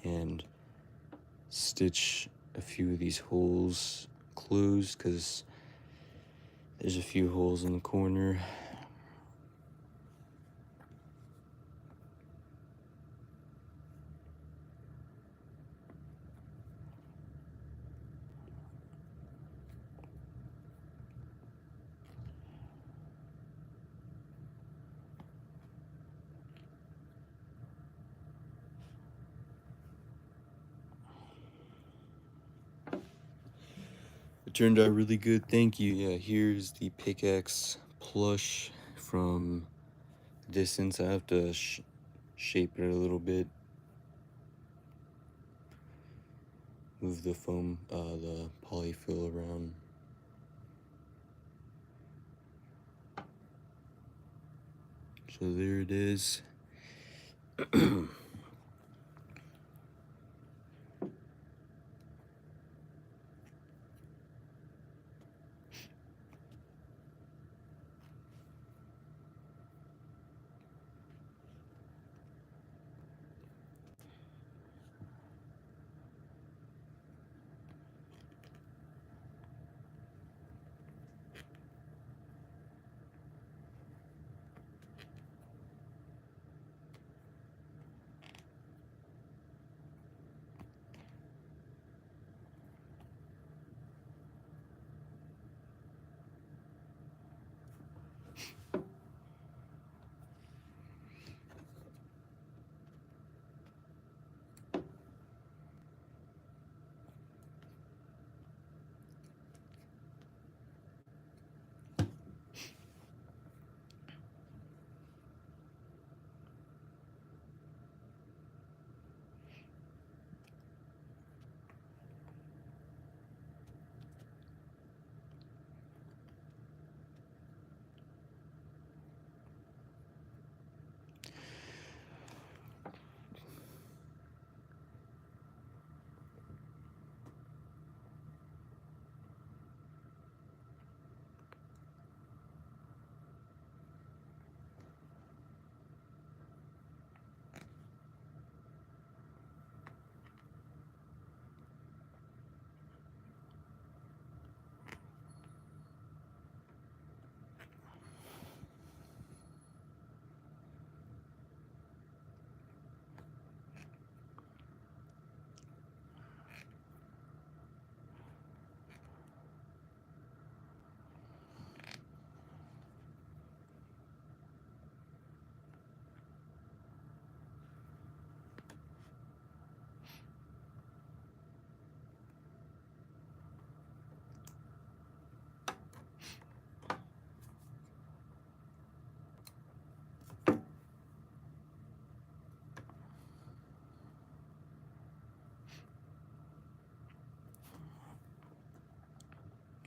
and stitch a few of these holes closed, because there's a few holes in the corner. It turned out really good, thank you. Yeah, here's the pickaxe plush from distance. I have to shape it a little bit. Move the foam, the polyfill around. So there it is.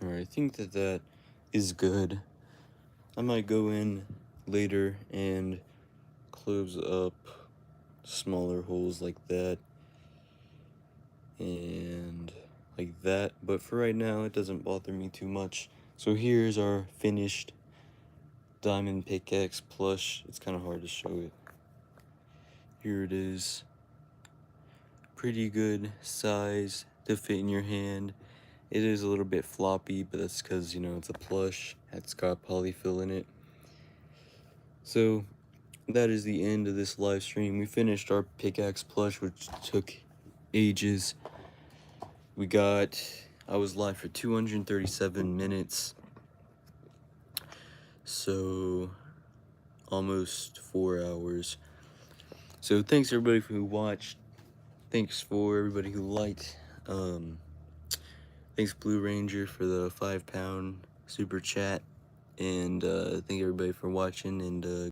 Alright, I think that is good. I might go in later and close up smaller holes like that and like that, but for right now it doesn't bother me too much. So here's our finished diamond pickaxe plush. It's kind of hard to show it. Here it is. Pretty good size to fit in your hand. It is a little bit floppy, but that's because, you know, it's a plush. It's got polyfill in it. So that is the end of this live stream. We finished our pickaxe plush, which took ages. I was live for 237 minutes. So almost 4 hours. So thanks everybody who watched. Thanks for everybody who liked. Thanks Blue Ranger for the £5 super chat. And thank everybody for watching, and